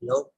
Hello.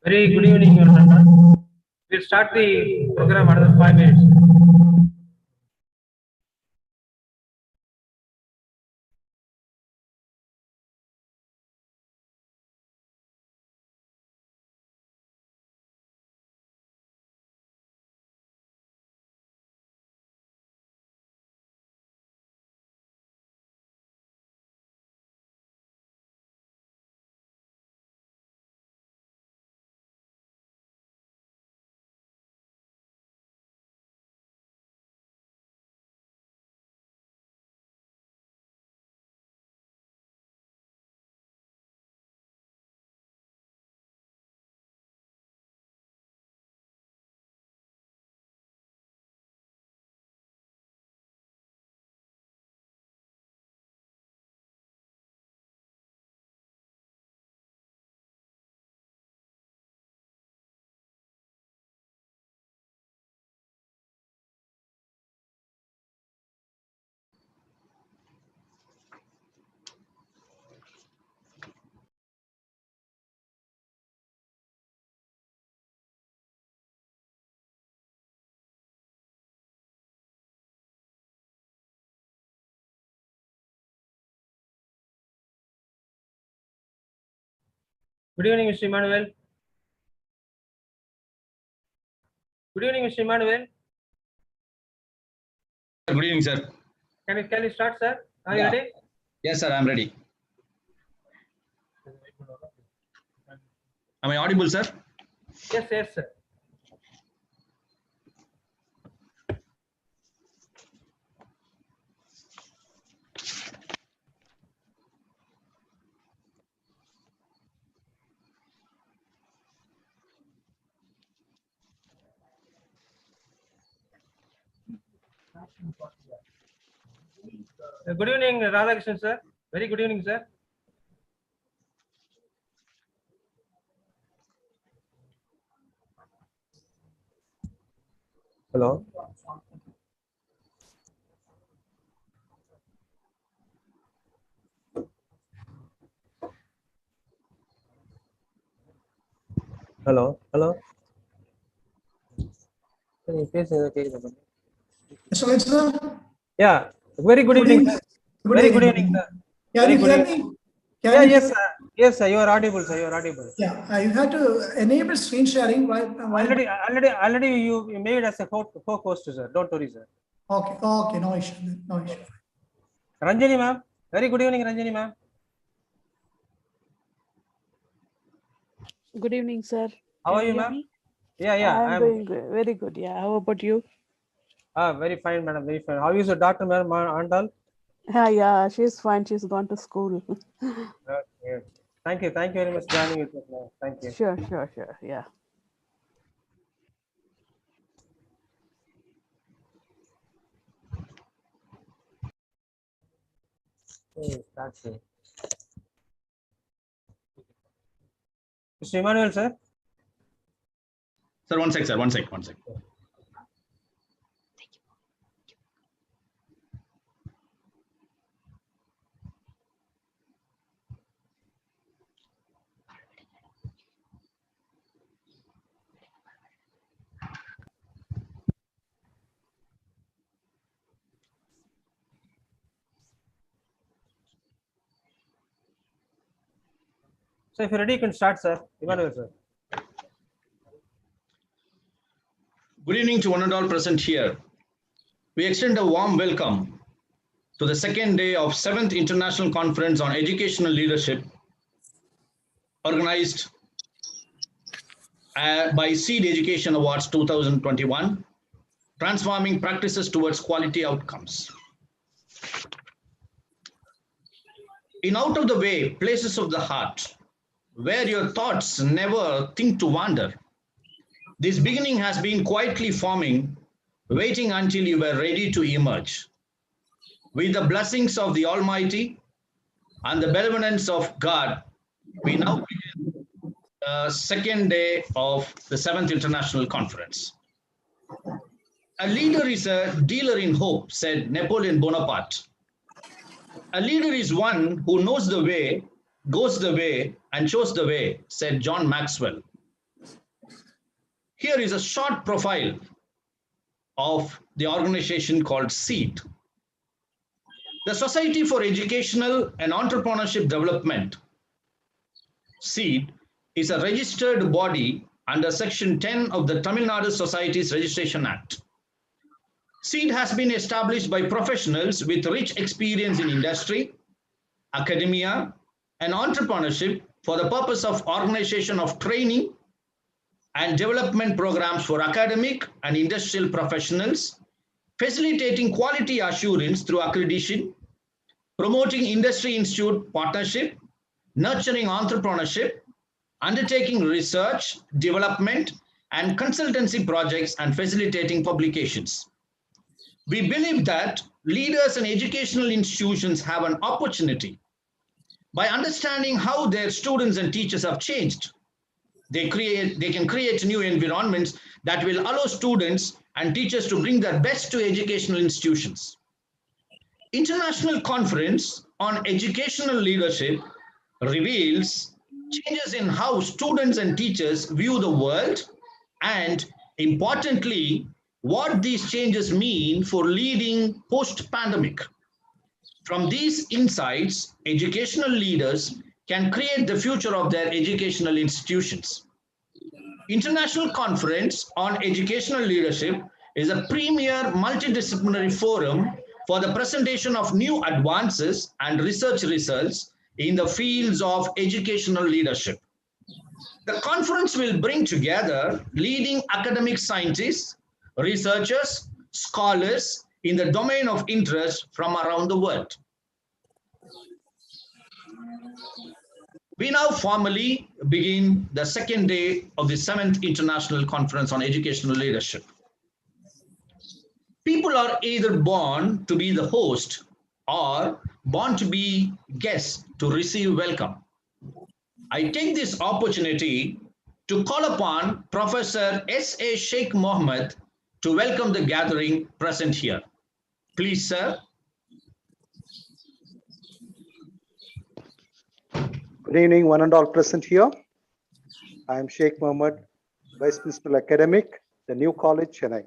Very good evening, Your Honor. We'll start the program another 5 minutes. Good evening, Mr. Emmanuel. Good evening, Mr. Emmanuel. Good evening, sir. Can you start, sir? Are you Yeah. ready? Yes, sir, I'm ready. Am I audible, sir? Yes, sir. Good evening, Radhakrishnan, sir. Very good evening, sir. Hello. Hello. Hello. Can you please Mr. Sir. Yeah. Very good evening, sir. Very good evening, sir. Yeah, Very you good hear evening. me? Yeah, Can you yes, hear- sir. Yes, sir. You are audible, sir. You are audible. Yeah, you have to enable screen sharing while Already, you made as a co-host, sir. Don't worry, sir. Okay, no issue, no issue. Ranjani, ma'am. Very good evening, Ranjani, ma'am. Good evening, sir. How Can are you, hear ma'am? me? Yeah. I'm doing good. Very good. Yeah. How about you? Very fine, madam. Very fine. How is your daughter, madam Andal? Yeah, she's fine. She's gone to school. Okay. Thank you. Thank you very much for joining with us, madam. Thank you. Sure. Yeah. Thank you. Mr. Emmanuel, sir. Sir, one sec, sir. One sec. So if you're ready, you can start, sir. Emmanuel, sir. Good evening to one and all present here. We extend a warm welcome to the second day of 7th International Conference on Educational Leadership, organized by Seed Education Awards 2021, Transforming Practices Towards Quality Outcomes. In out of the way places of the heart, where your thoughts never think to wander, this beginning has been quietly forming, waiting until you were ready to emerge. With the blessings of the Almighty and the benevolence of God, we now begin the second day of the 7th International Conference. A leader is a dealer in hope, said Napoleon Bonaparte. A leader is one who knows the way, goes the way, and shows the way, said John Maxwell. Here is a short profile of the organization called SEED. The Society for Educational and Entrepreneurship Development, SEED, is a registered body under Section 10 of the Tamil Nadu Societies Registration Act. SEED has been established by professionals with rich experience in industry, academia, and entrepreneurship for the purpose of organization of training and development programs for academic and industrial professionals, facilitating quality assurance through accreditation, promoting industry institute partnership, nurturing entrepreneurship, undertaking research, development, and consultancy projects, and facilitating publications. We believe that leaders and educational institutions have an opportunity by understanding how their students and teachers have changed. They can create new environments that will allow students and teachers to bring their best to educational institutions. International Conference on Educational Leadership reveals changes in how students and teachers view the world and, importantly, what these changes mean for leading post-pandemic. From these insights, educational leaders can create the future of their educational institutions. International Conference on Educational Leadership is a premier multidisciplinary forum for the presentation of new advances and research results in the fields of educational leadership. The conference will bring together leading academic scientists, researchers, scholars in the domain of interest from around the world. We now formally begin the second day of the 7th International Conference on Educational Leadership. People are either born to be the host or born to be guests to receive welcome. I take this opportunity to call upon Professor S.A. Sheikh Mohammed to welcome the gathering present here. Please, sir. Good evening, one and all present here. I am Sheikh Mohammed, Vice Principal Academic, the New College, Chennai.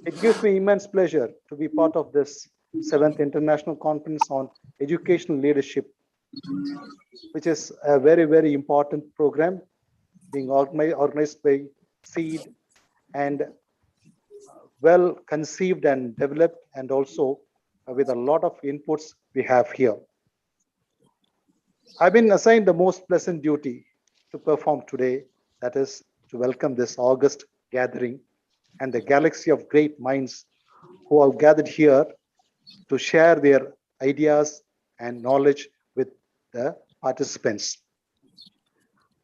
It gives me immense pleasure to be part of this 7th International Conference on Educational Leadership, which is a very, very important program being organized by SEED and well conceived and developed, and also with a lot of inputs we have here. I've been assigned the most pleasant duty to perform today, that is to welcome this August gathering and the galaxy of great minds who have gathered here to share their ideas and knowledge with the participants.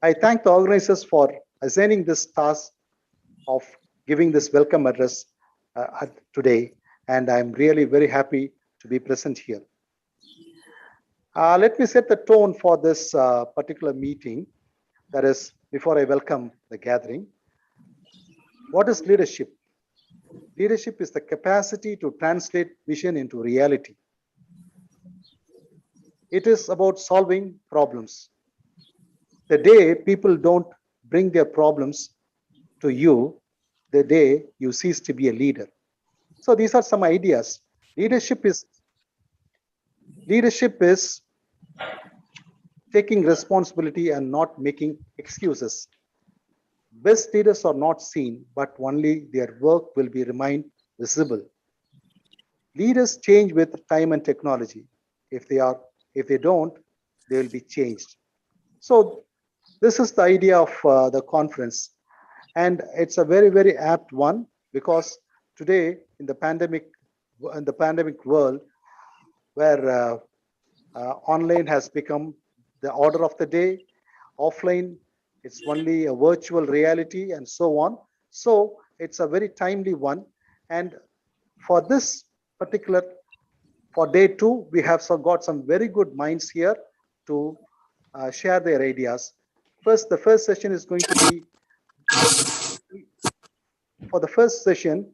I thank the organizers for assigning this task of giving this welcome address today, and I'm really very happy to be present here. Let me set the tone for this particular meeting. That is, before I welcome the gathering. What is leadership? Leadership is the capacity to translate vision into reality. It is about solving problems. The day people don't bring their problems to you, the day you cease to be a leader. So these are some ideas. Leadership is taking responsibility and not making excuses. Best leaders are not seen, but only their work will be remain visible. Leaders change with time and technology. If they don't, they will be changed. So this is the idea of the conference, and it's a very, very apt one, because today in the pandemic world, where online has become the order of the day, offline it's only a virtual reality, and so on. So it's a very timely one. And for this particular, for day 2, we have got some very good minds here to share their ideas. The first session is going to be, for the first session,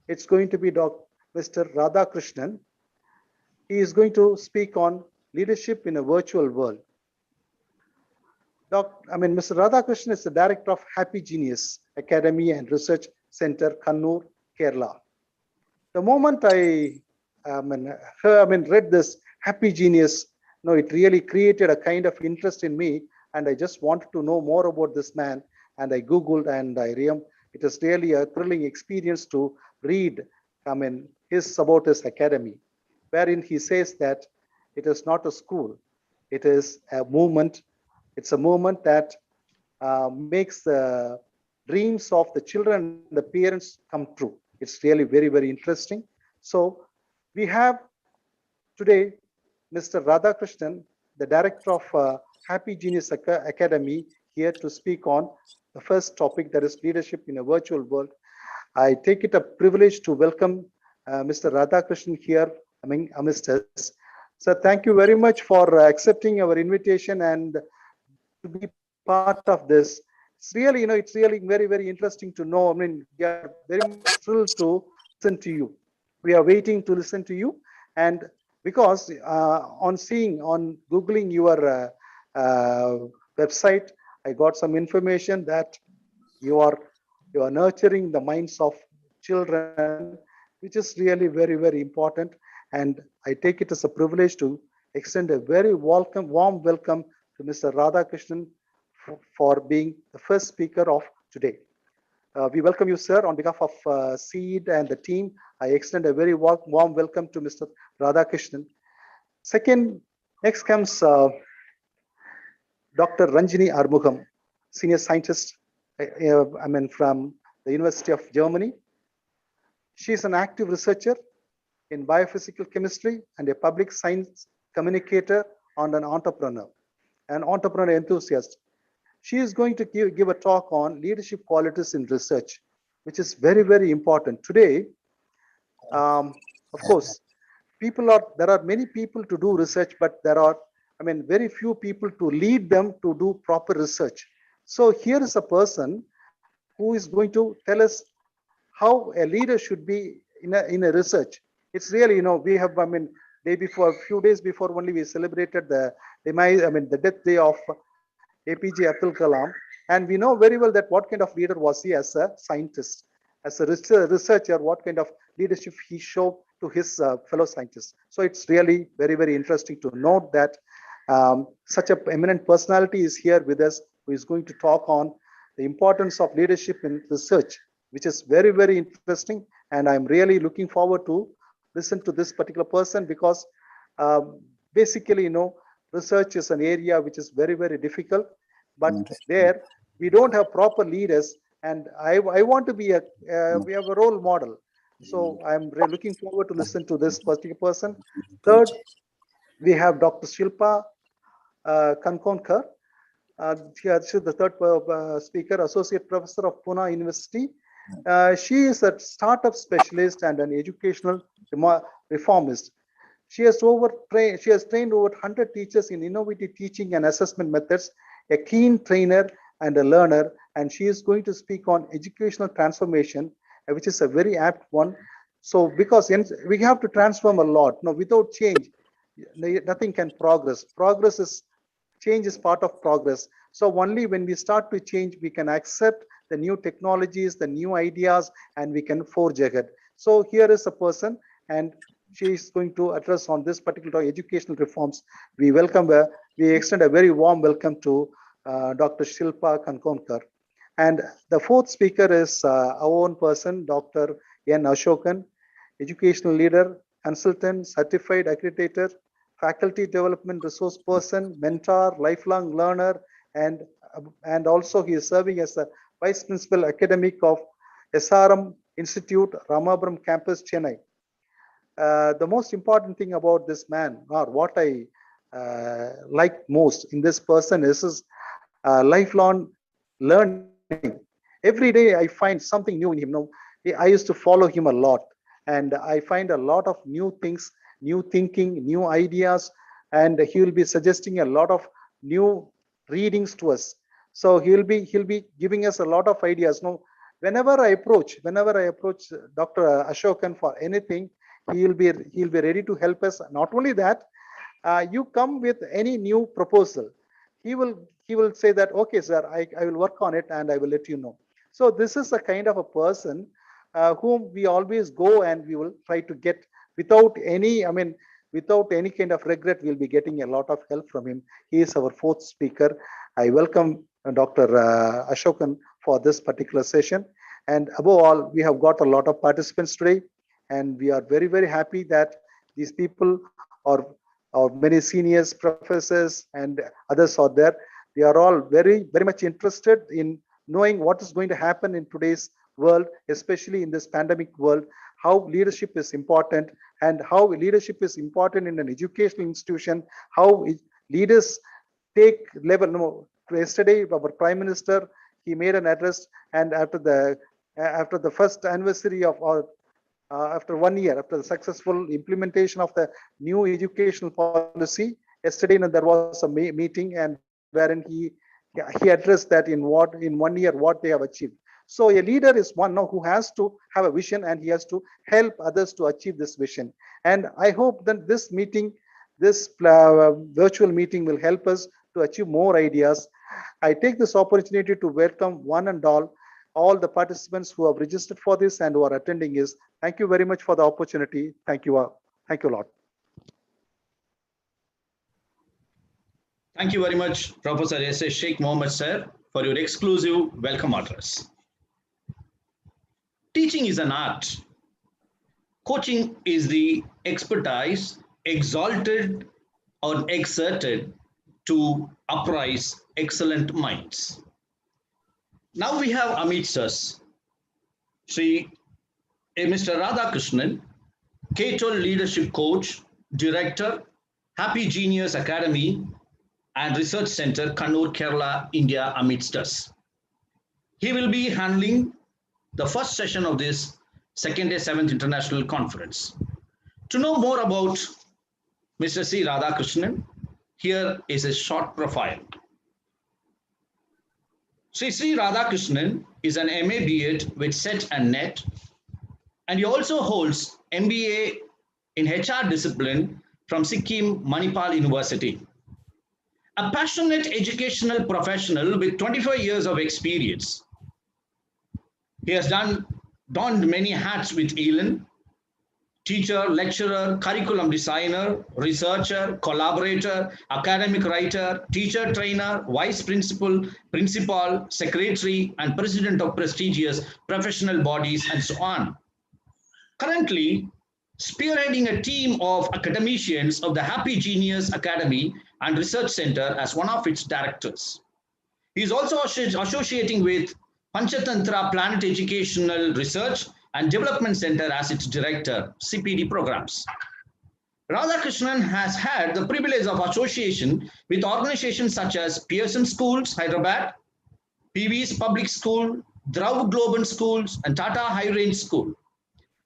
it's going to be Mr. Radhakrishnan. He is going to speak on leadership in a virtual world. Mr. Radhakrishnan is the director of Happy Genius Academy and Research Center, Kannur, Kerala. The moment I read this Happy Genius, it really created a kind of interest in me, and I just wanted to know more about this man. And I Googled, and it is really a thrilling experience to read about his academy, wherein he says that it is not a school, it is a movement. It's a movement that makes the dreams of the children and the parents come true. It's really very, very interesting. So we have today Mr. Radhakrishnan, the director of Happy Genius Academy, here to speak on the first topic, that is leadership in a virtual world. I take it a privilege to welcome Mr. Radhakrishnan here amidst us. So thank you very much for accepting our invitation and to be part of this. It's really, it's really very, very interesting to know. We are very much thrilled to listen to you. We are waiting to listen to you, and because on Googling your website, I got some information that you are nurturing the minds of children, which is really very, very important. And I take it as a privilege to extend a very warm welcome to Mr. Radhakrishnan for being the first speaker of today. We welcome you, sir, on behalf of SEED and the team. I extend a very warm welcome to Mr. Radhakrishnan. Next comes Dr. Ranjini Armugam, senior scientist from the University of Germany. She is an active researcher in biophysical chemistry and a public science communicator and an entrepreneur enthusiast. She is going to give a talk on leadership qualities in research, which is very, very important. Today, of course, there are many people to do research, but there are, very few people to lead them to do proper research. So here is a person who is going to tell us how a leader should be in a research. It's really, we have, a few days before only, we celebrated the death day of APJ Abdul Kalam, and we know very well that what kind of leader was he as a scientist, as a researcher, what kind of leadership he showed to his fellow scientists. So it's really very, very interesting to note that such an eminent personality is here with us, who is going to talk on the importance of leadership in research, which is very, very interesting. And I'm really looking forward to listen to this particular person, because basically, research is an area which is very, very difficult, but there we don't have proper leaders, And I want to be we have a role model. So I'm looking forward to listen to this particular person. Third, we have Dr. Shilpa Kankonkar. She is the third speaker, Associate Professor of Pune University. She is a startup specialist and an educational reformist. She has trained over 100 teachers in innovative teaching and assessment methods, a keen trainer and a learner, and she is going to speak on educational transformation, which is a very apt one. So because we have to transform a lot. No, without change, nothing can progress. Change is part of progress. So only when we start to change, we can accept the new technologies, the new ideas, and we can forge ahead. So here is a person, and she is going to address on this particular educational reforms. We welcome her. We extend a very warm welcome to Dr. Shilpa Kankonkar. And the fourth speaker is our own person, Dr. N. Ashokan, educational leader, consultant, certified accreditor, faculty development resource person, mentor, lifelong learner, and also he is serving as the vice principal academic of SRM Institute, Ramapuram campus, Chennai. The most important thing about this man, or what I like most in this person, is his lifelong learning. Every day I find something new in him. Now, I used to follow him a lot, and I find a lot of new things, new thinking, new ideas, and he will be suggesting a lot of new readings to us. So he'll be giving us a lot of ideas. Now, whenever I approach Dr. Ashokan for anything, he'll be ready to help us. Not only that, you come with any new proposal, he will say that, okay, sir, I will work on it and I will let you know. So this is a kind of a person whom we always go and we will try to get without any kind of regret. We'll be getting a lot of help from him. He is our fourth speaker. I welcome Dr. Ashokan for this particular session. And above all, we have got a lot of participants today, and we are very, very happy that these people are many seniors, professors, and others are there. We are all very, very much interested in knowing what is going to happen in today's world, especially in this pandemic world, how leadership is important, and how leadership is important in an educational institution, how leaders take level. Yesterday, our Prime Minister, he made an address, and after the first anniversary of our after 1 year, after the successful implementation of the new educational policy, yesterday there was a meeting, and wherein he addressed that in 1 year what they have achieved. So a leader is one who has to have a vision, and he has to help others to achieve this vision. And I hope that this virtual meeting will help us to achieve more ideas. I take this opportunity to welcome one and all the participants who have registered for this and who are attending is. Thank you very much for the opportunity. Thank you. Thank you a lot. Thank you very much, Professor S.A. Sheikh Mohammed, sir, for your exclusive welcome address. Teaching is an art. Coaching is the expertise exalted or exerted to uprise excellent minds. Now we have amidst us Mr. Radhakrishnan, Cato Leadership Coach, Director, Happy Genius Academy and Research Center, Kannur, Kerala, India, amidst us. He will be handling the first session of this 2nd day 7th International Conference. To know more about Mr. C. Radhakrishnan, here is a short profile. Sri Radhakrishnan is an MA B.Ed with SET and NET, and he also holds MBA in HR discipline from Sikkim Manipal University. A passionate educational professional with 25 years of experience. He has donned many hats with ELIN: teacher, lecturer, curriculum designer, researcher, collaborator, academic writer, teacher trainer, vice principal, principal, secretary, and president of prestigious professional bodies, and so on. Currently, spearheading a team of academicians of the Happy Genius Academy and Research Center as one of its directors. He is also associating with Panchatantra Planet Educational Research and Development Center as its director, CPD programs. Radhakrishnan has had the privilege of association with organizations such as Pearson Schools, Hyderabad, PV's Public School, Drav Globan Schools, and Tata High Range School.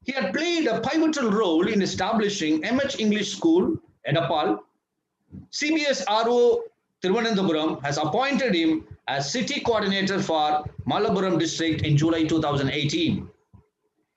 He had played a pivotal role in establishing MH English School, Edapal. CBS RO Thiruvananthapuram has appointed him as city coordinator for Malappuram district in July 2018.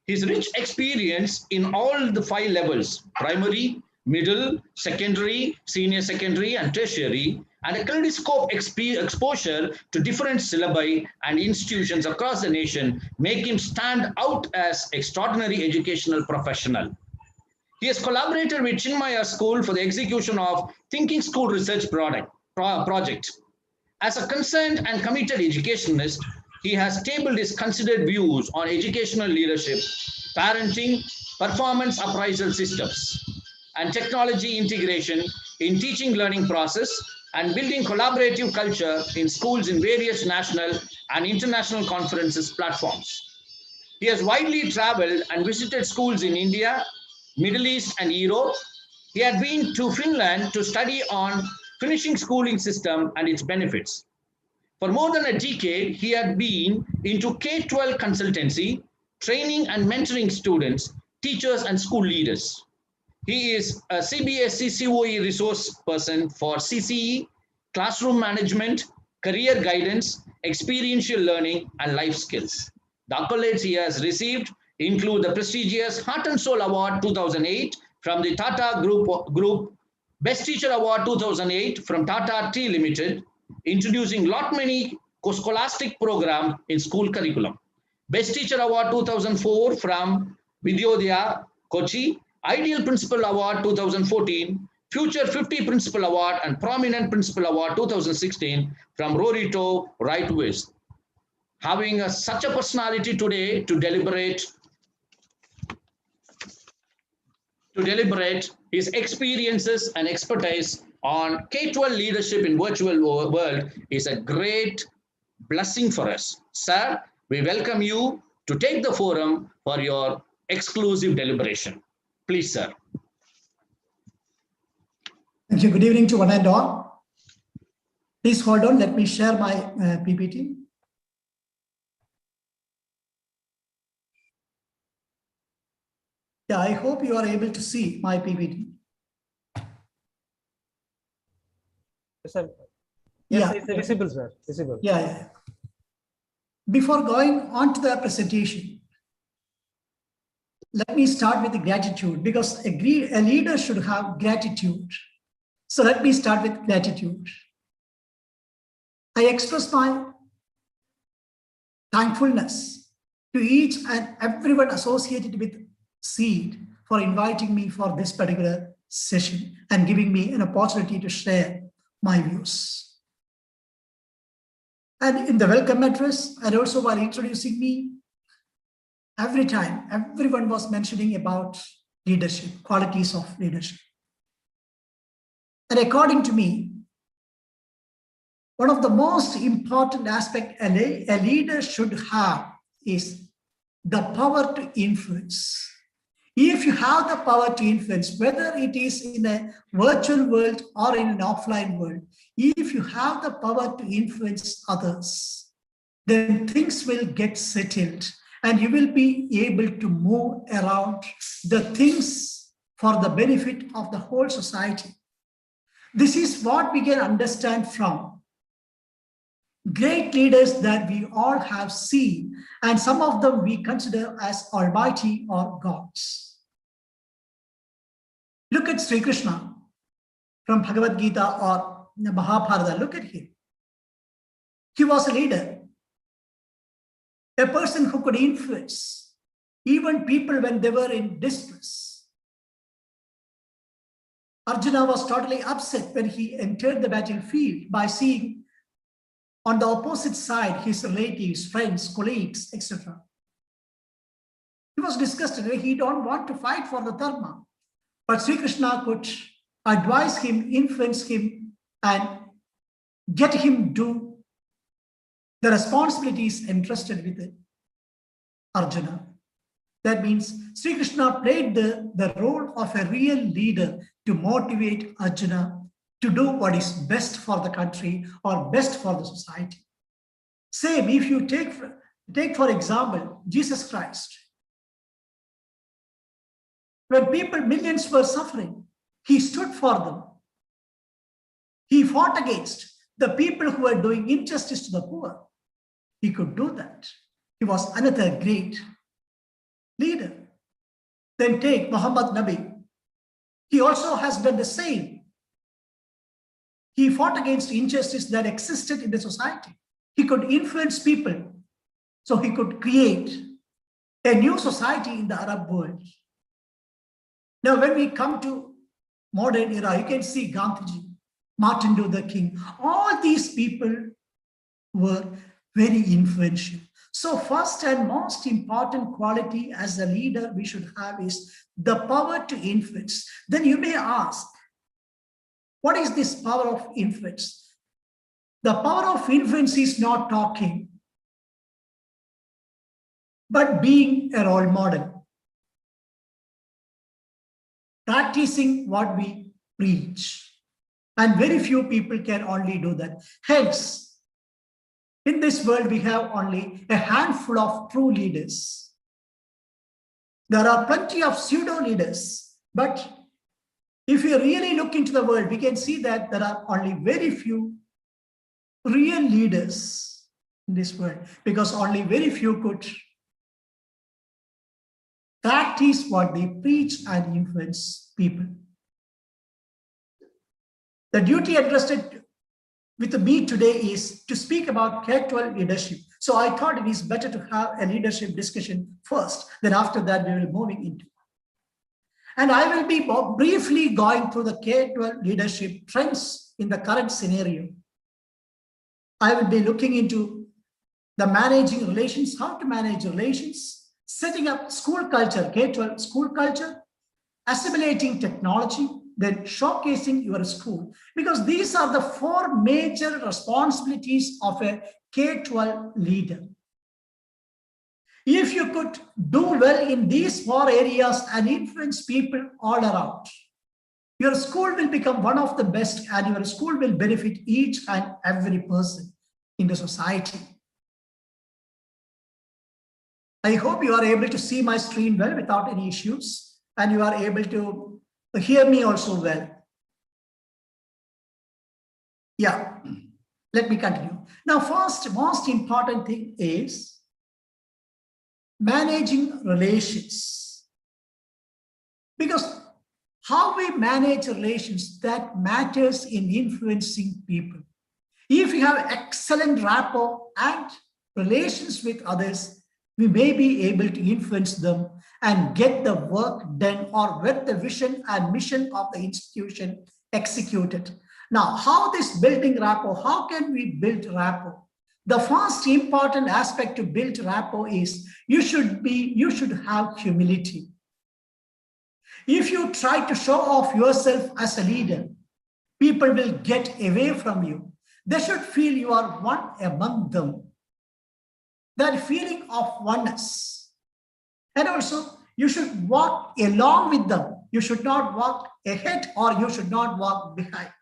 His rich experience in all the 5 levels, primary, middle, secondary, senior secondary, and tertiary, and a kaleidoscope exposure to different syllabi and institutions across the nation make him stand out as extraordinary educational professional. He has collaborated with Chinmaya School for the execution of Thinking School Research project. As a concerned and committed educationalist, he has tabled his considered views on educational leadership, parenting, performance appraisal systems, and technology integration in teaching learning process and building collaborative culture in schools in various national and international conferences platforms. He has widely traveled and visited schools in India, Middle East, and Europe. He had been to Finland to study on finishing schooling system and its benefits. For more than a decade, he had been into K-12 consultancy, training and mentoring students, teachers, and school leaders. He is a CBSE COE resource person for CCE, classroom management, career guidance, experiential learning, and life skills. The accolades he has received include the prestigious Heart and Soul Award 2008 from the Tata Group, Best Teacher Award 2008 from Tata Tea Limited, introducing lot many scholastic program in school curriculum. Best Teacher Award 2004 from Vidyodaya, Kochi, Ideal Principal Award 2014, Future 50 Principal Award and Prominent Principal Award 2016 from Rorito Right West. Having such a personality today to deliberate his experiences and expertise on K-12 leadership in virtual world is a great blessing for us. Sir, we welcome you to take the forum for your exclusive deliberation. Please, sir. Thank you. Good evening to one and all. Please hold on. Let me share my PPT. Yeah, I hope you are able to see my PPT. Yes, sir. Yes, Yeah. it's visible, sir. Visible. Yeah. Before going on to the presentation, let me start with the gratitude, because a leader should have gratitude. So let me start with gratitude. I express my thankfulness to each and everyone associated with SEED for inviting me for this particular session and giving me an opportunity to share my views. And in the welcome address, and also while introducing me, every time, everyone was mentioning about leadership, qualities of leadership. And according to me, one of the most important aspects a leader should have is the power to influence. If you have the power to influence, whether it is in a virtual world or in an offline world, if you have the power to influence others, then things will get settled and you will be able to move around the things for the benefit of the whole society. This is what we can understand from great leaders that we all have seen, and some of them we consider as almighty or gods. Look at Sri Krishna from Bhagavad Gita or Mahabharata. Look at him. He was a leader, a person who could influence even people when they were in distress. Arjuna was totally upset when he entered the battlefield by seeing on the opposite side his relatives, friends, colleagues, etc. He was disgusted. He don't want to fight for the dharma. But Sri Krishna could advise him, influence him, and get him do the responsibility is entrusted with Arjuna. That means Sri Krishna played the role of a real leader to motivate Arjuna to do what is best for the country or best for the society. Same, if you take for example, Jesus Christ. When millions were suffering, he stood for them. He fought against the people who were doing injustice to the poor. He could do that. He was another great leader. Then take Muhammad Nabi. He also has done the same. He fought against injustice that existed in the society. He could influence people. So he could create a new society in the Arab world. Now, when we come to modern era, you can see Gandhiji, Martin Luther King, all these people were very influential. So first and most important quality as a leader we should have is the power to influence. Then you may ask, what is this power of influence? The power of influence is not talking, but being a role model, practicing what we preach. And very few people can only do that. Hence, in this world, we have only a handful of true leaders. There are plenty of pseudo leaders, but if you really look into the world, we can see that there are only very few real leaders in this world, because only very few could practice what they preach and influence people. The duty entrusted with me today is to speak about K-12 leadership. So I thought it is better to have a leadership discussion first, then after that we will moving into. And I will be briefly going through the K-12 leadership trends in the current scenario. I will be looking into the managing relations, how to manage relations, setting up school culture, K-12 school culture, assimilating technology, then showcasing your school, because these are the four major responsibilities of a K-12 leader. If you could do well in these four areas and influence people all around, your school will become one of the best, and your school will benefit each and every person in the society. I hope you are able to see my screen well without any issues, and you are able to hear me also well. Yeah, let me continue. Now, first, most important thing is managing relations. Because how we manage relations, that matters in influencing people. If you have excellent rapport and relations with others, we may be able to influence them and get the work done, or get the vision and mission of the institution executed. Now, how this building rapport, how can we build rapport? The first important aspect to build rapport is you should have humility. If you try to show off yourself as a leader, people will get away from you. They should feel you are one among them. That feeling of oneness. And also, you should walk along with them. You should not walk ahead, or you should not walk behind.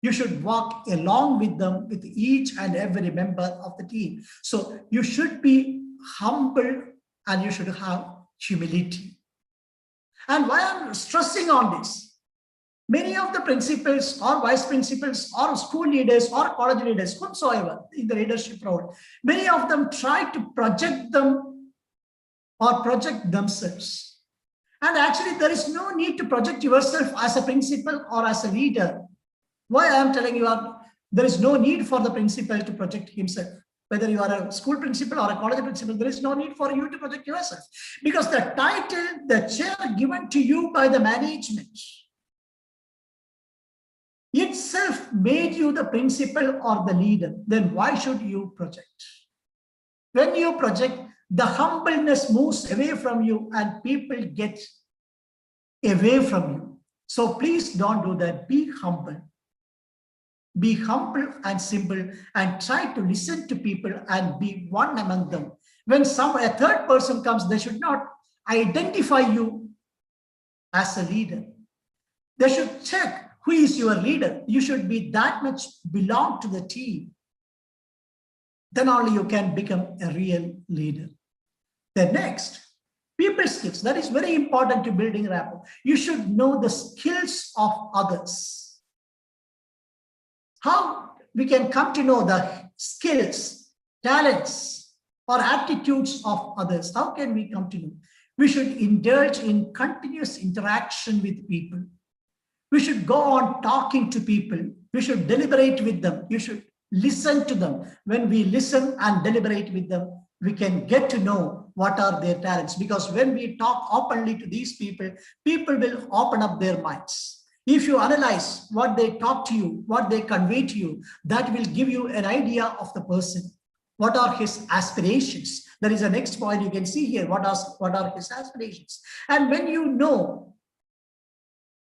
You should walk along with them, with each and every member of the team. So you should be humble and you should have humility. And why I'm stressing on this, many of the principals or vice principals or school leaders or college leaders, whomsoever in the leadership role, many of them try to project them or project themselves. And actually, there is no need to project yourself as a principal or as a leader. Why I am telling you, there is no need for the principal to project himself. Whether you are a school principal or a college principal, there is no need for you to project yourself. Because the title, the chair given to you by the management itself made you the principal or the leader. Then why should you project? When you project, the humbleness moves away from you and people get away from you. So please don't do that. Be humble. Be humble and simple and try to listen to people and be one among them. When a third person comes, they should not identify you as a leader. They should check who is your leader. You should be that much belong to the team. Then only you can become a real leader. The next, people skills. That is very important to building rapport. You should know the skills of others. How we can come to know the skills, talents, or aptitudes of others? How can we come to know? We should indulge in continuous interaction with people. We should go on talking to people. We should deliberate with them. You should listen to them. When we listen and deliberate with them, we can get to know what are their talents. Because when we talk openly to these people, people will open up their minds. If you analyze what they talk to you, what they convey to you, that will give you an idea of the person. What are his aspirations? That is the next point you can see here. What are his aspirations? And when you know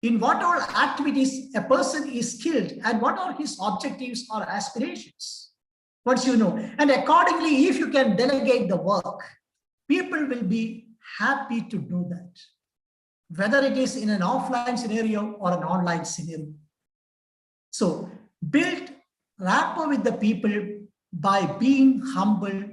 in what all activities a person is skilled and what are his objectives or aspirations, once you know, and accordingly, if you can delegate the work, people will be happy to do that, whether it is in an offline scenario or an online scenario. So build rapport with the people by being humble,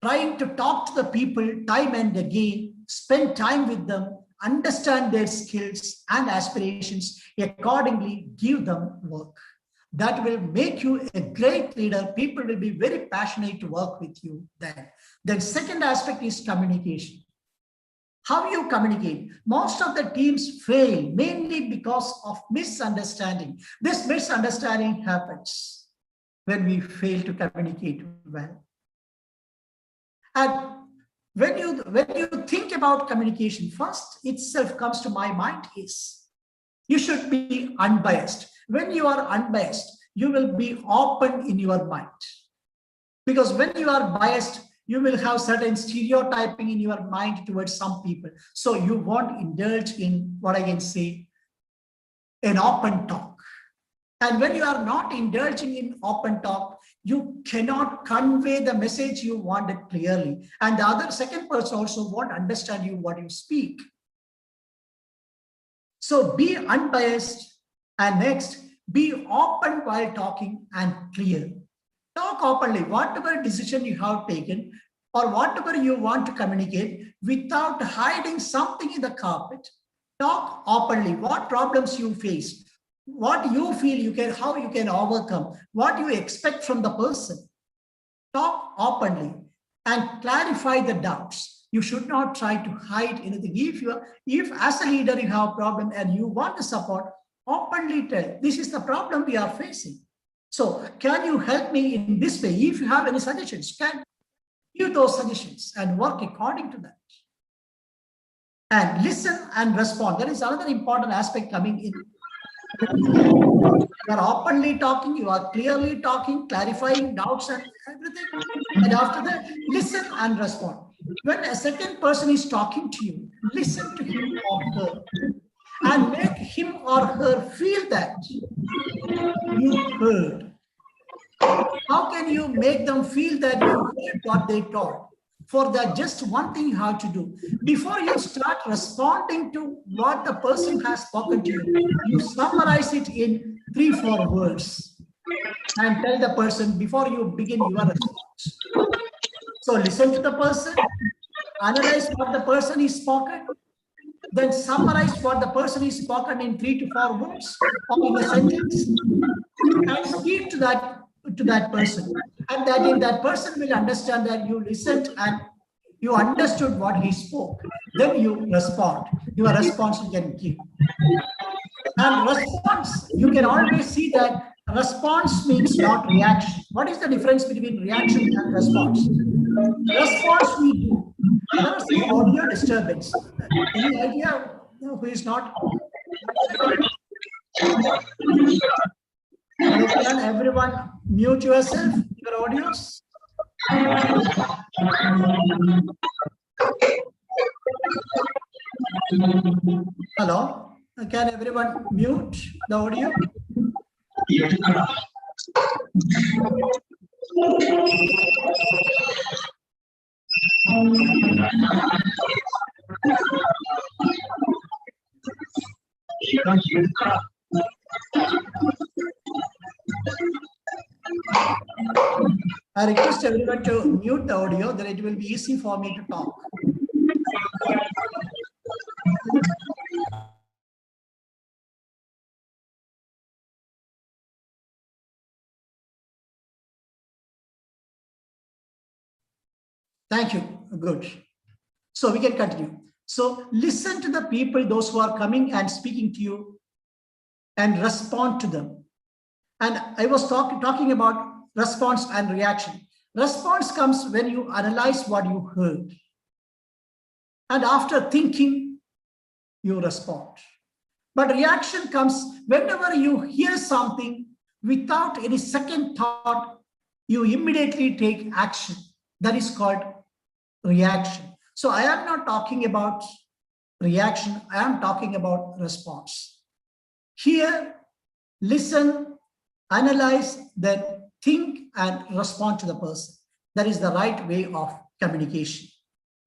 trying to talk to the people time and again, spend time with them, understand their skills and aspirations, accordingly give them work. That will make you a great leader. People will be very passionate to work with you then. Then second aspect is communication. How you communicate. Most of the teams fail mainly because of misunderstanding. This misunderstanding happens when we fail to communicate well. And when you think about communication, first itself comes to my mind is you should be unbiased. When you are unbiased, you will be open in your mind. Because when you are biased, you will have certain stereotyping in your mind towards some people. So you won't indulge in what I can say, an open talk. And when you are not indulging in open talk, you cannot convey the message you wanted clearly. And the second person also won't understand you what you speak. So be unbiased. And next, be open while talking and clear. Talk openly, whatever decision you have taken or whatever you want to communicate without hiding something in the carpet. Talk openly, what problems you face, what you feel how you can overcome, what you expect from the person. Talk openly and clarify the doubts. You should not try to hide anything. If as a leader you have a problem and you want to support, openly tell, this is the problem we are facing. So can you help me in this way? If you have any suggestions, can give those suggestions and work according to that. And listen and respond. That is another important aspect coming in. You are openly talking, you are clearly talking, clarifying doubts and everything. And after that, listen and respond. When a second person is talking to you, listen to him or her and make him or her feel that you heard. How can you make them feel that you heard what they told? For that, just one thing you have to do. Before you start responding to what the person has spoken to you, you summarize it in 3-4 words and tell the person before you begin your response. So listen to the person, analyze what the person is spoken, then summarize what the person is spoken in 3 to 4 words or in a sentence and speak to that person. And that person will understand that you listened and you understood what he spoke. Then you respond. Your response you can give. And response, you can always see that response means not reaction. What is the difference between reaction and response? Response we do. There is the audio disturbance. Any idea who is not? Can everyone mute yourself, your audios? Hello? Can everyone mute the audio? I request everyone to mute the audio, then it will be easy for me to talk. Thank you. Good. So we can continue. So listen to the people, those who are coming and speaking to you, and respond to them. And I was talking about response and reaction. Response comes when you analyze what you heard. And after thinking, you respond. But reaction comes whenever you hear something without any second thought, you immediately take action. That is called reaction. So I am not talking about reaction, I am talking about response. Hear, listen, analyze, then think and respond to the person. That is the right way of communication.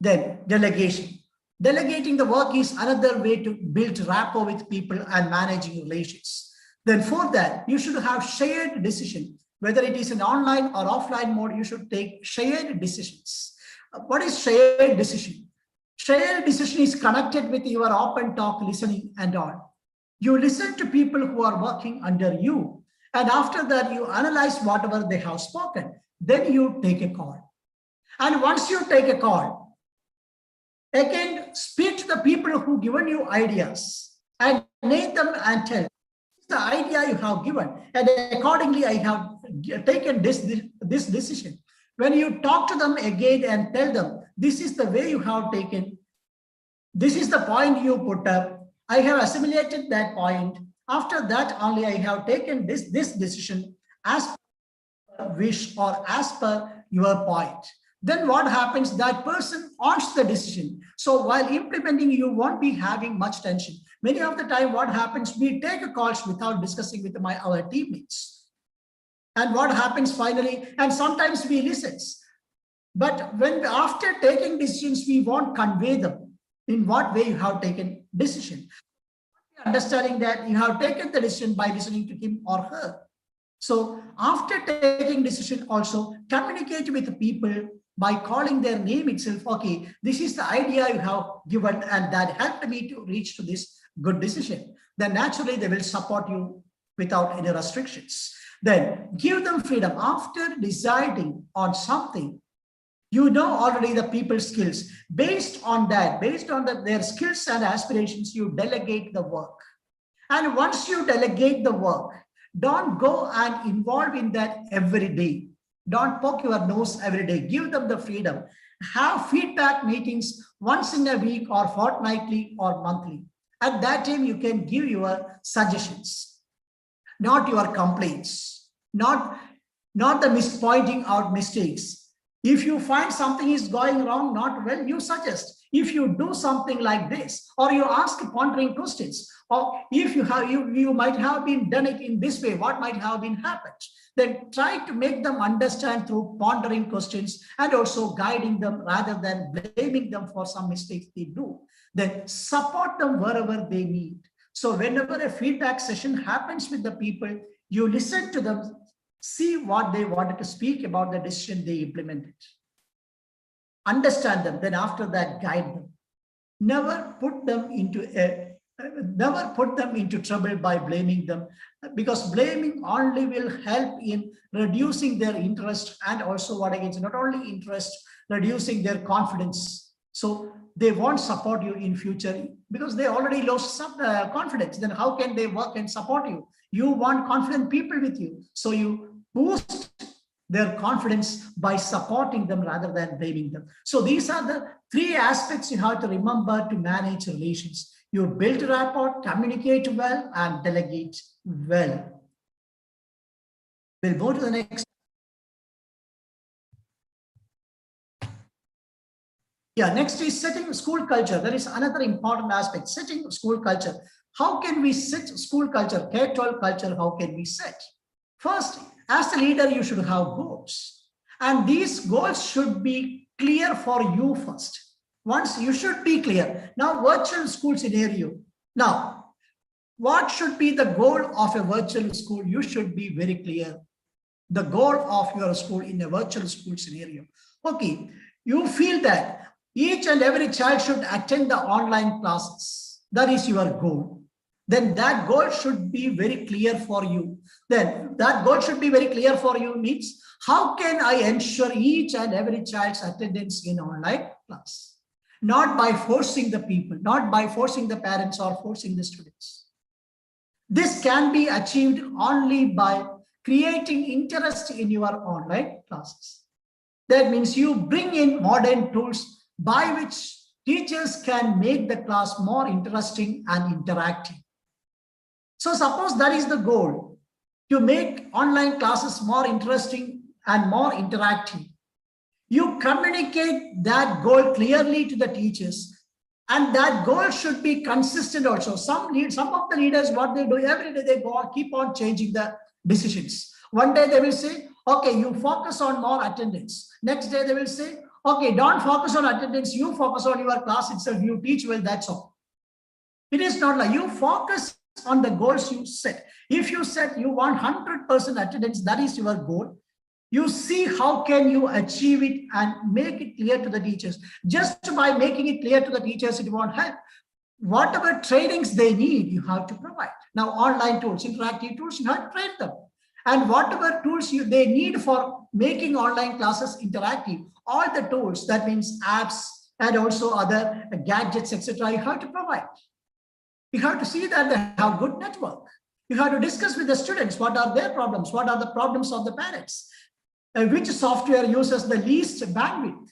Then delegation. Delegating the work is another way to build rapport with people and managing relations. Then for that, you should have shared decision. Whether it is an online or offline mode, you should take shared decisions. What is shared decision? Shared decision is connected with your open talk, listening and all. You listen to people who are working under you. And after that, you analyze whatever they have spoken. Then you take a call. And once you take a call, again, speak to the people who given you ideas and name them and tell the idea you have given. And accordingly, I have taken this decision. When you talk to them again and tell them, this is the way you have taken, this is the point you put up, I have assimilated that point. After that only I have taken this decision as per wish or as per your point. Then what happens? That person wants the decision. So while implementing, you won't be having much tension. Many of the time, what happens? We take a calls without discussing with our teammates. And what happens finally? And sometimes we listen. But when after taking decisions, we won't convey them. In what way you have taken decision? Understanding that you have taken the decision by listening to him or her. So after taking decision, also communicate with the people by calling their name itself. Okay, this is the idea you have given and that helped me to reach to this good decision. Then naturally they will support you without any restrictions. Then give them freedom. After deciding on something, you know already the people's skills. Based on that, their skills and aspirations, you delegate the work. And once you delegate the work, don't go and involve in that every day. Don't poke your nose every day. Give them the freedom. Have feedback meetings once in a week or fortnightly or monthly. At that time, you can give your suggestions, not your complaints, not the pointing out mistakes. If you find something is going wrong, not well, you suggest. If you do something like this, or you ask pondering questions, or if you might have been done it in this way, what might have been happened? Then try to make them understand through pondering questions and also guiding them rather than blaming them for some mistakes they do. Then support them wherever they need. So whenever a feedback session happens with the people, you listen to them, see what they wanted to speak about the decision they implemented. Understand them, then after that, guide them. Never put them into trouble by blaming them, because blaming only will help in reducing their interest and also what again, not only interest, reducing their confidence. So they won't support you in future because they already lost some confidence. Then how can they work and support you? You want confident people with you. So you boost their confidence by supporting them rather than blaming them. So these are the three aspects you have to remember to manage relations. You build rapport, communicate well, and delegate well. We'll go to the next. Yeah, next is setting school culture. That is another important aspect, setting school culture. how can we set school culture, K-12 culture, how can we set? First, as a leader, you should have goals. And these goals should be clear for you first. Once you should be clear. Now, virtual school scenario. Now, what should be the goal of a virtual school? You should be very clear. The goal of your school in a virtual school scenario. Okay, you feel that each and every child should attend the online classes. That is your goal. Then that goal should be very clear for you. Then that goal should be very clear for you means, how can I ensure each and every child's attendance in online class? Not by forcing the people, not by forcing the parents or forcing the students. This can be achieved only by creating interest in your online classes. That means you bring in modern tools by which teachers can make the class more interesting and interactive. So suppose that is the goal, to make online classes more interesting and more interactive. You communicate that goal clearly to the teachers, and that goal should be consistent also. Some of the leaders, what they do every day, they keep on changing the decisions. One day they will say, okay, you focus on more attendance. Next day they will say, okay, don't focus on attendance, you focus on your class itself, you teach well, that's all. It is not like you focus on the goals you set. If you set you want 100% attendance, that is your goal. You see how can you achieve it and make it clear to the teachers. Just by making it clear to the teachers, it won't help. Whatever trainings they need, you have to provide. Now, online tools, interactive tools, you have to train them. And whatever tools they need for making online classes interactive, all the tools, that means apps and also other gadgets, etc., you have to provide. You have to see that they have good network. You have to discuss with the students, what are their problems? What are the problems of the parents? Which software uses the least bandwidth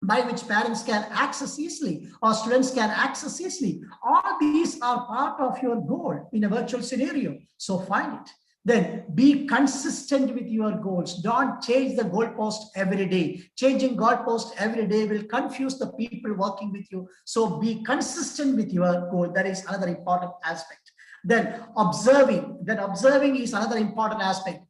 by which parents can access easily or students can access easily. All these are part of your goal in a virtual scenario. So find it. Then be consistent with your goals. Don't change the goalpost every day. Changing goalpost every day will confuse the people working with you. So be consistent with your goal. That is another important aspect. Then observing is another important aspect.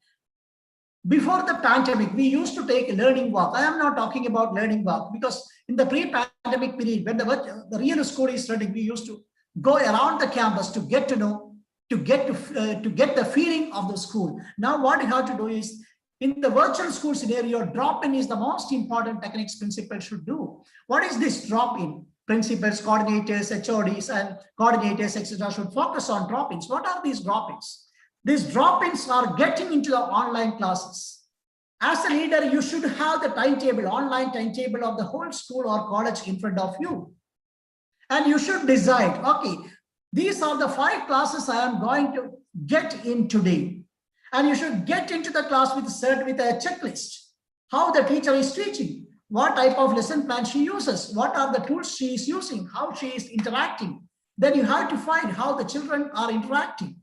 Before the pandemic, we used to take a learning walk. I am not talking about learning walk because in the pre-pandemic period, when the real school is running, we used to go around the campus to get to know, to get the feeling of the school. Now what you have to do is, in the virtual school scenario, drop-in is the most important techniques principals should do. What is this drop-in? Principals, coordinators, HODs and coordinators, etc. should focus on drop-ins. What are these drop-ins? These drop-ins are getting into the online classes. As a leader, you should have the timetable, online timetable of the whole school or college in front of you. And you should decide, okay, these are the 5 classes I am going to get in today. And you should get into the class with a checklist. How the teacher is teaching, what type of lesson plan she uses, what are the tools she is using, how she is interacting. Then you have to find how the children are interacting,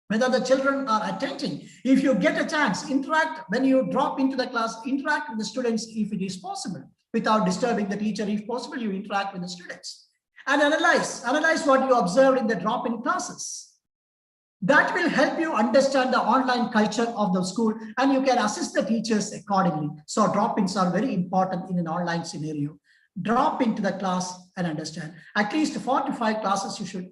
whether the children are attending. If you get a chance, interact when you drop into the class, interact with the students if it is possible, without disturbing the teacher. If possible, you interact with the students. And analyze what you observed in the drop-in classes. That will help you understand the online culture of the school and you can assist the teachers accordingly. So drop-ins are very important in an online scenario. Drop into the class and understand. At least 4 to 5 classes you should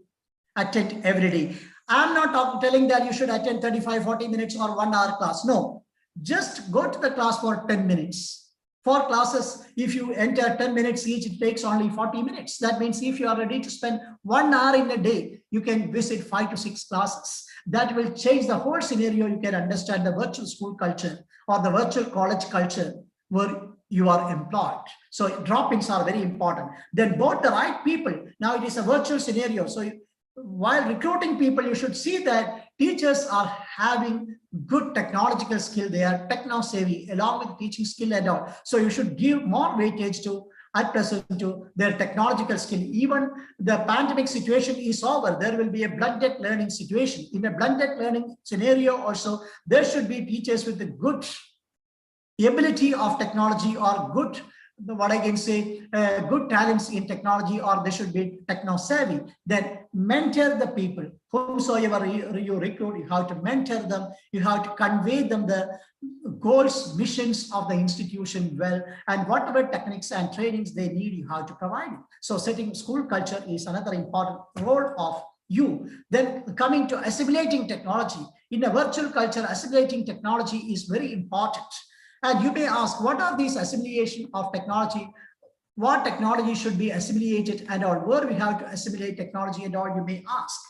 attend every day. I'm not telling that you should attend 35, 40 minutes or 1 hour class. No, just go to the class for 10 minutes. 4 classes, if you enter 10 minutes each, it takes only 40 minutes. That means if you are ready to spend 1 hour in a day, you can visit 5 to 6 classes. That will change the whole scenario. You can understand the virtual school culture or the virtual college culture where you are employed. So drop-ins are very important. Then both the right people. Now it is a virtual scenario. So while recruiting people, you should see that teachers are having good technological skill. They are techno savvy along with teaching skill and all. So you should give more weightage to at present to their technological skill. Even the pandemic situation is over, there will be a blended learning situation. In a blended learning scenario also, there should be teachers with a good ability of technology or good what I can say, good talents in technology, or they should be techno savvy. Then mentor the people whomsoever you recruit. You have to mentor them. You have to convey them the goals, missions of the institution well, and whatever techniques and trainings they need, you have to provide it. So setting school culture is another important role of you. Then coming to assimilating technology. In a virtual culture, assimilating technology is very important. And you may ask, what are these assimilation of technology? What technology should be assimilated and all? Where we have to assimilate technology and all, you may ask.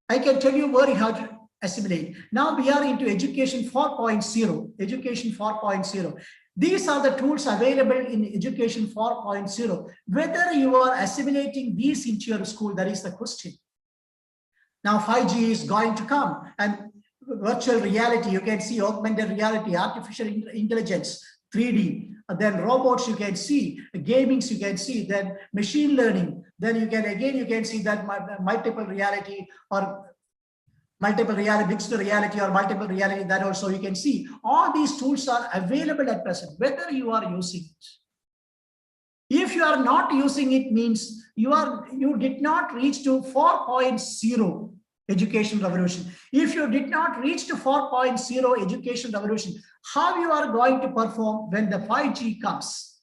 I can tell you where you have to assimilate. Now we are into education 4.0. Education 4.0. These are the tools available in education 4.0. Whether you are assimilating these into your school, that is the question. Now 5G is going to come, and virtual reality, you can see augmented reality, artificial intelligence, 3D, then robots you can see, gamings you can see, then machine learning, then you can see that multiple reality or multiple reality, mixed reality or multiple reality, that also you can see. All these tools are available at present, whether you are using it. If you are not using it, means you did not reach to 4.0 education revolution. If you did not reach to 4.0 education revolution, how you are going to perform when the 5G comes?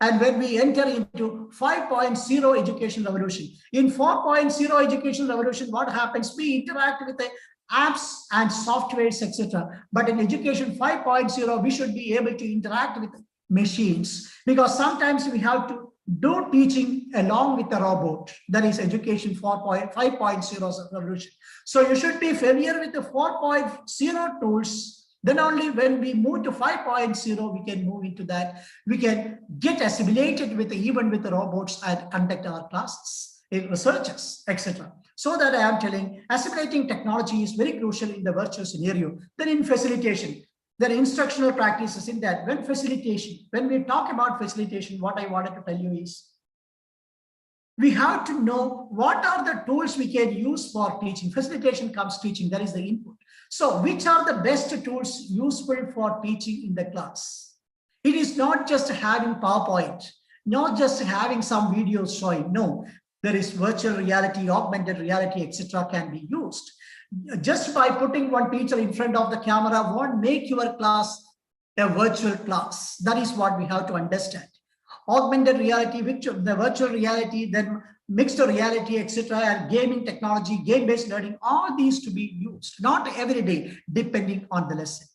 And when we enter into 5.0 education revolution. In 4.0 education revolution, what happens? We interact with the apps and softwares, etc. But in education 5.0, we should be able to interact with machines, because sometimes we have to do teaching along with the robot. That is education 5.0 revolution. So you should be familiar with the 4.0 tools. Then only when we move to 5.0, we can move into that. We can get assimilated with even with the robots and conduct our classes, researchers, etc. So that I am telling, assimilating technology is very crucial in the virtual scenario. Then in facilitation, there are instructional practices in that. When we talk about facilitation, what I wanted to tell you is, we have to know what are the tools we can use for teaching. Facilitation comes teaching, that is the input. So which are the best tools useful for teaching in the class? It is not just having PowerPoint, not just having some videos showing. No, there is virtual reality, augmented reality, etc. can be used. Just by putting one teacher in front of the camera won't make your class a virtual class. That is what we have to understand. Augmented reality, the virtual reality, then mixed reality, etc., and gaming technology, game-based learning, all these to be used, not every day, depending on the lesson.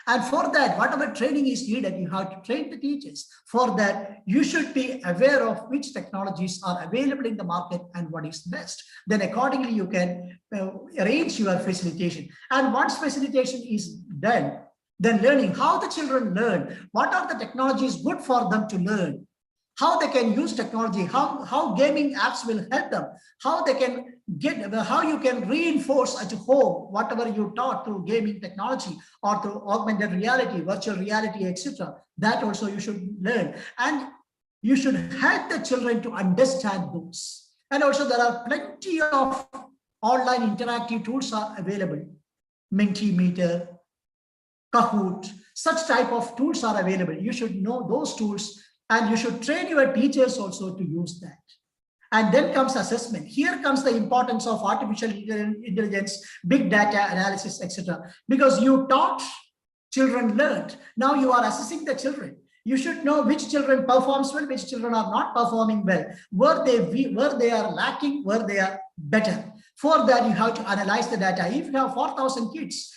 And for that, whatever training is needed, you have to train the teachers. For that, you should be aware of which technologies are available in the market and what is best. Then accordingly, you can arrange your facilitation. And once facilitation is done, then learning, how the children learn, what are the technologies good for them to learn, how they can use technology, how gaming apps will help them, how they can get, how you can reinforce at home whatever you taught through gaming technology or through augmented reality, virtual reality, etc. That also you should learn, and you should help the children to understand those. And also there are plenty of online interactive tools are available. Mentimeter, Kahoot, such type of tools are available. You should know those tools, and you should train your teachers also to use that. And then comes assessment. Here comes the importance of artificial intelligence, big data analysis, etc. Because you taught, children learned. Now you are assessing the children. You should know which children performs well, which children are not performing well, where they are lacking, where they are better. For that, you have to analyze the data. If you have 4,000 kids,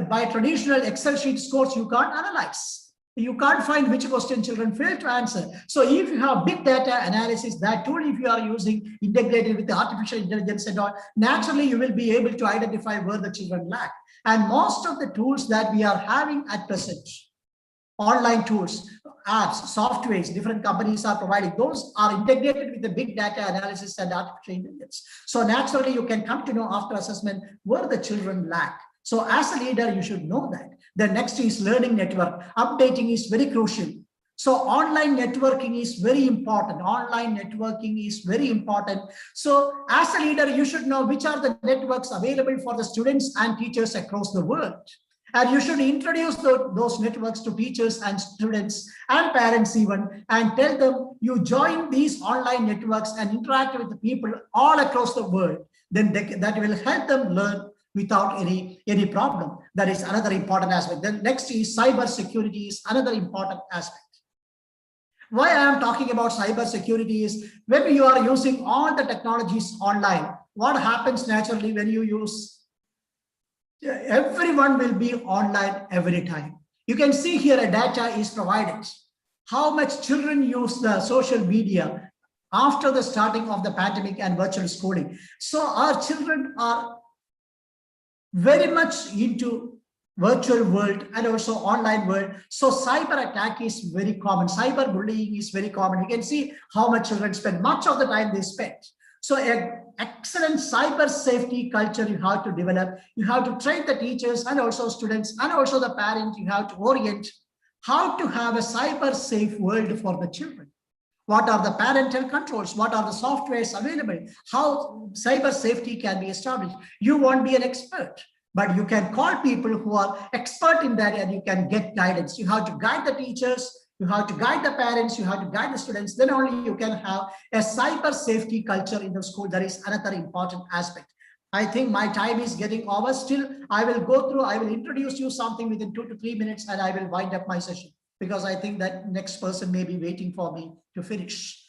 by traditional Excel sheet scores, you can't analyze. You can't find which question children fail to answer. So if you have big data analysis, that tool, if you are using integrated with the artificial intelligence and all, naturally you will be able to identify where the children lack. And most of the tools that we are having at present, online tools, apps, softwares, different companies are providing, those are integrated with the big data analysis and artificial intelligence. So naturally you can come to know after assessment where the children lack. So as a leader, you should know that. The next is learning network. Updating is very crucial. So online networking is very important. Online networking is very important. So as a leader, you should know which are the networks available for the students and teachers across the world. And you should introduce those networks to teachers and students and parents even, and tell them you join these online networks and interact with the people all across the world. Then that will help them learn without any problem. That is another important aspect. Then next is cyber security is another important aspect. Why I am talking about cyber security is when you are using all the technologies online, what happens naturally when you use, everyone will be online every time. You can see here a data is provided. How much children use the social media after the starting of the pandemic and virtual schooling. So our children are very much into virtual world and also online world. So cyber attack is very common. Cyber bullying is very common. You can see how much children spend, much of the time they spend. So an excellent cyber safety culture you have to develop. You have to train the teachers and also students and also the parents. You have to orient how to have a cyber safe world for the children. What are the parental controls? What are the softwares available? How cyber safety can be established? You won't be an expert, but you can call people who are expert in that and you can get guidance. You have to guide the teachers, you have to guide the parents, you have to guide the students, then only you can have a cyber safety culture in the school. That is another important aspect. I think my time is getting over. Still, I will introduce you something within 2 to 3 minutes and I will wind up my session because I think that next person may be waiting for me to finish.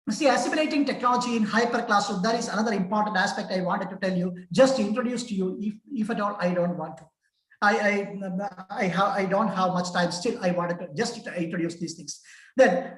See, assimilating technology in hyper classroom, that is another important aspect I wanted to tell you, just to introduce to you, if at all I don't want to. I don't have much time. Still, I wanted to just introduce these things. Then,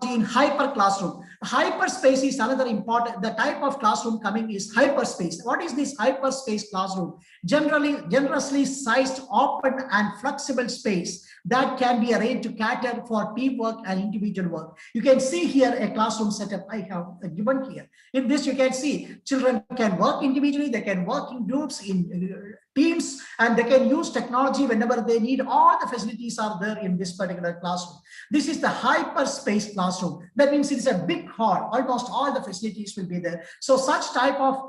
in hyper classroom, hyperspace is another important. The type of classroom coming is hyperspace. What is this hyperspace classroom? Generously sized, open and flexible space that can be arranged to cater for teamwork and individual work. You can see here a classroom setup I have given here. In this, you can see children can work individually, they can work in groups, in teams, and they can use technology whenever they need. All the facilities are there in this particular classroom. This is the hyperspace classroom. That means it's a big hall. Almost all the facilities will be there. So such type of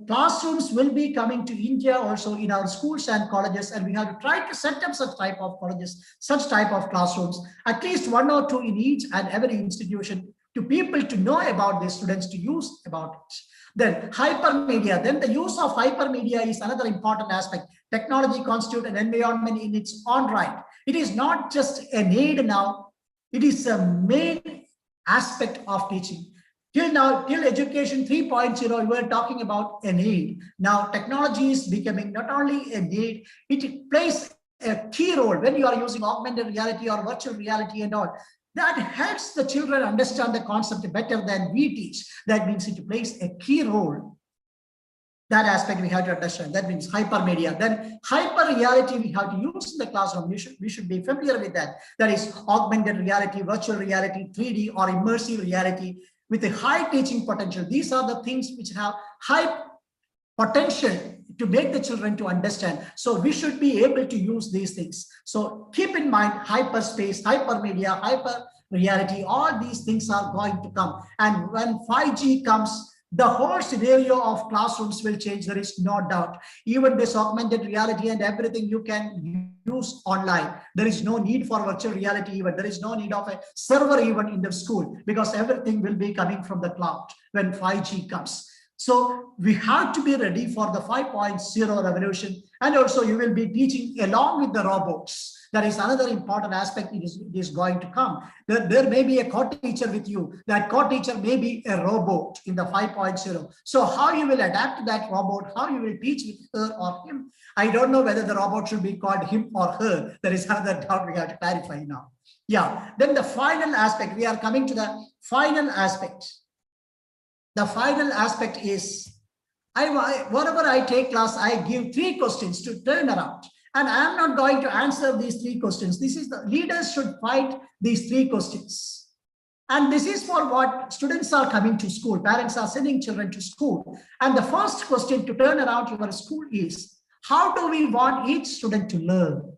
classrooms will be coming to India also in our schools and colleges, and we have to try to set up such type of colleges, such type of classrooms, at least 1 or 2 in each and every institution, to people to know about the students, to use about it. Then hypermedia, then the use of hypermedia is another important aspect. Technology constitutes an environment in its own right. It is not just an aid now, it is a main aspect of teaching. Till now, till education 3.0, we were talking about an aid. Now technology is becoming not only an aid, it plays a key role when you are using augmented reality or virtual reality and all. That helps the children understand the concept better than we teach. That means it plays a key role. That aspect we have to understand. That means hypermedia. Then hyper reality we have to use in the classroom. We should be familiar with that. That is augmented reality, virtual reality, 3D or immersive reality with a high teaching potential. These are the things which have high potential to make the children to understand. So we should be able to use these things. So keep in mind hyperspace, hypermedia, hyper reality, all these things are going to come. And when 5G comes, the whole scenario of classrooms will change. There is no doubt. Even this augmented reality and everything you can use online. There is no need for virtual reality even. There is no need of a server even in the school because everything will be coming from the cloud when 5G comes. So we have to be ready for the 5.0 revolution. And also you will be teaching along with the robots. That is another important aspect. It is going to come. There may be a co-teacher with you. That co-teacher may be a robot in the 5.0. So how you will adapt to that robot, how you will teach with her or him. I don't know whether the robot should be called him or her. There is another doubt we have to clarify now. Yeah. Then the final aspect, we are coming to the final aspect. The final aspect is, whenever I take class, I give 3 questions to turn around. And I am not going to answer these 3 questions. This is the leaders should fight these 3 questions. And this is for what students are coming to school. Parents are sending children to school. And the first question to turn around your school is, how do we want each student to learn?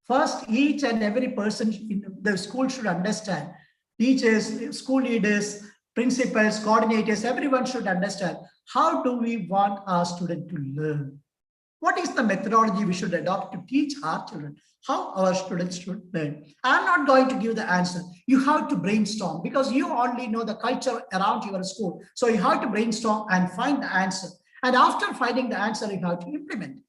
First, each and every person in the school should understand. Teachers, school leaders, principals, coordinators, everyone should understand, how do we want our student to learn? What is the methodology we should adopt to teach our children? How our students should learn? I'm not going to give the answer. You have to brainstorm because you only know the culture around your school. So you have to brainstorm and find the answer. And after finding the answer, you have to implement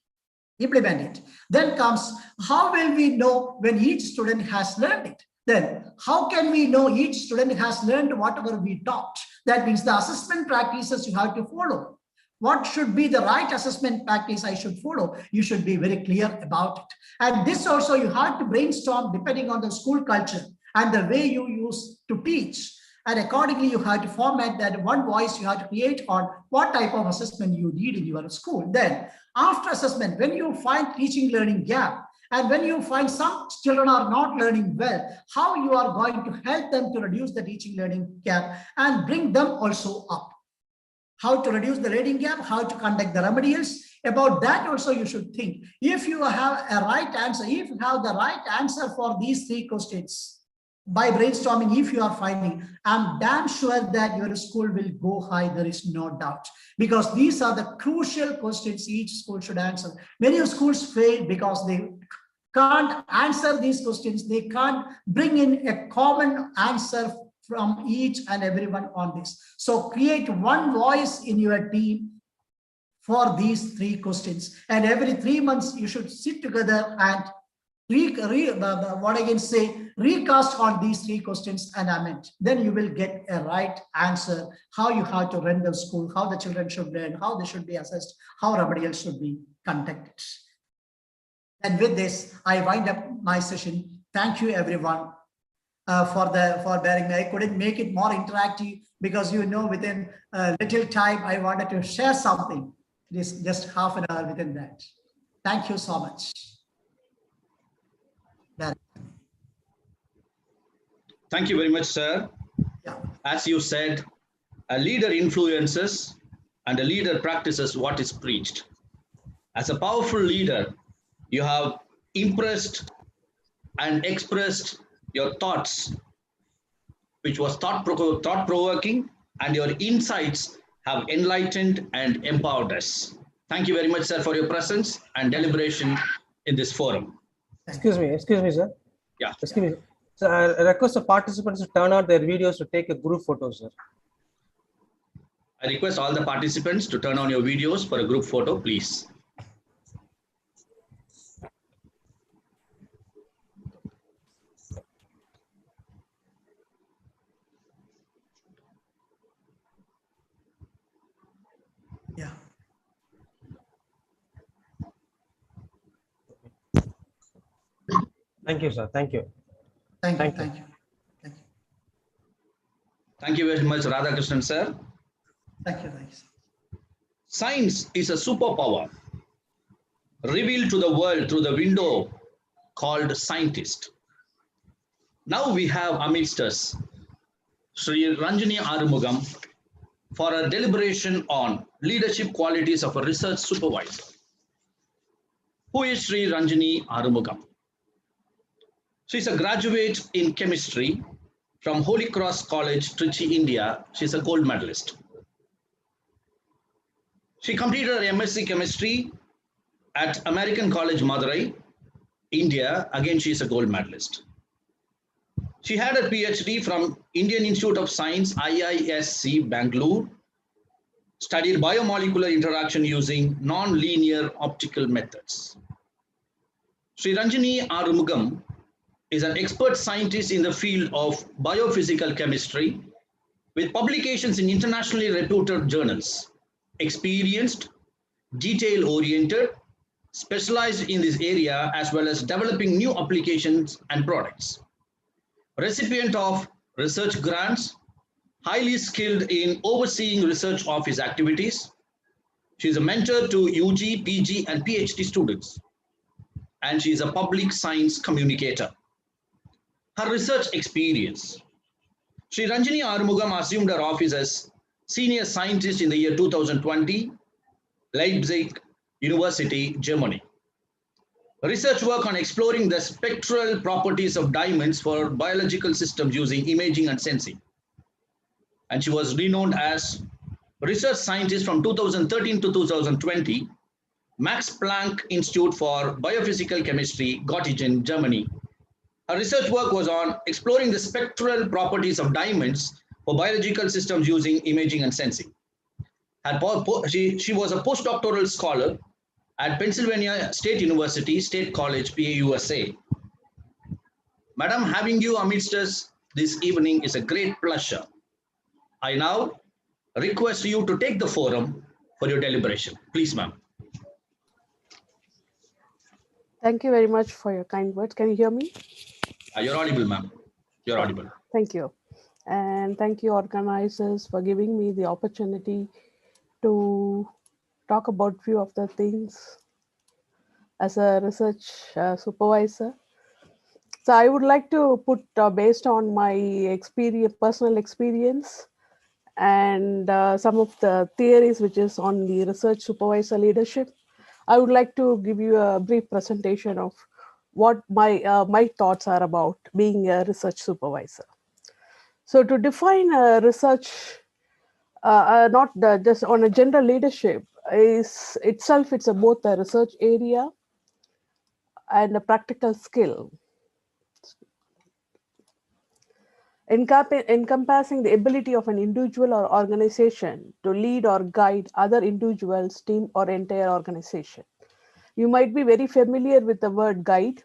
it. Then comes, how will we know when each student has learned it? Then how can we know each student has learned whatever we taught? That means the assessment practices you have to follow. What should be the right assessment practice I should follow? You should be very clear about it. And this also you have to brainstorm depending on the school culture and the way you use to teach. And accordingly, you have to format that one voice you have to create on what type of assessment you need in your school. Then after assessment, when you find teaching learning gap, and when you find some children are not learning well, how you are going to help them to reduce the teaching learning gap and bring them also up. How to reduce the learning gap, how to conduct the remedials. About that also you should think. If you have a right answer, if you have the right answer for these three questions, by brainstorming, if you are finding, I'm damn sure that your school will go high, there is no doubt. Because these are the crucial questions each school should answer. Many schools fail because they can't answer these questions. They can't bring in a common answer from each and everyone on this. So create one voice in your team for these three questions. And every 3 months, you should sit together and recast on these three questions and amend. Then you will get a right answer, how you have to run the school, how the children should learn, how they should be assessed, how remedial should be conducted. And with this, I wind up my session. Thank you, everyone, for bearing me. I couldn't make it more interactive because within a little time, I wanted to share something. It is just half an hour within that. Thank you so much. Thank you very much, sir. Yeah. As you said, a leader influences and a leader practices what is preached. As a powerful leader, you have impressed and expressed your thoughts, which was thought-provoking, and your insights have enlightened and empowered us. Thank you very much, sir, for your presence and deliberation in this forum. Excuse me, sir. Yeah. Excuse me. So I request the participants to turn on their videos to take a group photo, sir. I request all the participants to turn on your videos for a group photo, please. Yeah. Thank you, sir. Thank you. Thank you. Thank you. Thank you. Thank you. Thank you very much, Radhakrishnan, sir. Thank you. Thank you. Science is a superpower revealed to the world through the window called scientist. Now we have amidst us Sri Ranjani Arumugam for a deliberation on leadership qualities of a research supervisor. Who is Sri Ranjani Arumugam? She is a graduate in chemistry from Holy Cross College, Trichy, India. She is a gold medalist. She completed her MSc Chemistry at American College, Madurai, India. Again, she is a gold medalist. She had a PhD from Indian Institute of Science, IISc, Bangalore, studied biomolecular interaction using non-linear optical methods. Sri Ranjani Arumugam is an expert scientist in the field of biophysical chemistry with publications in internationally reputed journals, experienced, detail-oriented, specialized in this area, as well as developing new applications and products. Recipient of research grants, highly skilled in overseeing research office activities. She is a mentor to UG, PG, and PhD students, and she is a public science communicator. Her research experience. Sri Ranjani Arumugam assumed her office as senior scientist in the year 2020, Leipzig University, Germany. Research work on exploring the spectral properties of diamonds for biological systems using imaging and sensing. And she was renowned as research scientist from 2013 to 2020 Max Planck Institute for Biophysical Chemistry, Göttingen, Germany. Her research work was on exploring the spectral properties of diamonds for biological systems using imaging and sensing. She was a postdoctoral scholar at Pennsylvania State University, State College, PA, USA. Madam, having you amidst us this evening is a great pleasure. I now request you to take the forum for your deliberation. Please, ma'am. Thank you very much for your kind words. Can you hear me? You're audible, ma'am. You're audible. Thank you. And thank you, organizers, for giving me the opportunity to talk about few of the things as a research supervisor. So I would like to put, based on my experience, personal experience, and some of the theories which is on the research supervisor leadership, I would like to give you a brief presentation of what my thoughts are about being a research supervisor. So to define a research, not just on a general leadership, is itself, it's both a research area and a practical skill, encompassing the ability of an individual or organization to lead or guide other individuals, team, or entire organization. You might be very familiar with the word guide,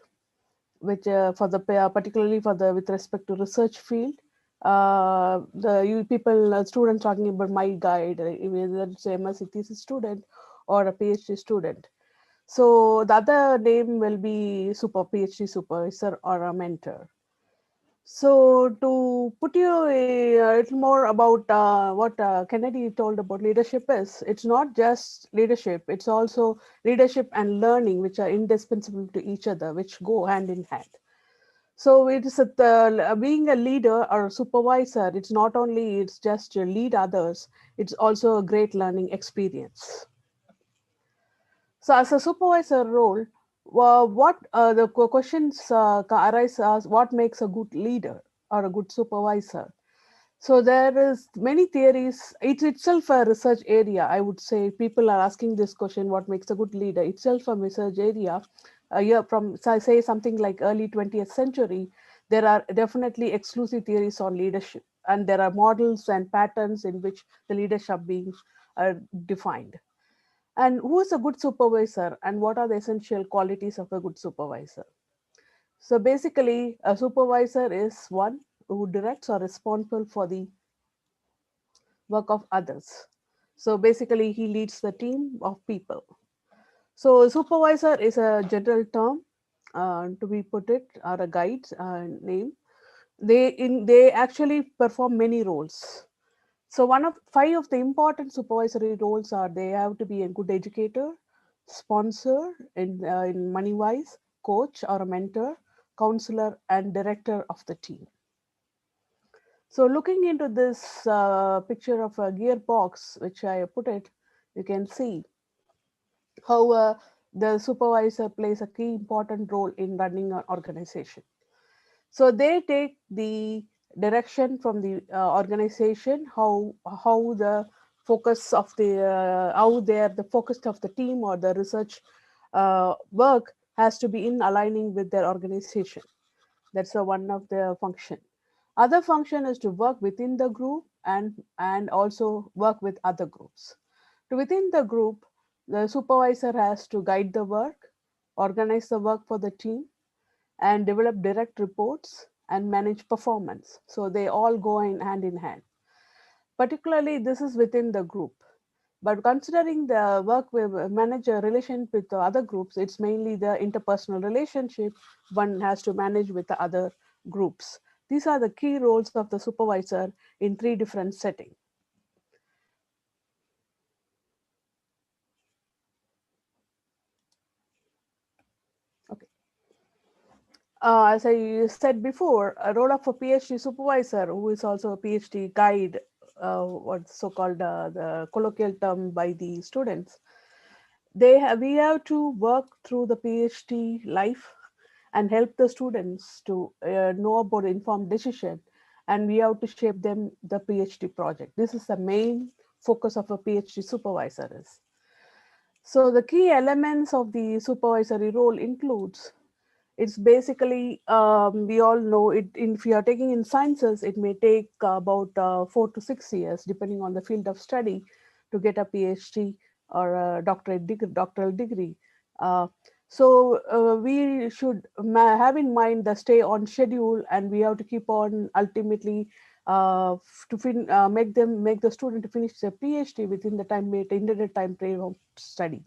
which particularly with respect to research field. Students talking about my guide, whether it's a MSc thesis student or a PhD student. So the other name will be PhD supervisor or a mentor. So to put you a little more about what Kennedy told about leadership is, it's not just leadership, it's also leadership and learning, which are indispensable to each other, which go hand in hand. So it is being a leader or a supervisor, it's just to lead others, it's also a great learning experience. So as a supervisor role, what the questions arise as what makes a good leader or a good supervisor? So there is many theories. It's itself a research area. I would say people are asking this question, what makes a good leader? Itself a research area. From say something like early 20th century, there are definitely exclusive theories on leadership, and there are models and patterns in which the leadership being defined. And who is a good supervisor, and what are the essential qualities of a good supervisor? So basically, a supervisor is one who directs or responsible for the work of others. So basically, he leads the team of people. So supervisor is a general term to be put it, or a guide name. They actually perform many roles. So five of the important supervisory roles are they have to be a good educator, sponsor in money wise, coach or a mentor, counselor, and director of the team. So looking into this picture of a gearbox, which I put it, you can see how the supervisor plays a key important role in running an organization. So they take the direction from the organization, how the focus of the how they are the focus of the team or the research work has to be in aligning with their organization. That's one of the function. Other function is to work within the group and also work with other groups. To within the group, the supervisor has to guide the work, organize the work for the team, and develop direct reports and manage performance. So they all go hand in hand. Particularly, this is within the group. But considering the work with manage a relation with the other groups, it's mainly the interpersonal relationship one has to manage with the other groups. These are the key roles of the supervisor in three different settings. Okay. As I said before, a role of a PhD supervisor, who is also a PhD guide, what's so-called the colloquial term by the students, we have to work through the PhD life and help the students to know about informed decision, and we have to shape them the PhD project. This is the main focus of a PhD supervisor is. So the key elements of the supervisory role includes, it's basically, we all know it, if you are taking in sciences, it may take about 4 to 6 years, depending on the field of study, to get a PhD or a doctoral degree. So we should have in mind the stay on schedule, and we have to keep on ultimately make the student to finish their PhD within the intended time frame of study.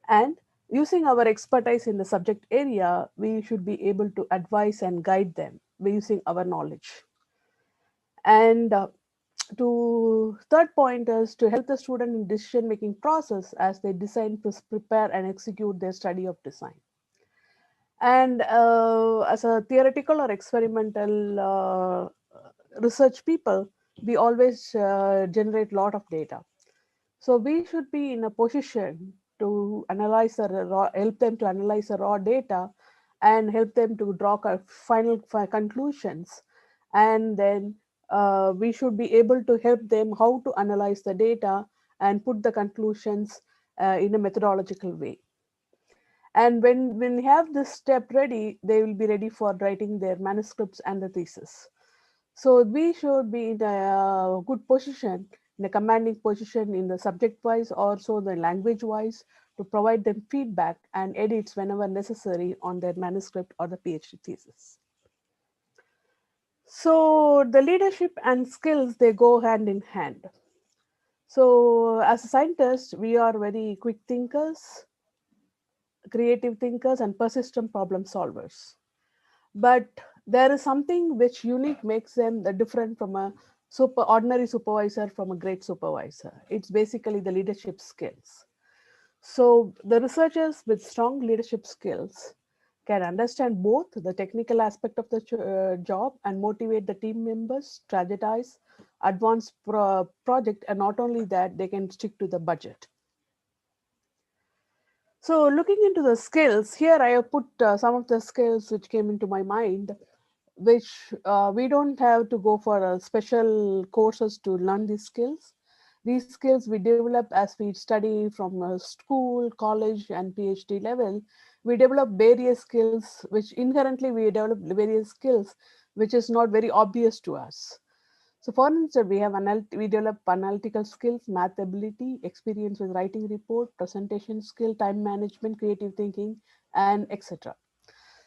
And using our expertise in the subject area, we should be able to advise and guide them by using our knowledge. And to third point is to help the student in decision making process as they design, prepare and execute their study of design. And as a theoretical or experimental research people, we always generate a lot of data. So we should be in a position to analyze help them to analyze the raw data and help them to draw final conclusions. And then we should be able to help them how to analyze the data and put the conclusions in a methodological way. And when we have this step ready, they will be ready for writing their manuscripts and the thesis. So we should be in a good position, in a commanding position in the subject wise, also the language wise, to provide them feedback and edits whenever necessary on their manuscript or the PhD thesis. So the leadership and skills, they go hand in hand. So as a scientist, we are very quick thinkers, creative thinkers and persistent problem solvers. But there is something which unique makes them different from a ordinary supervisor from a great supervisor. It's basically the leadership skills. So the researchers with strong leadership skills can understand both the technical aspect of the job and motivate the team members, strategize, advance project, and not only that, they can stick to the budget. So looking into the skills, here I have put some of the skills which came into my mind, which we don't have to go for special courses to learn these skills. These skills we develop as we study from school, college, and PhD level. We develop various skills, which inherently we develop various skills, which is not very obvious to us. So for instance, we develop analytical skills, math ability, experience with writing report, presentation skill, time management, creative thinking, and etc.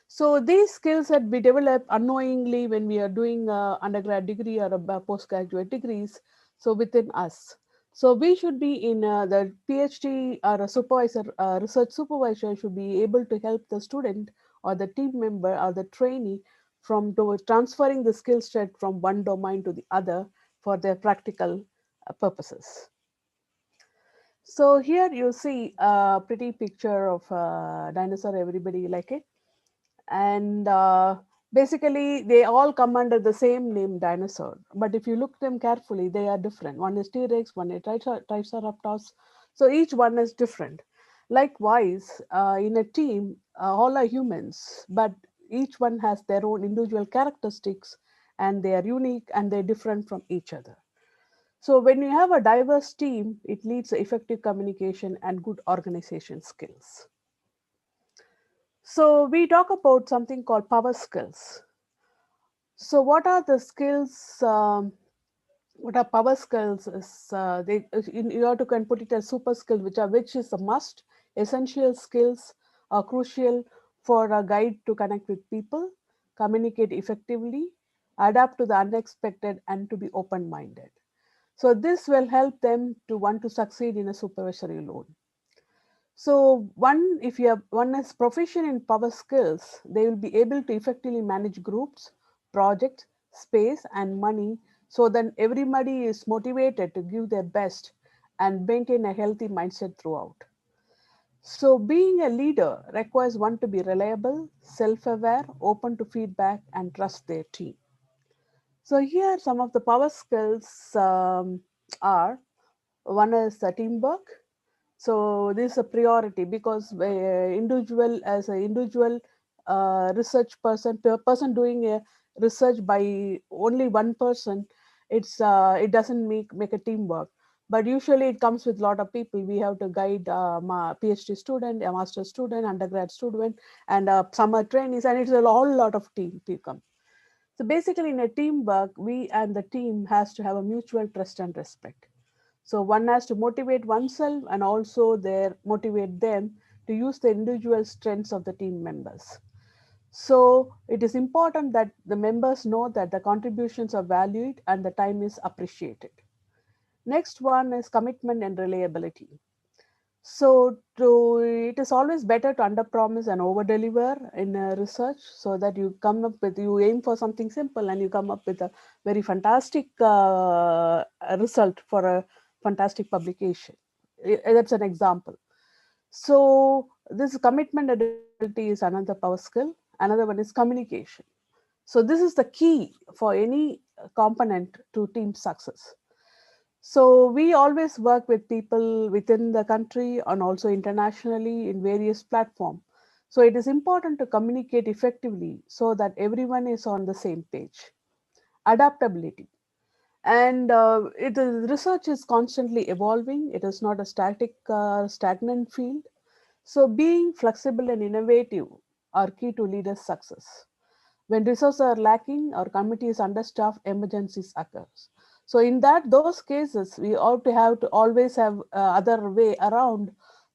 So these skills that we develop unknowingly when we are doing undergrad degree or a postgraduate degrees, so within us. So we should be in the PhD or a supervisor, research supervisor should be able to help the student or the team member or the trainee from transferring the skill set from one domain to the other for their practical purposes. So here you see a pretty picture of a dinosaur, everybody like it. And basically they all come under the same name dinosaur, but if you look them carefully, they are different. One is T-Rex, one is Triceratops, so each one is different. Likewise, in a team, all are humans, but each one has their own individual characteristics, and they are unique and they're different from each other. So when you have a diverse team, it leads to effective communication and good organization skills. So we talk about something called power skills. So what are the skills? What are power skills? Is you have to can put it as super skill, which is a must. Essential skills are crucial for a guide to connect with people, communicate effectively, adapt to the unexpected, and to be open-minded. So this will help them to want to succeed in a supervisory role. So if you have one is proficient in power skills, they will be able to effectively manage groups, projects, space, and money, so that everybody is motivated to give their best and maintain a healthy mindset throughout. So being a leader requires one to be reliable, self-aware, open to feedback, and trust their team. So here some of the power skills are, one is teamwork. So this is a priority because as an individual research person, person doing a research by only one person, it doesn't make a teamwork. but usually it comes with a lot of people. We have to guide my PhD student, a master student, undergrad student, and summer trainees, and it's a whole lot of team come. So basically in a teamwork, we and the team has to have a mutual trust and respect. So one has to motivate oneself and also motivate them to use the individual strengths of the team members. So it is important that the members know that the contributions are valued and the time is appreciated. Next one is commitment and reliability. So it is always better to underpromise and overdeliver in research, so that you aim for something simple and you come up with a very fantastic result for a fantastic publication. That's an example. So this commitment and reliability is another power skill. Another one is communication. So this is the key for any component to team success. So we always work with people within the country and also internationally in various platforms. So it is important to communicate effectively so that everyone is on the same page. Adaptability. And research is constantly evolving. It is not a stagnant field. So being flexible and innovative are key to leaders' success. When resources are lacking or committee is understaffed, emergencies occurs. So in those cases, we ought to have to always have other way around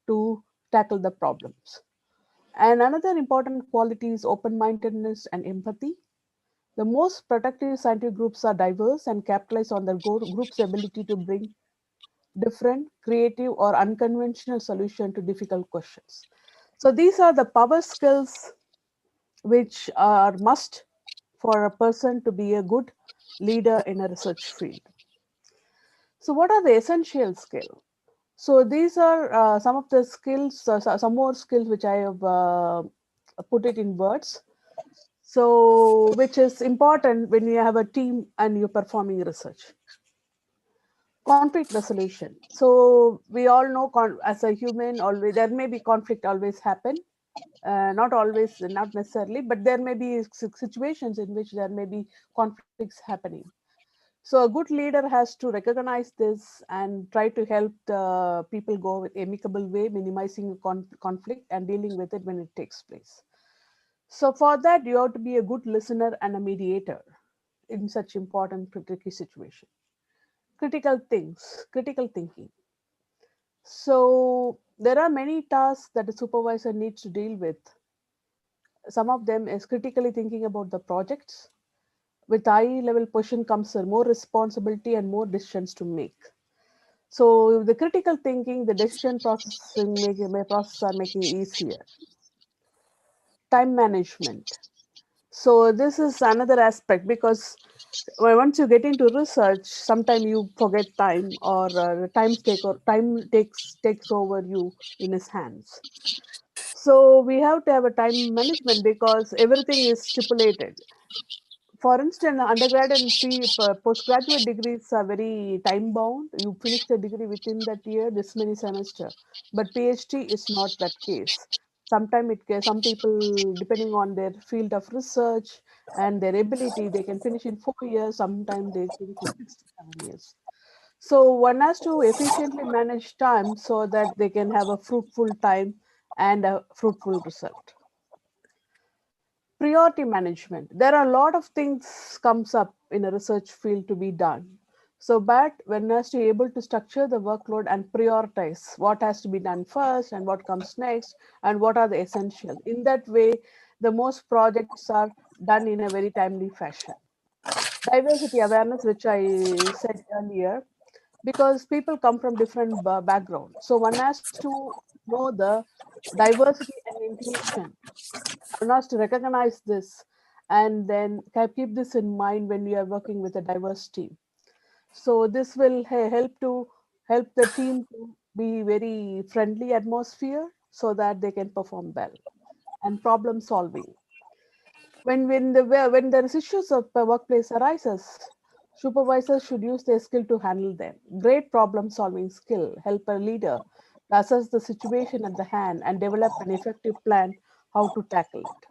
to tackle the problems. And another important quality is open-mindedness and empathy. The most productive scientific groups are diverse and capitalize on the group's ability to bring different, creative, or unconventional solution to difficult questions. So these are the power skills which are must for a person to be a good leader in a research field. So what are the essential skills? So these are some of the skills, some more skills which I have put it in words. So which is important when you have a team and you're performing research. Conflict resolution. So we all know as a human, always there may be conflict always happen. Not always, not necessarily, but there may be situations in which there may be conflicts happening. So a good leader has to recognize this and try to help the people go with amicable way, minimizing conflict and dealing with it when it takes place. So for that, you have to be a good listener and a mediator in such important tricky situation. Critical thinking. So there are many tasks that the supervisor needs to deal with. Some of them is critically thinking about the projects. With high level position comes more responsibility and more decisions to make. So the critical thinking, the decision process are making easier. Time management. So this is another aspect, because once you get into research, sometimes you forget time, or time takes over you in his hands. So we have to have a time management because everything is stipulated. For instance, undergrad and postgraduate degrees are very time bound. You finish the degree within that year, this many semester. But PhD is not that case. Sometimes some people, depending on their field of research and their ability, they can finish in 4 years. Sometimes they finish in 6 to 7 years. So one has to efficiently manage time so that they can have a fruitful time and a fruitful result. Priority management. There are a lot of things comes up in a research field to be done. So, but when has to be able to structure the workload and prioritize what has to be done first and what comes next and what are the essentials. In that way, the most projects are done in a very timely fashion. Diversity awareness, which I said earlier, because people come from different backgrounds. So one has to know the diversity and inclusion. One has to recognize this and then keep this in mind when you are working with a diverse team. So this will help the team to be very friendly atmosphere so that they can perform well. And problem solving. When there is issues of the workplace arises, supervisors should use their skill to handle them. Great problem solving skill help a leader to assess the situation at the hand and develop an effective plan how to tackle it.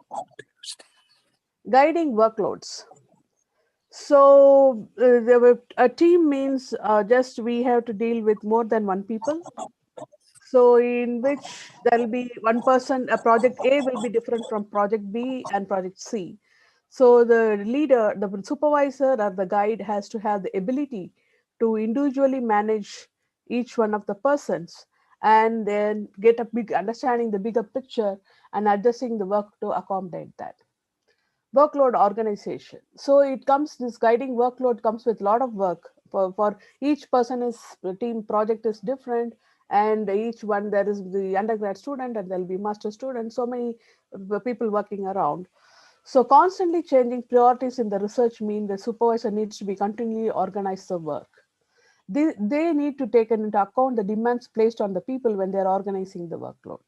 Guiding workloads. So a team means just we have to deal with more than one people. So in which there will be one person, a project A will be different from project B and project C. So the leader, the supervisor or the guide has to have the ability to individually manage each one of the persons and then get a big understanding the bigger picture and adjusting the work to accommodate that. Workload organization. So it comes, this guiding workload comes with a lot of work for each person. Is team project is different, and each one there is the undergrad student and there'll be master student, so many people working around. So constantly changing priorities in the research mean the supervisor needs to be continually organize the work. They need to take into account the demands placed on the people when they're organizing the workload.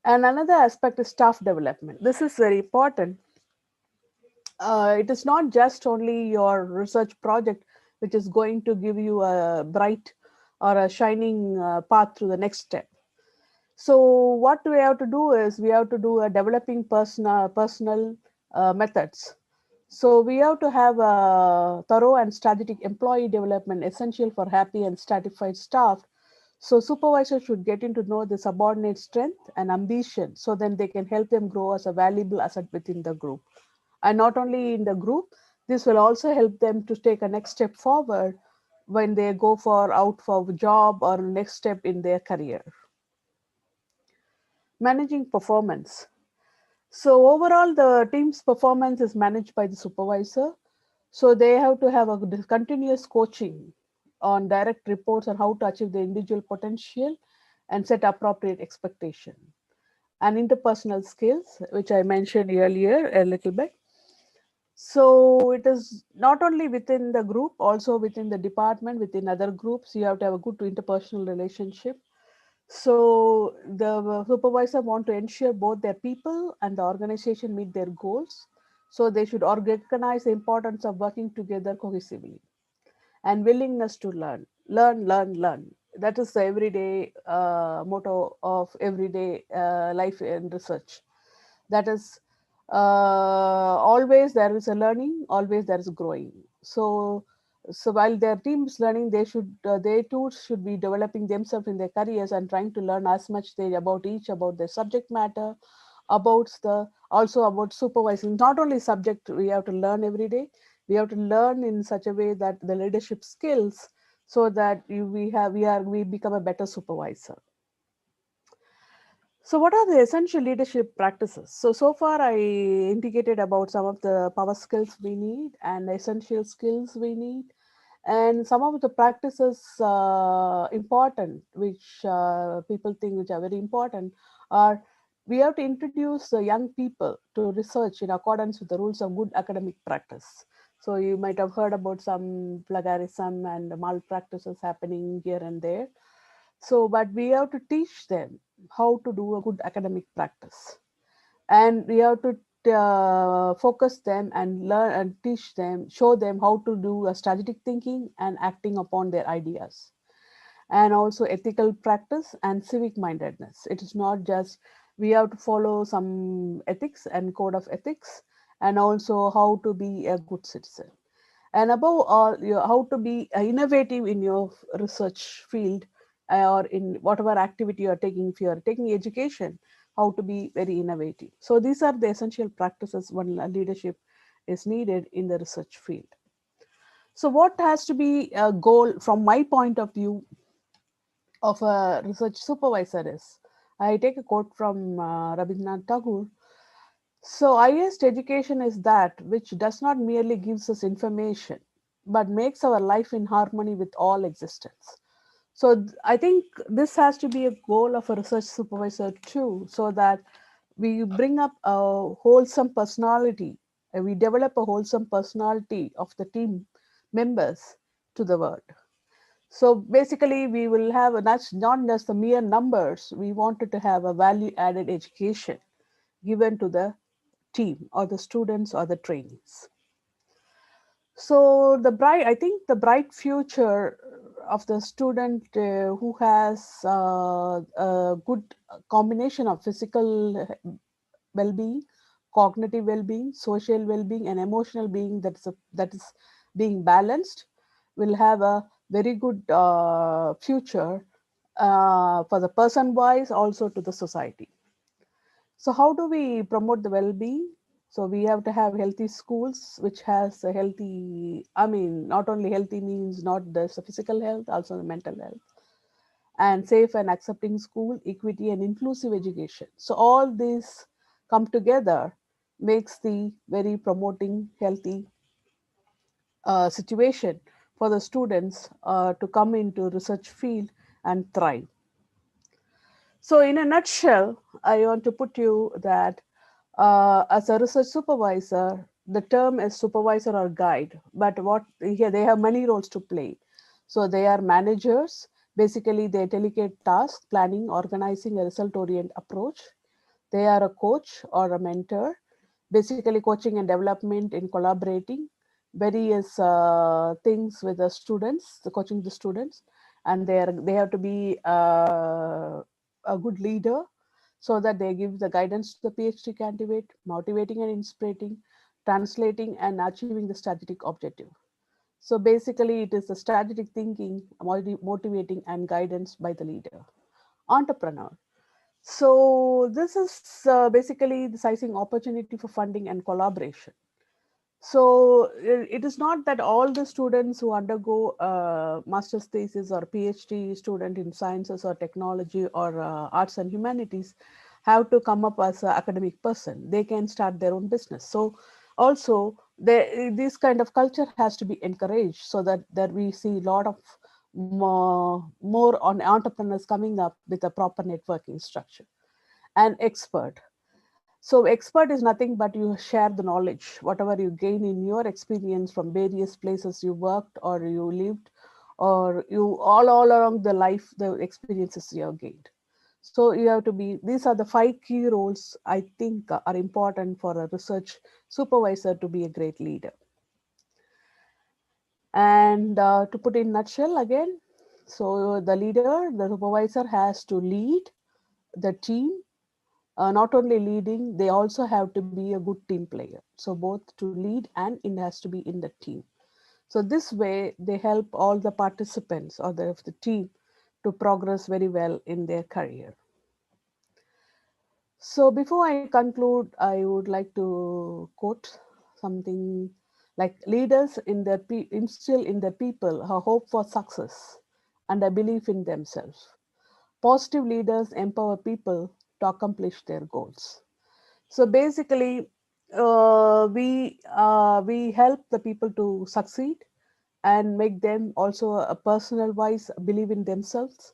And another aspect is staff development. This is very important. It is not just only your research project which is going to give you a bright or a shining path to the next step. So what we have to do is we have to do a developing personal methods. So we have to have a thorough and strategic employee development essential for happy and satisfied staff. So supervisors should get to know the subordinate strength and ambition, so then they can help them grow as a valuable asset within the group. And not only in the group, this will also help them to take a next step forward when they go out for a job or next step in their career. Managing performance. So overall, the team's performance is managed by the supervisor. So they have to have a continuous coaching on direct reports on how to achieve the individual potential and set appropriate expectation. And interpersonal skills, which I mentioned earlier a little bit. So it is not only within the group, also within the department, within other groups, you have to have a good interpersonal relationship. So the supervisor want to ensure both their people and the organization meet their goals. So they should recognize the importance of working together cohesively and willingness to learn. Learn. That is the everyday motto of everyday life and research. That is always there is a learning, always there is growing. So while their team is learning, they too should be developing themselves in their careers and trying to learn as much about their subject matter, also about supervising. Not only subject we have to learn every day, we have to learn in such a way that the leadership skills, so that we become a better supervisor. So what are the essential leadership practices? So far I indicated about some of the power skills we need and essential skills we need. And some of the practices important, which people think which are very important, are we have to introduce the young people to research in accordance with the rules of good academic practice. So you might have heard about some plagiarism and malpractices happening here and there. So, but we have to teach them how to do a good academic practice. And we have to focus them and learn and teach them, show them how to do a strategic thinking and acting upon their ideas. And also ethical practice and civic mindedness. It is not just we have to follow some ethics and code of ethics, and also how to be a good citizen. And above all, how to be innovative in your research field or in whatever activity you are taking. If you are taking education, how to be very innovative. So these are the essential practices when leadership is needed in the research field. So what has to be a goal from my point of view of a research supervisor is, I take a quote from Rabindranath Tagore. So highest education is that which does not merely gives us information, but makes our life in harmony with all existence. So I think this has to be a goal of a research supervisor too, so that we bring up a wholesome personality, and we develop a wholesome personality of the team members to the world. So basically, we will have not just the mere numbers. We wanted to have a value-added education given to the team or the students or the trainees. So I think the bright future of the student who has a good combination of physical well-being, cognitive well-being, social well-being, and emotional being that is being balanced, will have a very good future for the person wise, also to the society. So how do we promote the well-being? So we have to have healthy schools, which has a healthy, I mean, not only healthy means not just the physical health, also the mental health, and safe and accepting school, equity and inclusive education. So all these come together makes the very promoting healthy situation for the students to come into research field and thrive. So in a nutshell, I want to put you that as a research supervisor, the term is supervisor or guide, but what here they have many roles to play. So they are managers. Basically, they delegate tasks, planning, organizing a result-oriented approach. They are a coach or a mentor, basically coaching and development in collaborating various things with the students, the coaching the students, and they have to be a good leader so that they give the guidance to the PhD candidate, motivating and inspiring, translating and achieving the strategic objective. So basically, it is the strategic thinking, motivating and guidance by the leader. Entrepreneur. So this is basically the sizing opportunity for funding and collaboration. So it is not that all the students who undergo master's thesis or PhD student in sciences or technology or arts and humanities have to come up as an academic person. They can start their own business. So also this kind of culture has to be encouraged so that we see a lot of more on entrepreneurs coming up with a proper networking structure. And expert. So expert is nothing but you share the knowledge, whatever you gain in your experience from various places you worked or you lived, or you all along the life, the experiences you have gained. So you have to be, these are the 5 key roles I think are important for a research supervisor to be a great leader. And to put in a nutshell again, so the leader, the supervisor has to lead the team. Not only leading, they also have to be a good team player. So both to lead and it has to be in the team. So this way they help all the participants or the team to progress very well in their career. So before I conclude, I would like to quote something like leaders instill in their people a hope for success and a belief in themselves. Positive leaders empower people to accomplish their goals. So basically, we help the people to succeed and make them also a personal wise believe in themselves,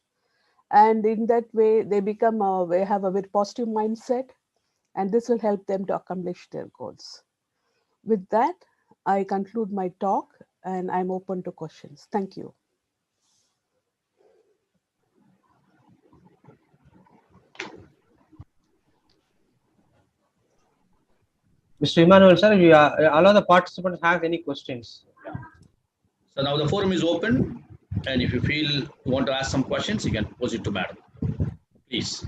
and in that way they become they have a very positive mindset, and this will help them to accomplish their goals. With that, I conclude my talk and I'm open to questions. Thank you. Mr. Emmanuel, sir, we allow the participants have any questions. So now the forum is open, and if you feel you want to ask some questions, you can pose it to Madam. Please.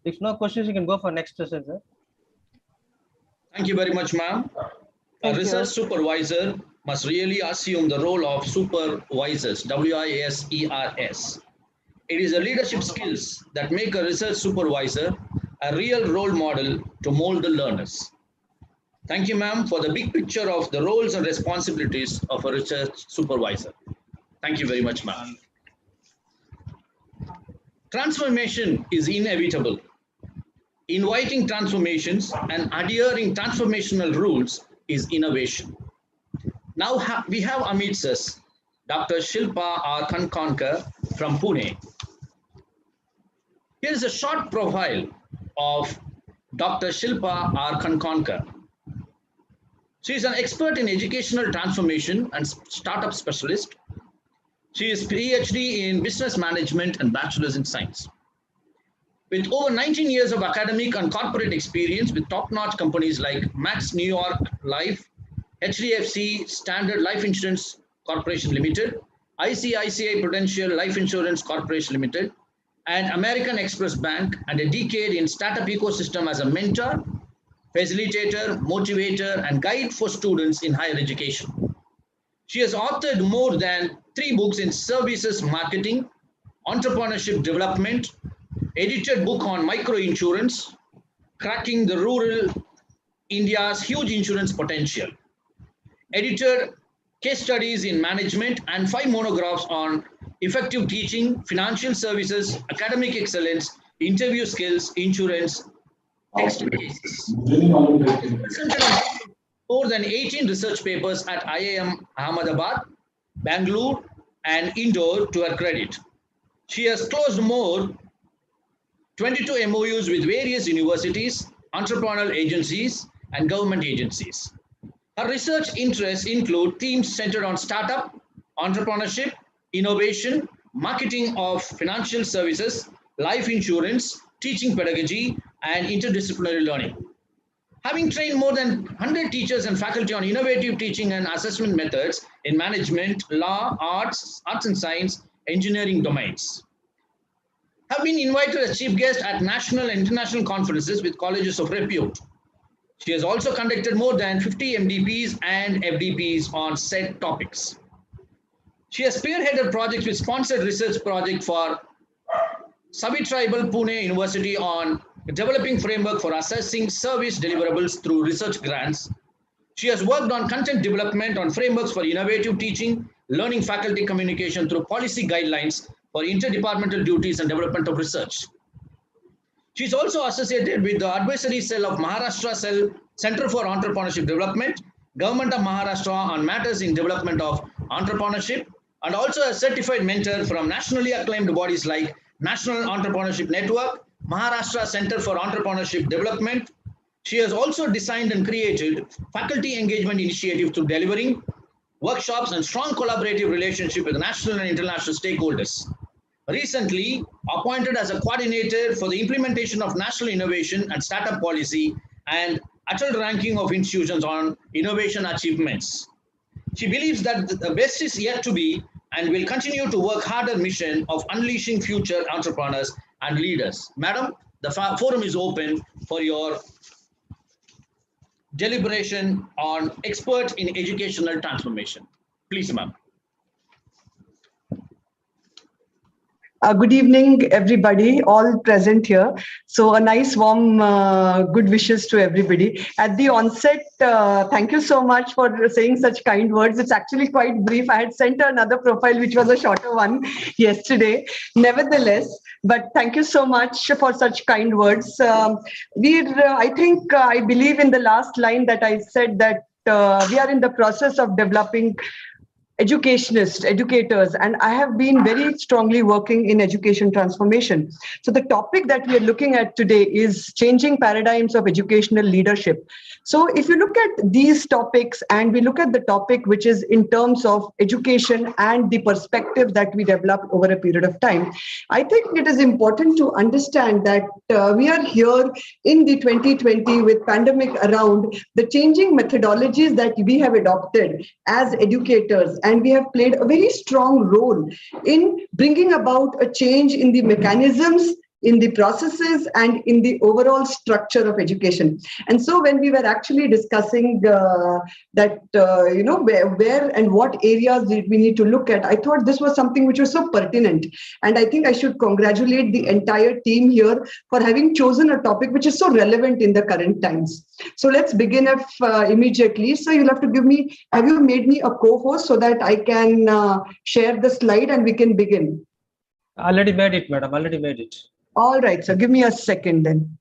If no questions, you can go for next session, sir. Thank you very much, ma'am. A Thank research you. supervisor must really assume the role of supervisors, WISERS. It is the leadership skills that make a research supervisor a real role model to mold the learners. Thank you, ma'am, for the big picture of the roles and responsibilities of a research supervisor. Thank you very much, ma'am. Transformation is inevitable. Inviting transformations and adhering transformational rules is innovation. Now we have amidst us Dr. Shilpa R. Kankonkar from Pune. Here is a short profile of Dr. Shilpa R. Kankonkar. She is an expert in educational transformation and startup specialist. She is PhD in business management and bachelor's in science. With over 19 years of academic and corporate experience with top-notch companies like Max New York Life, HDFC Standard Life Insurance Corporation Limited, ICICI Prudential Life Insurance Corporation Limited, and American Express Bank, and a decade in startup ecosystem as a mentor, facilitator, motivator, and guide for students in higher education. She has authored more than 3 books in services marketing, entrepreneurship development, edited book on microinsurance, cracking the rural India's huge insurance potential, edited case studies in management, and 5 monographs on effective teaching, financial services, academic excellence, interview skills, insurance, expertise. Presented on more than 18 research papers at IIM Ahmedabad, Bangalore, and Indore to her credit. She has closed more 22 MOUs with various universities, entrepreneurial agencies, and government agencies. Her research interests include themes centered on startup, entrepreneurship, innovation, marketing of financial services, life insurance, teaching pedagogy, and interdisciplinary learning. Having trained more than 100 teachers and faculty on innovative teaching and assessment methods in management, law, arts and science, engineering domains. Have been invited as chief guest at national and international conferences with colleges of repute. She has also conducted more than 50 MDPs and FDPs on said topics. She has spearheaded projects with sponsored research project for Savitribal Pune University on developing framework for assessing service deliverables through research grants. She has worked on content development on frameworks for innovative teaching, learning faculty communication through policy guidelines for interdepartmental duties and development of research. She is also associated with the advisory cell of Maharashtra Cell Center for Entrepreneurship Development, Government of Maharashtra on matters in development of entrepreneurship, and also a certified mentor from nationally acclaimed bodies like National Entrepreneurship Network, Maharashtra Center for Entrepreneurship Development. She has also designed and created faculty engagement initiatives through delivering workshops and strong collaborative relationship with national and international stakeholders. Recently appointed as a coordinator for the implementation of national innovation and startup policy and Atal ranking of institutions on innovation achievements. She believes that the best is yet to be and will continue to work harder mission of unleashing future entrepreneurs and leaders. Madam, the forum is open for your deliberation on expert in educational transformation. Please, ma'am. Good evening, everybody, all present here. So a nice warm good wishes to everybody. At the onset, thank you so much for saying such kind words. It's actually quite brief. I had sent another profile, which was a shorter one yesterday. Nevertheless, but thank you so much for such kind words. I believe in the last line that I said that we are in the process of developing educators, and I have been very strongly working in education transformation. So the topic that we are looking at today is changing paradigms of educational leadership. So if you look at these topics and we look at the topic which is in terms of education and the perspective that we developed over a period of time, I think it is important to understand that we are here in the 2020 with pandemic around, the changing methodologies that we have adopted as educators, and we have played a very strong role in bringing about a change in the mechanisms, in the processes, and in the overall structure of education. And so when we were actually discussing where and what areas we need to look at, I thought this was something which was so pertinent. And I think I should congratulate the entire team here for having chosen a topic which is so relevant in the current times. So let's begin immediately. So you'll have to have you made me a co-host so that I can share the slide and we can begin? Already made it, madam, already made it. All right, so give me a second then.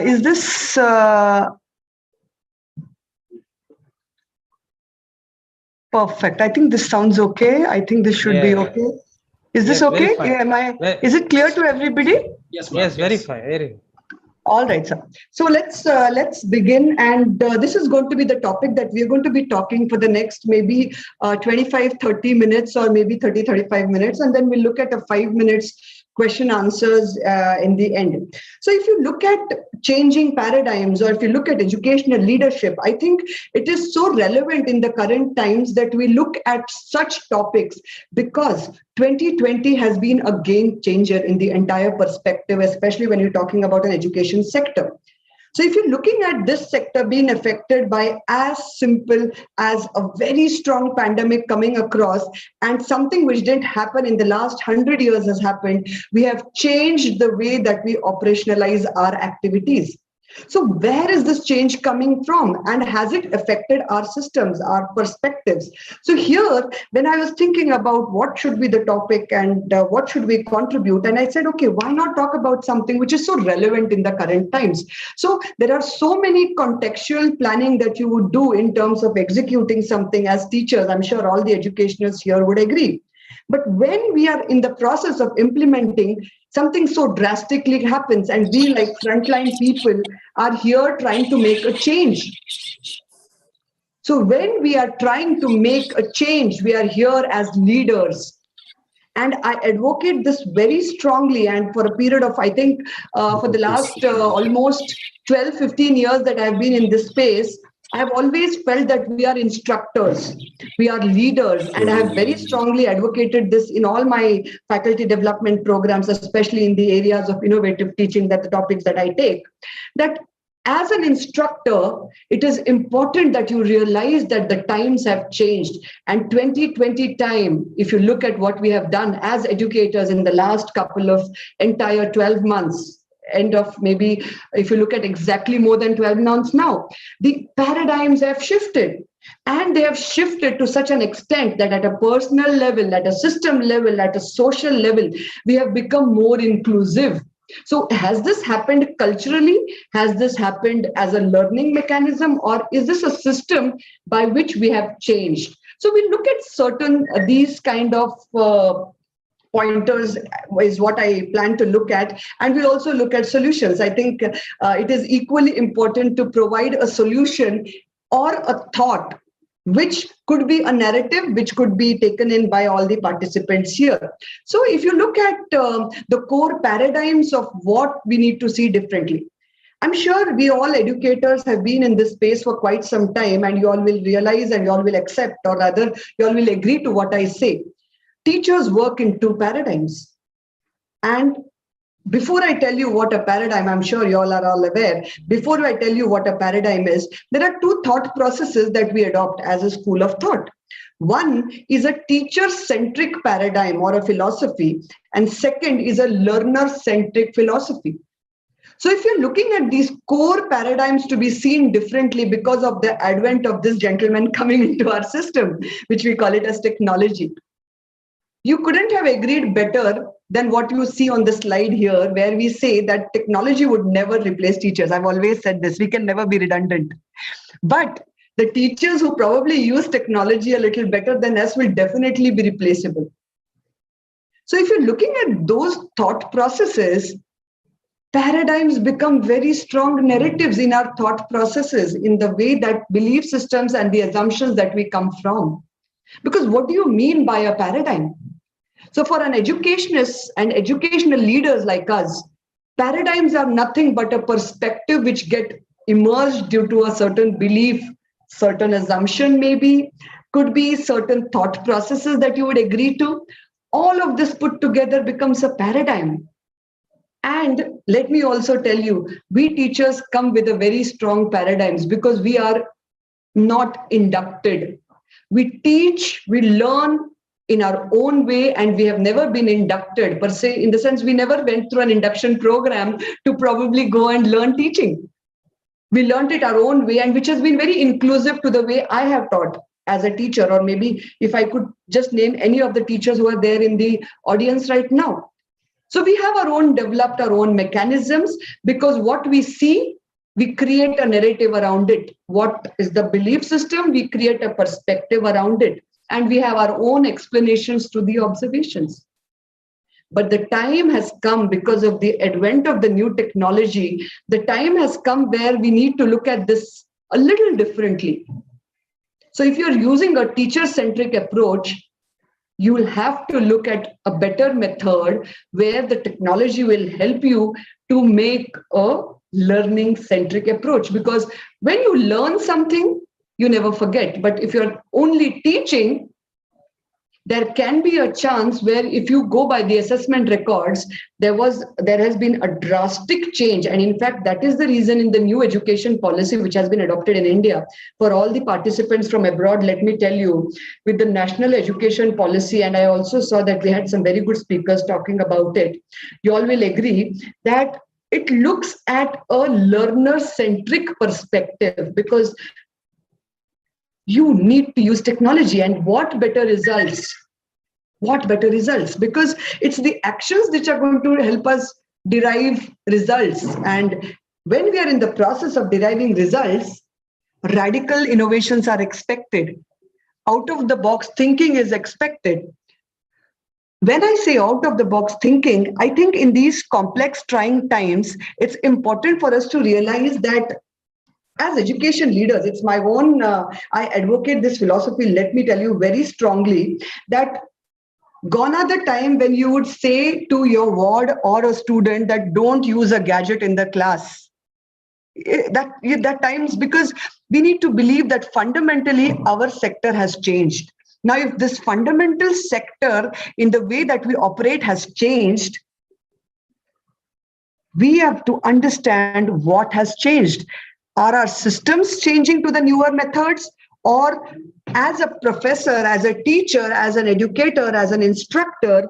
Is this Perfect. I think this sounds okay. I think this should be Yeah. okay. Is this Yes, very okay? fine. Is it clear to everybody? Yes, ma'am. Yes, very fine. Very. All right, sir. So let's begin, and this is going to be the topic that we are going to be talking for the next maybe 25-30 minutes, or maybe 30-35 minutes, and then we'll look at a 5 minutes question answers in the end. So if you look at changing paradigms, or if you look at educational leadership, I think it is so relevant in the current times that we look at such topics, because 2020 has been a game changer in the entire perspective, especially when you're talking about an education sector. So if you're looking at this sector being affected by as simple as a very strong pandemic coming across, and something which didn't happen in the last 100 years has happened, we have changed the way that we operationalize our activities. So where is this change coming from, and has it affected our systems, our perspectives? So here, when I was thinking about what should be the topic and what should we contribute, and I said, okay, why not talk about something which is so relevant in the current times? So there are so many contextual planning that you would do in terms of executing something as teachers. I'm sure all the educationals here would agree. But when we are in the process of implementing, something so drastically happens, and we, like frontline people, are here trying to make a change. So when we are trying to make a change, we are here as leaders. And I advocate this very strongly, and for a period of, I think, for the last almost 12-15 years that I've been in this space, I've always felt that we are instructors, we are leaders, and I have very strongly advocated this in all my faculty development programs, especially in the areas of innovative teaching, that the topics that I take, that as an instructor, it is important that you realize that the times have changed. And 2020 time, if you look at what we have done as educators in the last couple of entire 12 months, end of maybe, if you look at exactly more than 12 months now, the paradigms have shifted. And they have shifted to such an extent that at a personal level, at a system level, at a social level, we have become more inclusive. So has this happened culturally? Has this happened as a learning mechanism? Or is this a system by which we have changed? So we look at certain these kind of pointers is what I plan to look at. And we'll also look at solutions. I think it is equally important to provide a solution or a thought, which could be a narrative, which could be taken in by all the participants here. So if you look at the core paradigms of what we need to see differently, I'm sure we all educators have been in this space for quite some time, and you all will realize, and you all will accept, or rather you all will agree to what I say. Teachers work in two paradigms. And before I tell you what a paradigm, I'm sure you all are all aware, before I tell you what a paradigm is, there are two thought processes that we adopt as a school of thought. One is a teacher-centric paradigm or a philosophy, and second is a learner-centric philosophy. So if you're looking at these core paradigms to be seen differently because of the advent of this gentleman coming into our system, which we call it as technology, you couldn't have agreed better than what you see on the slide here, where we say that technology would never replace teachers. I've always said this, we can never be redundant. But the teachers who probably use technology a little better than us will definitely be replaceable. So if you're looking at those thought processes, paradigms become very strong narratives in our thought processes, in the way that belief systems and the assumptions that we come from. Because what do you mean by a paradigm? So for an educationist and educational leaders like us, paradigms are nothing but a perspective which get immersed due to a certain belief, certain assumption maybe, could be certain thought processes that you would agree to. All of this put together becomes a paradigm. And let me also tell you, we teachers come with a very strong paradigms because we are not inducted. We teach, we learn in our own way, and we have never been inducted per se, in the sense we never went through an induction program to probably go and learn teaching. We learned it our own way, and which has been very inclusive to the way I have taught as a teacher, or maybe if I could just name any of the teachers who are there in the audience right now. So we have our own developed our own mechanisms, because what we see, we create a narrative around it. What is the belief system? We create a perspective around it. And we have our own explanations to the observations. But the time has come, because of the advent of the new technology, the time has come where we need to look at this a little differently. So if you're using a teacher-centric approach, you will have to look at a better method where the technology will help you to make a learning-centric approach. Because when you learn something, you never forget. But if you're only teaching, there can be a chance where if you go by the assessment records, there has been a drastic change. And in fact, that is the reason in the new education policy, which has been adopted in India, for all the participants from abroad, let me tell you, with the national education policy, and I also saw that we had some very good speakers talking about it, you all will agree that it looks at a learner-centric perspective, because you need to use technology. And what better results? What better results? Because it's the actions which are going to help us derive results. And when we are in the process of deriving results, radical innovations are expected. Out of the box thinking is expected. When I say out of the box thinking, I think in these complex, trying times, it's important for us to realize that as education leaders, it's my own, I advocate this philosophy, let me tell you very strongly, that gone are the time when you would say to your ward or a student that don't use a gadget in the class. That times, because we need to believe that fundamentally our sector has changed. Now, if this fundamental sector in the way that we operate has changed, we have to understand what has changed. Are our systems changing to the newer methods? Or as a professor, as a teacher, as an educator, as an instructor,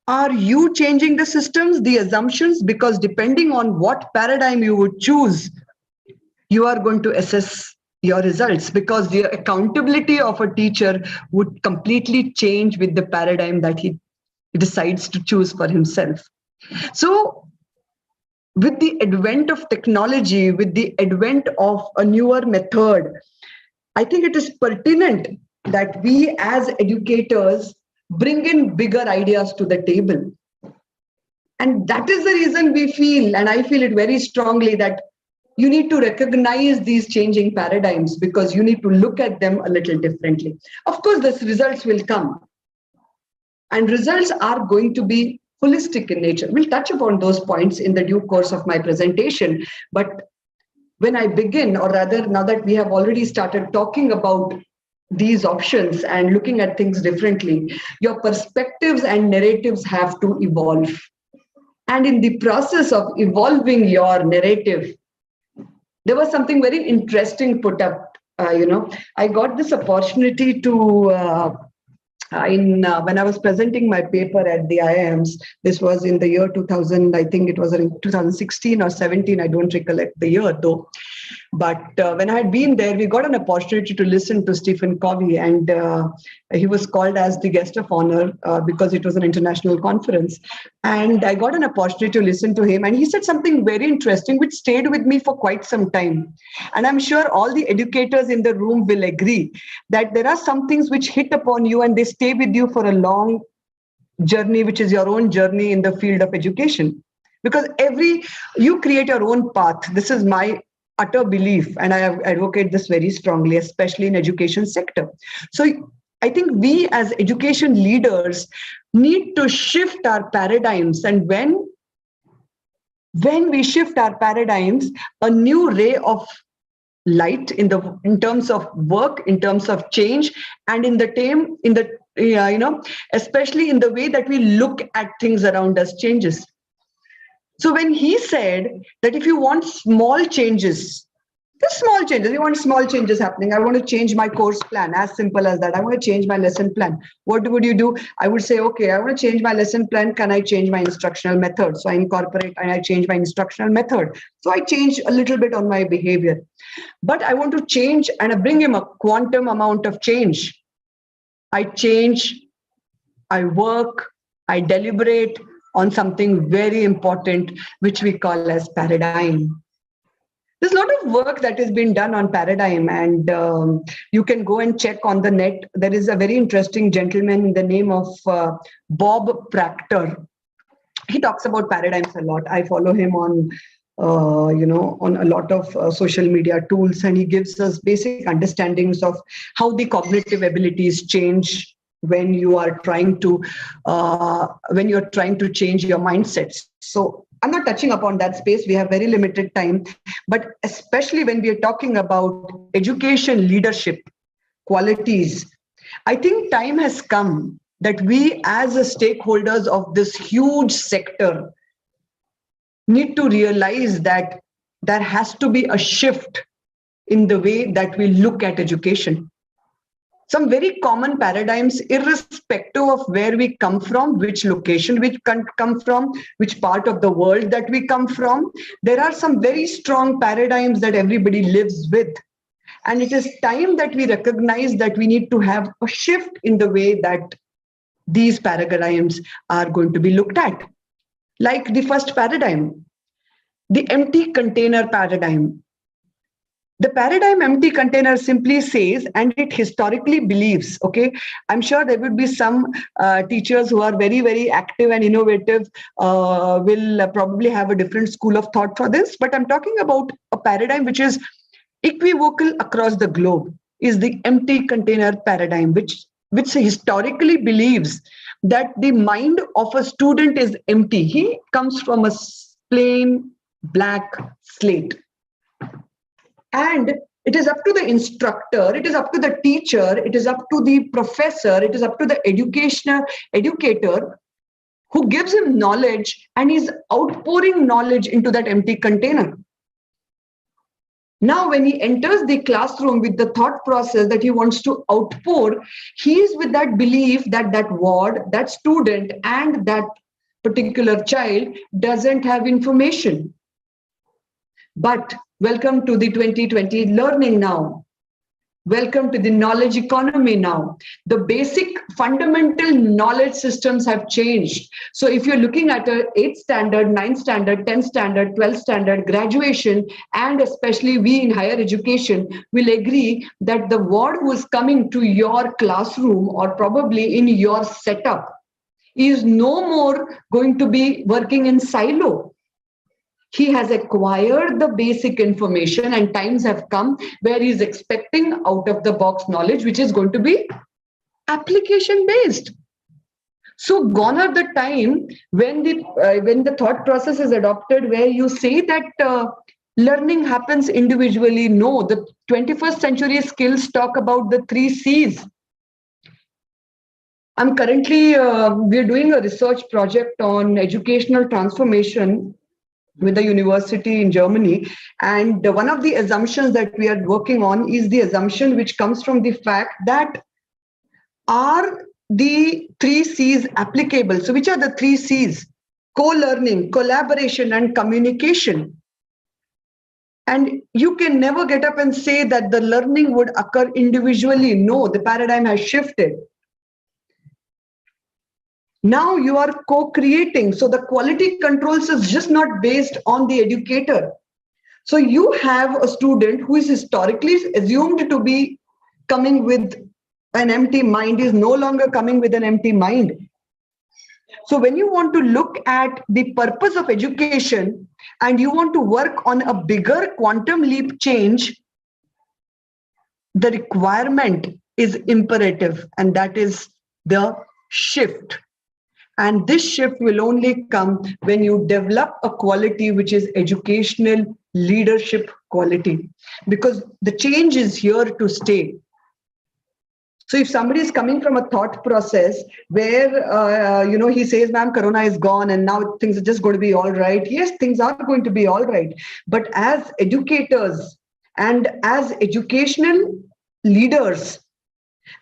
are you changing the systems, the assumptions? Because depending on what paradigm you would choose, you are going to assess your results, because the accountability of a teacher would completely change with the paradigm that he decides to choose for himself. So, with the advent of technology, with the advent of a newer method, I think it is pertinent that we as educators bring in bigger ideas to the table. And that is the reason we feel, and I feel it very strongly, that you need to recognize these changing paradigms, because you need to look at them a little differently. Of course, the results will come. And results are going to be holistic in nature. We'll touch upon those points in the due course of my presentation. But when I begin, or rather now that we have already started talking about these options and looking at things differently, your perspectives and narratives have to evolve. And in the process of evolving your narrative, there was something very interesting put up. I got this opportunity to when I was presenting my paper at the IIMs. This was in the year 2000, I think it was in 2016 or 17, I don't recollect the year though. But when I had been there, we got an opportunity to listen to Stephen Covey, and he was called as the guest of honor because it was an international conference. And I got an opportunity to listen to him, and he said something very interesting, which stayed with me for quite some time. And I'm sure all the educators in the room will agree that there are some things which hit upon you and they stay with you for a long journey, which is your own journey in the field of education. Because you create your own path. This is my utter belief, and I advocate this very strongly, especially in education sector. So I think we as education leaders need to shift our paradigms, and when we shift our paradigms, a new ray of light in terms of work, in terms of change, and especially in the way that we look at things around us changes. So when he said that if you want small changes, you want small changes happening. I want to change my course plan, as simple as that. I want to change my lesson plan. What would you do? I would say, okay, I want to change my lesson plan. Can I change my instructional method? So I incorporate and I change my instructional method. So I change a little bit on my behavior. But I want to change and I bring him a quantum amount of change. I change, I work, I deliberate on something very important, which we call as paradigm. There's a lot of work that has been done on paradigm, and you can go and check on the net. There is a very interesting gentleman in the name of Bob Proctor. He talks about paradigms a lot. I follow him on on a lot of social media tools, and he gives us basic understandings of how the cognitive abilities change when you are trying to change your mindsets. So I'm not touching upon that space. We have very limited time, but especially when we are talking about education, leadership, qualities, I think time has come that we as a stakeholders of this huge sector need to realize that there has to be a shift in the way that we look at education. Some very common paradigms, irrespective of where we come from, which location we come from, which part of the world that we come from, there are some very strong paradigms that everybody lives with. And it is time that we recognize that we need to have a shift in the way that these paradigms are going to be looked at. Like the first paradigm, the empty container paradigm. The paradigm empty container simply says, and it historically believes, okay, I'm sure there would be some teachers who are very, very active and innovative will probably have a different school of thought for this, but I'm talking about a paradigm which is equivocal across the globe, is the empty container paradigm, which historically believes that the mind of a student is empty. He comes from a plain black slate. And it is up to the instructor, it is up to the teacher, it is up to the professor, it is up to the educator who gives him knowledge and is outpouring knowledge into that empty container. Now, when he enters the classroom with the thought process that he wants to outpour, he is with that belief that that ward, that student, and that particular child doesn't have information. But welcome to the 2020 learning now. Welcome to the knowledge economy now. The basic fundamental knowledge systems have changed. So if you're looking at a 8th standard, 9th standard, 10th standard, 12th standard, graduation, and especially we in higher education will agree that the ward who is coming to your classroom or probably in your setup is no more going to be working in silo. He has acquired the basic information, and times have come where he is expecting out of the box knowledge, which is going to be application based. So gone are the time when the thought process is adopted where you say that learning happens individually. No, the 21st century skills talk about the 3 C's. I'm currently, we're doing a research project on educational transformation with the university in Germany. And one of the assumptions that we are working on is the assumption which comes from the fact that are the 3 C's applicable? So which are the 3 C's? Co-learning, collaboration, and communication. And you can never get up and say that the learning would occur individually. No, the paradigm has shifted. Now you are co-creating. So the quality controls is just not based on the educator. So you have a student who is historically assumed to be coming with an empty mind, is no longer coming with an empty mind. So when you want to look at the purpose of education and you want to work on a bigger quantum leap change, the requirement is imperative, and that is the shift. And this shift will only come when you develop a quality which is educational leadership quality, because the change is here to stay. So if somebody is coming from a thought process where, he says, ma'am, Corona is gone and now things are just going to be all right. Yes, things are going to be all right. But as educators and as educational leaders,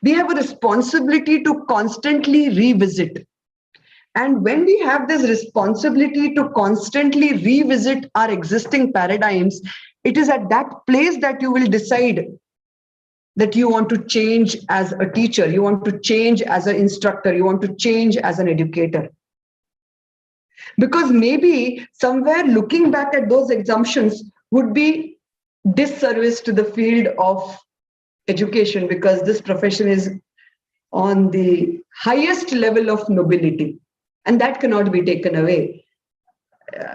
we have a responsibility to constantly revisit. And when we have this responsibility to constantly revisit our existing paradigms, it is at that place that you will decide that you want to change as a teacher, you want to change as an instructor, you want to change as an educator. Because maybe somewhere looking back at those assumptions would be disservice to the field of education, because this profession is on the highest level of nobility, and that cannot be taken away.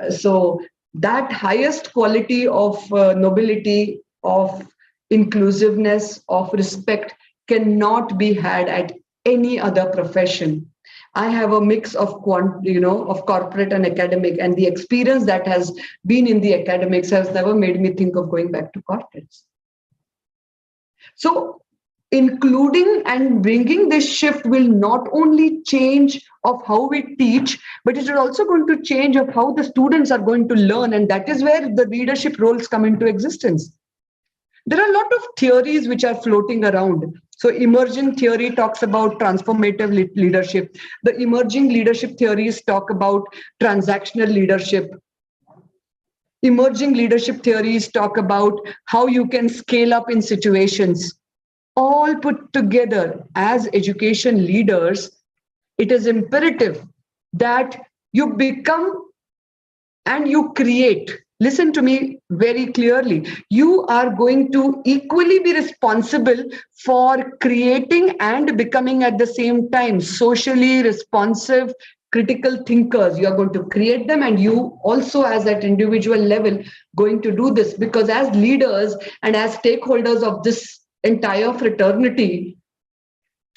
So that highest quality of nobility, of inclusiveness, of respect cannot be had at any other profession. I have a mix of of corporate and academic, and the experience that has been in the academics has never made me think of going back to corporates. So including and bringing this shift will not only change of how we teach, but it is also going to change of how the students are going to learn. And that is where the leadership roles come into existence. There are a lot of theories which are floating around. So emergent theory talks about transformative leadership. The emerging leadership theories talk about transactional leadership. Emerging leadership theories talk about how you can scale up in situations. All put together, as education leaders, it is imperative that you become and you create. Listen to me very clearly. You are going to equally be responsible for creating and becoming at the same time socially responsive critical thinkers. You are going to create them, and you also as at individual level going to do this, because as leaders and as stakeholders of this entire fraternity,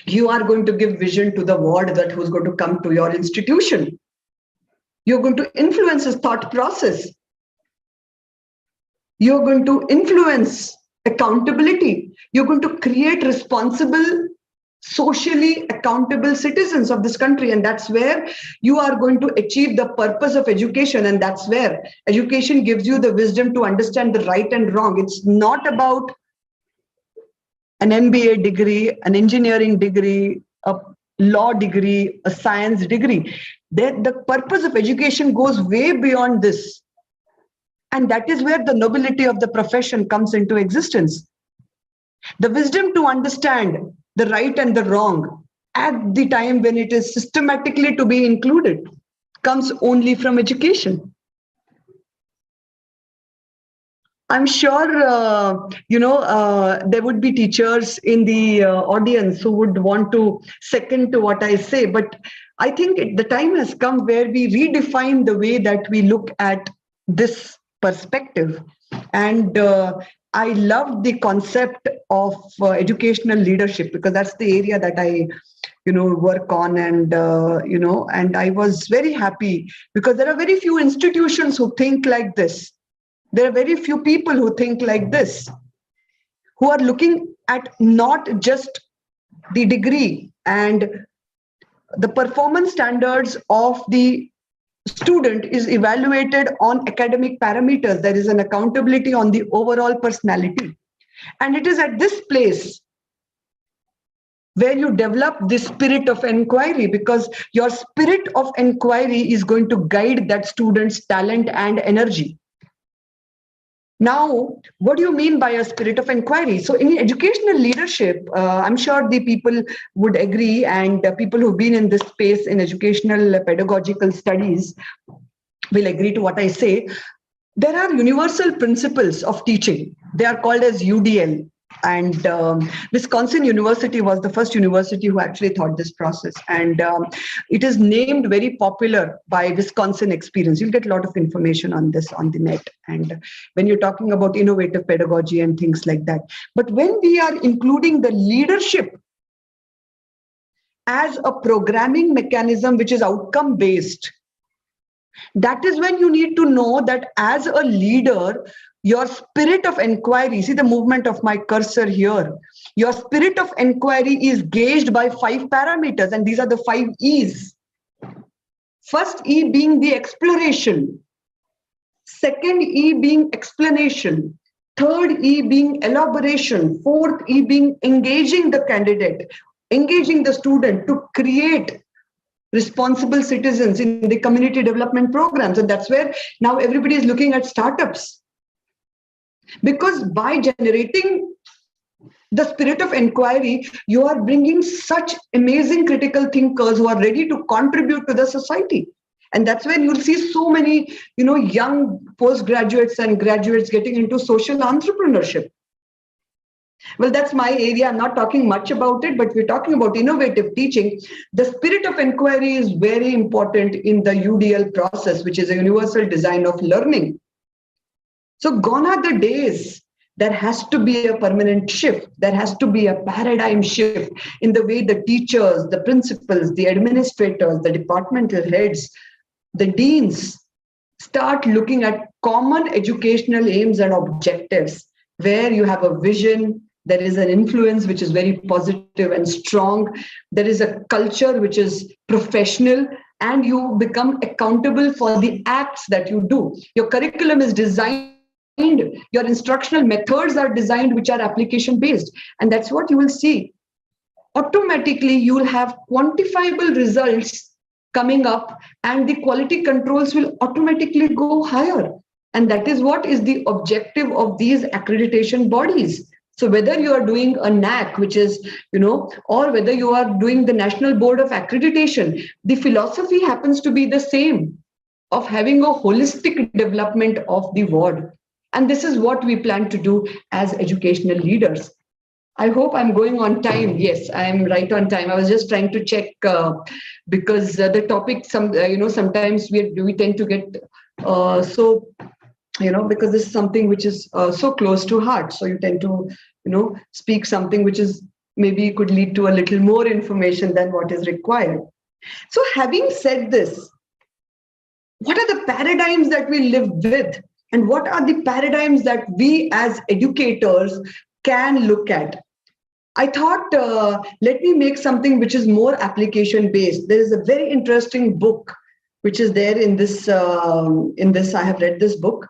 you are going to give vision to the ward that who's going to come to your institution. You're going to influence his thought process. You're going to influence accountability. You're going to create responsible, socially accountable citizens of this country. And that's where you are going to achieve the purpose of education. And that's where education gives you the wisdom to understand the right and wrong. It's not about an MBA degree, an engineering degree, a law degree, a science degree. The purpose of education goes way beyond this. And that is where the nobility of the profession comes into existence. The wisdom to understand the right and the wrong at the time when it is systematically to be included comes only from education. I'm sure, there would be teachers in the audience who would want to second to what I say, but I think the time has come where we redefine the way that we look at this perspective. And I love the concept of educational leadership, because that's the area that I work on. And, and I was very happy because there are very few institutions who think like this. There are very few people who think like this, who are looking at not just the degree and the performance standards of the student is evaluated on academic parameters. There is an accountability on the overall personality. And it is at this place where you develop the spirit of inquiry, because your spirit of inquiry is going to guide that student's talent and energy. Now, what do you mean by a spirit of inquiry? So in educational leadership, I'm sure the people would agree, and people who've been in this space in educational pedagogical studies will agree to what I say. There are universal principles of teaching. They are called as UDL. And Wisconsin University was the first university who actually thought this process. And it is named very popular by Wisconsin Experience. You'll get a lot of information on this on the net. And when you're talking about innovative pedagogy and things like that. But when we are including the leadership as a programming mechanism, which is outcome based, that is when you need to know that as a leader, your spirit of inquiry, see the movement of my cursor here, your spirit of inquiry is gauged by 5 parameters, and these are the 5 E's. First E being the exploration, second E being explanation, third E being elaboration, fourth E being engaging the candidate, engaging the student to create responsible citizens in the community development programs. And that's where now everybody is looking at startups. Because by generating the spirit of inquiry, you are bringing such amazing critical thinkers who are ready to contribute to the society. And that's when you'll see so many, young postgraduates and graduates getting into social entrepreneurship. Well, that's my area. I'm not talking much about it, but we're talking about innovative teaching. The spirit of inquiry is very important in the UDL process, which is a universal design of learning. So gone are the days. There has to be a permanent shift. There has to be a paradigm shift in the way the teachers, the principals, the administrators, the departmental heads, the deans start looking at common educational aims and objectives, where you have a vision, there is an influence which is very positive and strong, there is a culture which is professional, and you become accountable for the acts that you do. Your curriculum is designed, your instructional methods are designed which are application based, and that's what you will see. Automatically you will have quantifiable results coming up, and the quality controls will automatically go higher. And that is what is the objective of these accreditation bodies. So whether you are doing a NAAC, which is, or whether you are doing the National Board of Accreditation, the philosophy happens to be the same, of having a holistic development of the ward. And this is what we plan to do as educational leaders. I hope I'm going on time. Yes, I'm right on time. I was just trying to check because the topic, sometimes we tend to get because this is something which is so close to heart. So you tend to, speak something which is maybe could lead to a little more information than what is required. So having said this, what are the paradigms that we live with? And what are the paradigms that we as educators can look at? I thought, let me make something which is more application based. There is a very interesting book which is there in this. I have read this book,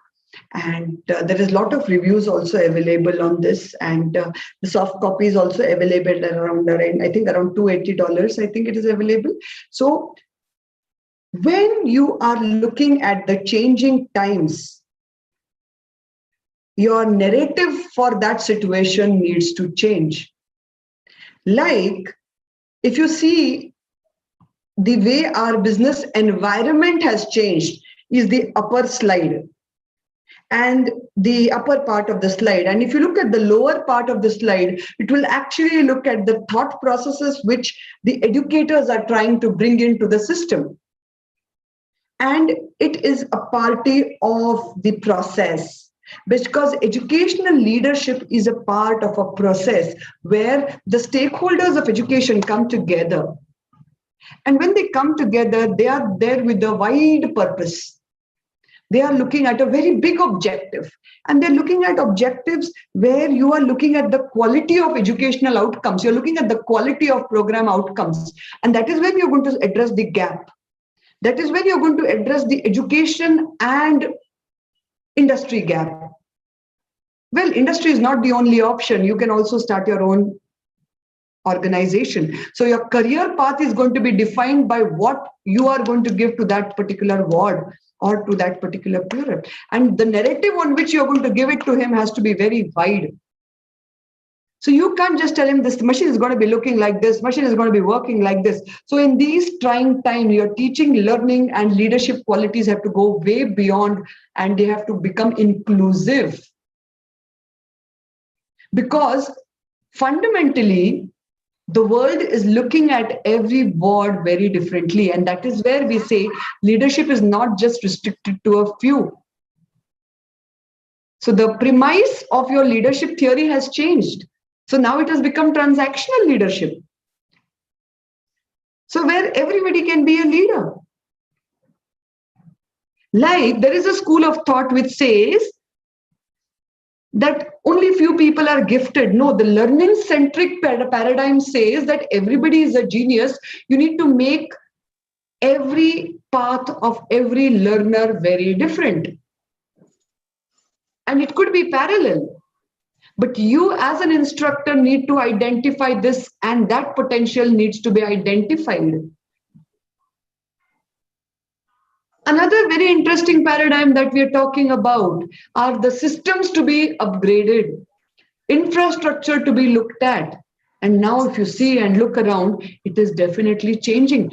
and there is a lot of reviews also available on this, and the soft copy is also available around $280. I think it is available. So when you are looking at the changing times, your narrative for that situation needs to change. Like, if you see the way our business environment has changed is the upper slide and the upper part of the slide. And if you look at the lower part of the slide, it will actually look at the thought processes which the educators are trying to bring into the system. And it is a party of the process, because educational leadership is a part of a process where the stakeholders of education come together. And when they come together, they are there with a wide purpose. They are looking at a very big objective, and they're looking at objectives where you are looking at the quality of educational outcomes. You're looking at the quality of program outcomes. And that is when you're going to address the gap. That is when you're going to address the education and industry gap. Well, industry is not the only option. You can also start your own organization. So your career path is going to be defined by what you are going to give to that particular ward or to that particular period. And the narrative on which you're going to give it to him has to be very wide. So you can't just tell him this machine is going to be looking like this, machine is going to be working like this. So in these trying times, your teaching, learning, and leadership qualities have to go way beyond, and they have to become inclusive. Because fundamentally, the world is looking at every ward very differently. And that is where we say leadership is not just restricted to a few. So the premise of your leadership theory has changed. So now it has become transactional leadership. So where everybody can be a leader. Like there is a school of thought which says that only few people are gifted. No, the learning-centric paradigm says that everybody is a genius. You need to make every path of every learner very different. And it could be parallel. But you as an instructor need to identify this, and that potential needs to be identified. Another very interesting paradigm that we are talking about are the systems to be upgraded, infrastructure to be looked at. And now if you see and look around, it is definitely changing.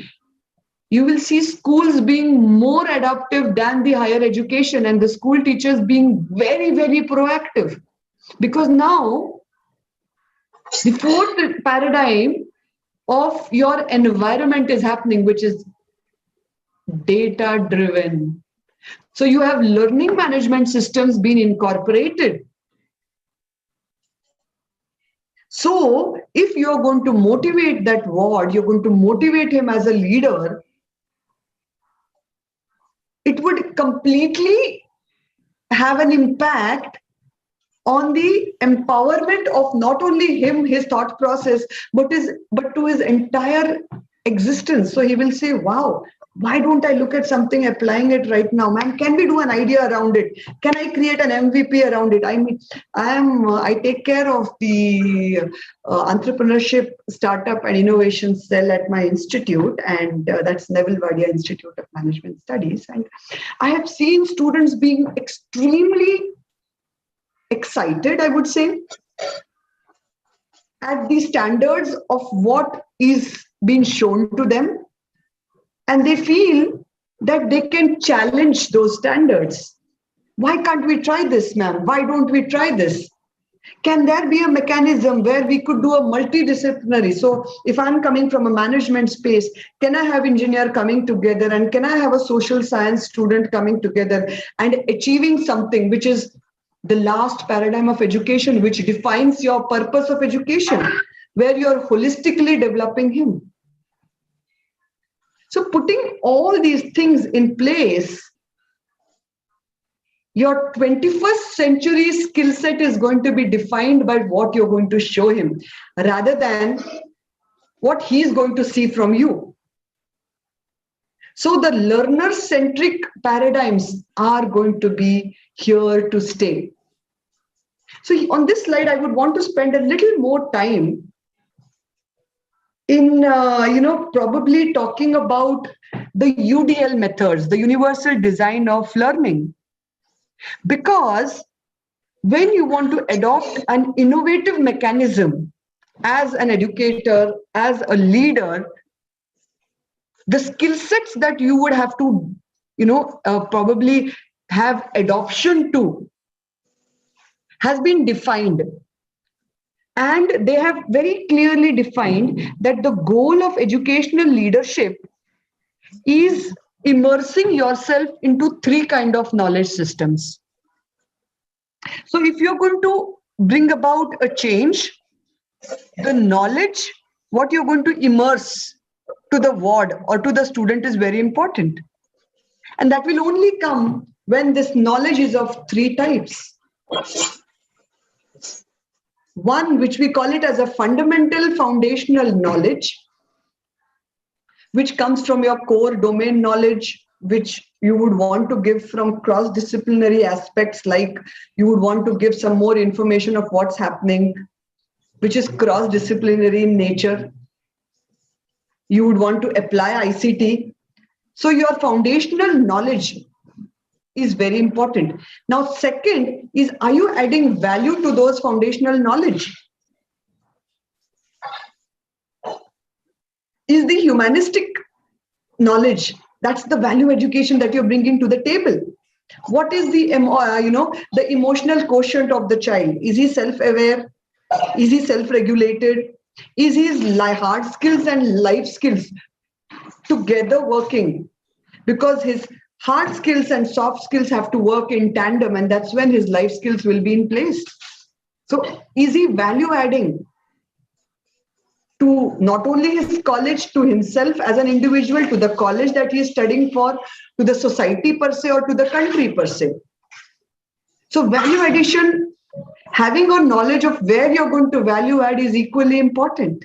you will see schools being more adaptive than the higher education, and the school teachers being very, very proactive. Because now the fourth paradigm of your environment is happening, which is data driven. So you have learning management systems being incorporated. So if you're going to motivate that ward, you're going to motivate him as a leader, it would completely have an impact on the empowerment of not only him, his thought process, but to his entire existence. So he will say, wow, why don't I look at something, applying it right now? Man, can we do an idea around it? Can I create an MVP around it? I mean, I take care of the entrepreneurship, startup and innovation cell at my institute, and that's Neville Wadia Institute of Management Studies. And I have seen students being extremely excited, I would say, at the standards of what is being shown to them. And they feel that they can challenge those standards. Why can't we try this, ma'am? Why don't we try this? Can there be a mechanism where we could do a multidisciplinary? So if I'm coming from a management space, can I have engineer coming together, and can I have a social science student coming together and achieving something which is the last paradigm of education, which defines your purpose of education, where you're holistically developing him? So putting all these things in place, your 21st century skill set is going to be defined by what you're going to show him, rather than what he's going to see from you. So the learner-centric paradigms are going to be here to stay. So on this slide, I would want to spend a little more time in, probably talking about the UDL methods, the universal design of learning. Because when you want to adopt an innovative mechanism as an educator, as a leader, the skill sets that you would have to, probably have adoption to has been defined. And they have very clearly defined that the goal of educational leadership is immersing yourself into three kinds of knowledge systems. So if you're going to bring about a change, the knowledge, what you're going to immerse to the ward or to the student is very important. And that will only come when this knowledge is of three types. One, which we call it as a fundamental foundational knowledge, which comes from your core domain knowledge, which you would want to give from cross-disciplinary aspects, like you would want to give some more information of what's happening, which is cross-disciplinary in nature. You would want to apply ICT. So your foundational knowledge is very important. Now, second is, are you adding value to those foundational knowledge? Is the humanistic knowledge, that's the value education that you're bringing to the table. What is the, the emotional quotient of the child? Is he self-aware? Is he self-regulated? Is his hard skills and life skills together working? Because his hard skills and soft skills have to work in tandem, and that's when his life skills will be in place. So is he value adding to not only his college, to himself as an individual, to the college that he is studying for, to the society per se, or to the country per se? So value addition, having a knowledge of where you're going to value add is equally important.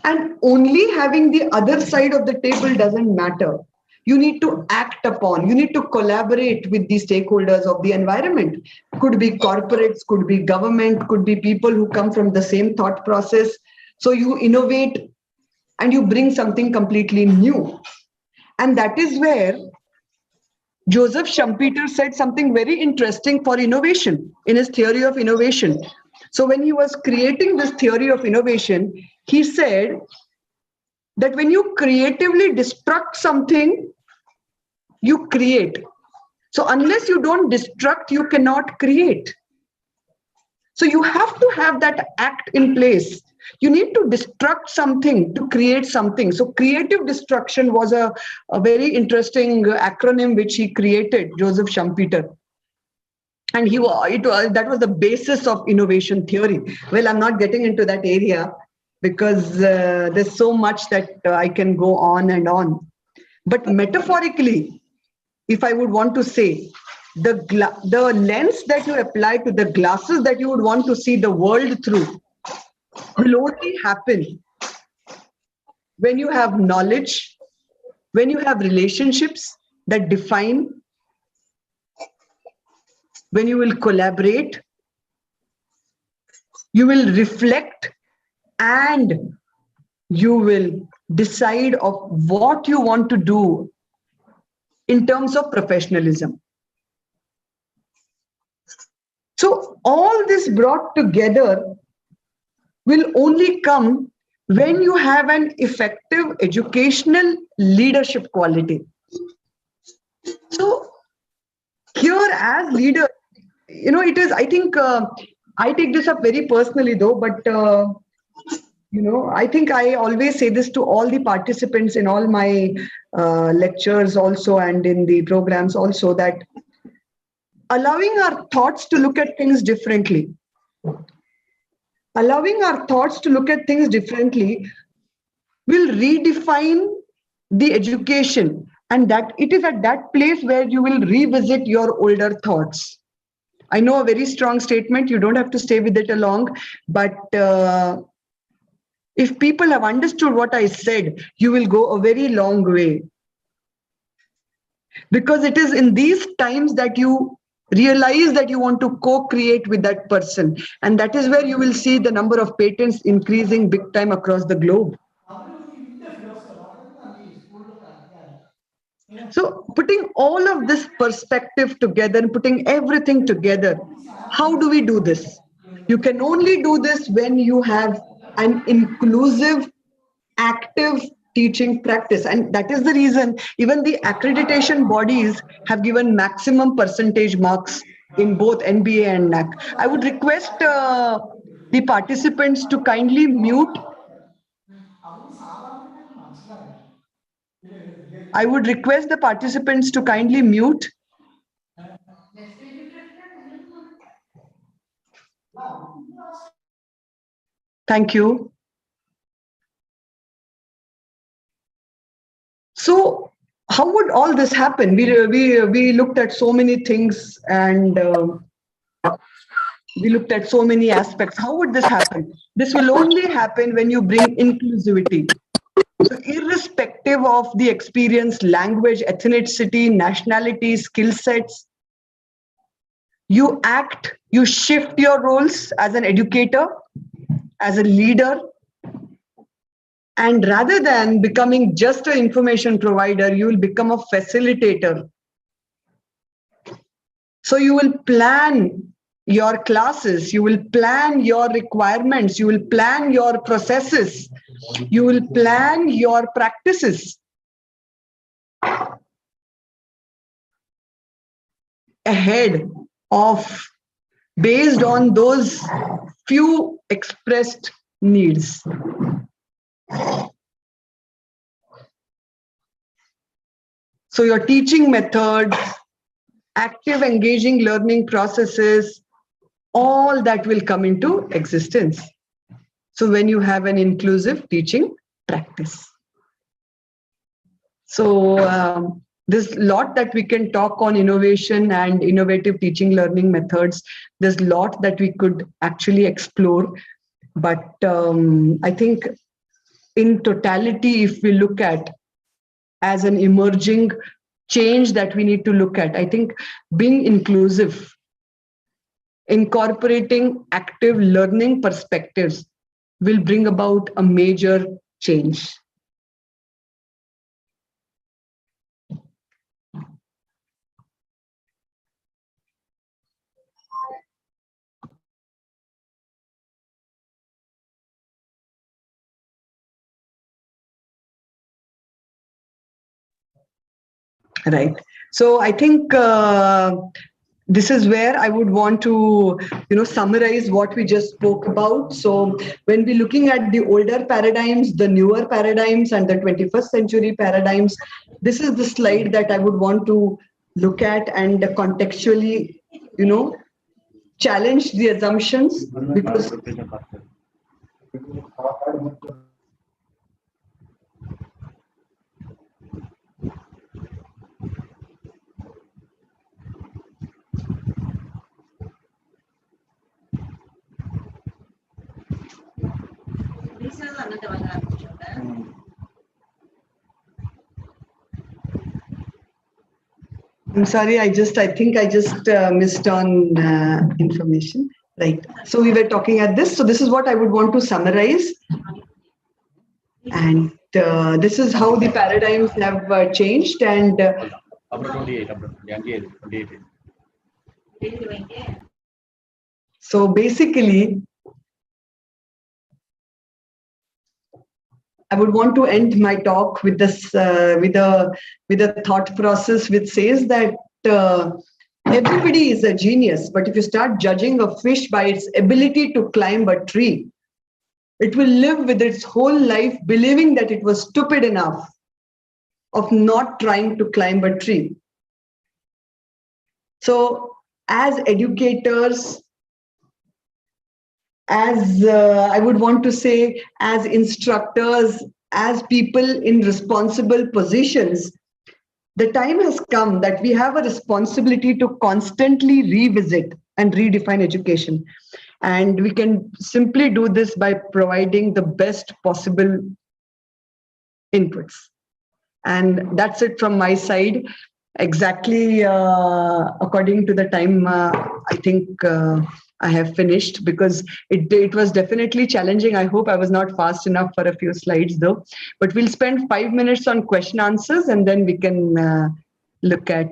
And only having the other side of the table doesn't matter. You need to act upon, you need to collaborate with the stakeholders of the environment. Could be corporates, could be government, could be people who come from the same thought process. So you innovate and you bring something completely new. And that is where Joseph Schumpeter said something very interesting for innovation in his theory of innovation. So when he was creating this theory of innovation, he said that when you creatively destruct something, you create. So unless you don't destruct, you cannot create. So you have to have that act in place. You need to destruct something to create something. So creative destruction was a very interesting acronym which he created, Joseph Schumpeter. And that was the basis of innovation theory. Well, I'm not getting into that area because there's so much that I can go on and on. But metaphorically, if I would want to say, the lens that you apply to the glasses that you would want to see the world through will only happen when you have knowledge, when you have relationships that define, when you will collaborate, you will reflect, and you will decide of what you want to do in terms of professionalism. So all this brought together will only come when you have an effective educational leadership quality. So here as leader, it is, I think, I take this up very personally though, but I think I always say this to all the participants in all my lectures also and in the programs also, that allowing our thoughts to look at things differently, will redefine the education, and that it is at that place where you will revisit your older thoughts. I know a very strong statement, you don't have to stay with it along, but if people have understood what I said, you will go a very long way. Because it is in these times that you realize that you want to co-create with that person. And that is where you will see the number of patents increasing big time across the globe. So putting all of this perspective together and putting everything together, how do we do this? You can only do this when you have an inclusive, active teaching practice. And that is the reason even the accreditation bodies have given maximum percentage marks in both NBA and NAC. I would request the participants to kindly mute. I would request the participants to kindly mute. Thank you. So how would all this happen? We looked at so many things and we looked at so many aspects. How would this happen? This will only happen when you bring inclusivity. So irrespective of the experience, language, ethnicity, nationality, skill sets, you act, you shift your roles as an educator, as a leader, and rather than becoming just an information provider, you will become a facilitator. So you will plan your classes, you will plan your requirements, you will plan your processes, you will plan your practices ahead of, based on those few expressed needs. So your teaching methods, active engaging learning processes, all that will come into existence. So when you have an inclusive teaching practice. So there's a lot that we can talk on innovation and innovative teaching learning methods. There's a lot that we could actually explore. But I think in totality, if we look at as an emerging change that we need to look at, I think being inclusive, incorporating active learning perspectives will bring about a major change. Right. So I think this is where I would want to, summarize what we just spoke about. So when we're looking at the older paradigms, the newer paradigms, and the 21st century paradigms, this is the slide that I would want to look at and contextually, challenge the assumptions, because I'm sorry, I think I just missed on information. Right. So we were talking at this. So this is what I would want to summarize. And this is how the paradigms have changed. And so basically, I would want to end my talk with this, with a thought process which says that everybody is a genius, but if you start judging a fish by its ability to climb a tree, it will live with its whole life believing that it was stupid enough of not trying to climb a tree. So as educators, as I would want to say, as instructors, as people in responsible positions, the time has come that we have a responsibility to constantly revisit and redefine education. And we can simply do this by providing the best possible inputs. And that's it from my side. Exactly according to the time, I think I have finished, because it was definitely challenging. I hope I was not fast enough for a few slides though. But we'll spend 5 minutes on question answers, and then we can look at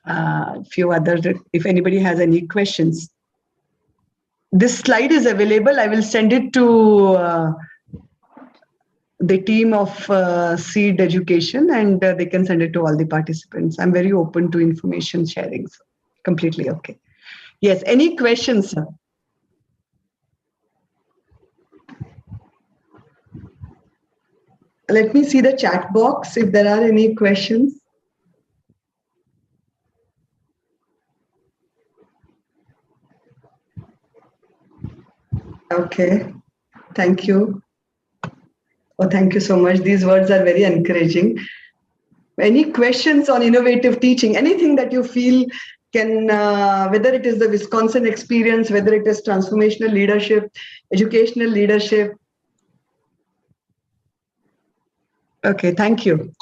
a few other, if anybody has any questions. This slide is available. I will send it to the team of Seed Education, and they can send it to all the participants. I'm very open to information sharing. So completely okay. Yes, any questions, sir? Let me see the chat box if there are any questions. Okay, thank you. Oh, thank you so much. These words are very encouraging. Any questions on innovative teaching? Anything that you feel can, whether it is the Wisconsin experience, whether it is transformational leadership, educational leadership. Okay, thank you.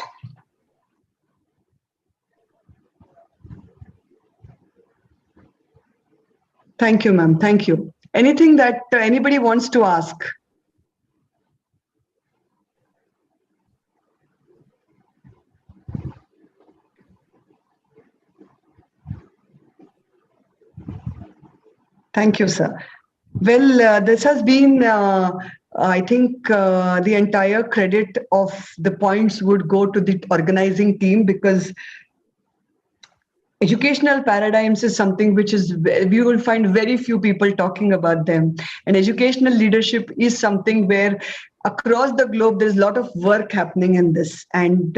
Thank you, ma'am. Thank you. Anything that anybody wants to ask? Thank you, sir. Well, this has been, I think the entire credit of the points would go to the organizing team, because educational paradigms is something which is, we will find very few people talking about them. And educational leadership is something where across the globe, there's a lot of work happening in this. And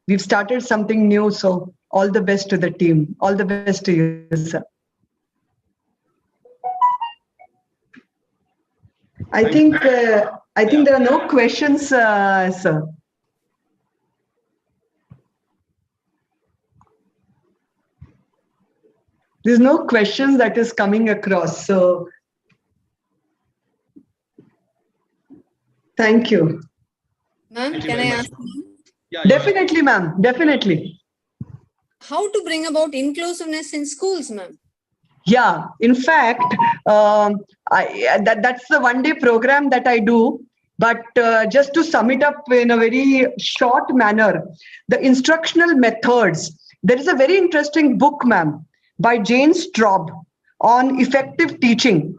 we've started something new. So all the best to the team. All the best to you, sir. I think there are no questions, sir. There's no questions that is coming across. So thank you. Ma'am, can I ask you? Yeah, Definitely, ma'am. Definitely. How to bring about inclusiveness in schools, ma'am? Yeah, in fact, that's the one-day program that I do. But just to sum it up in a very short manner, the instructional methods. There is a very interesting book, ma'am, by Jane Straub on effective teaching.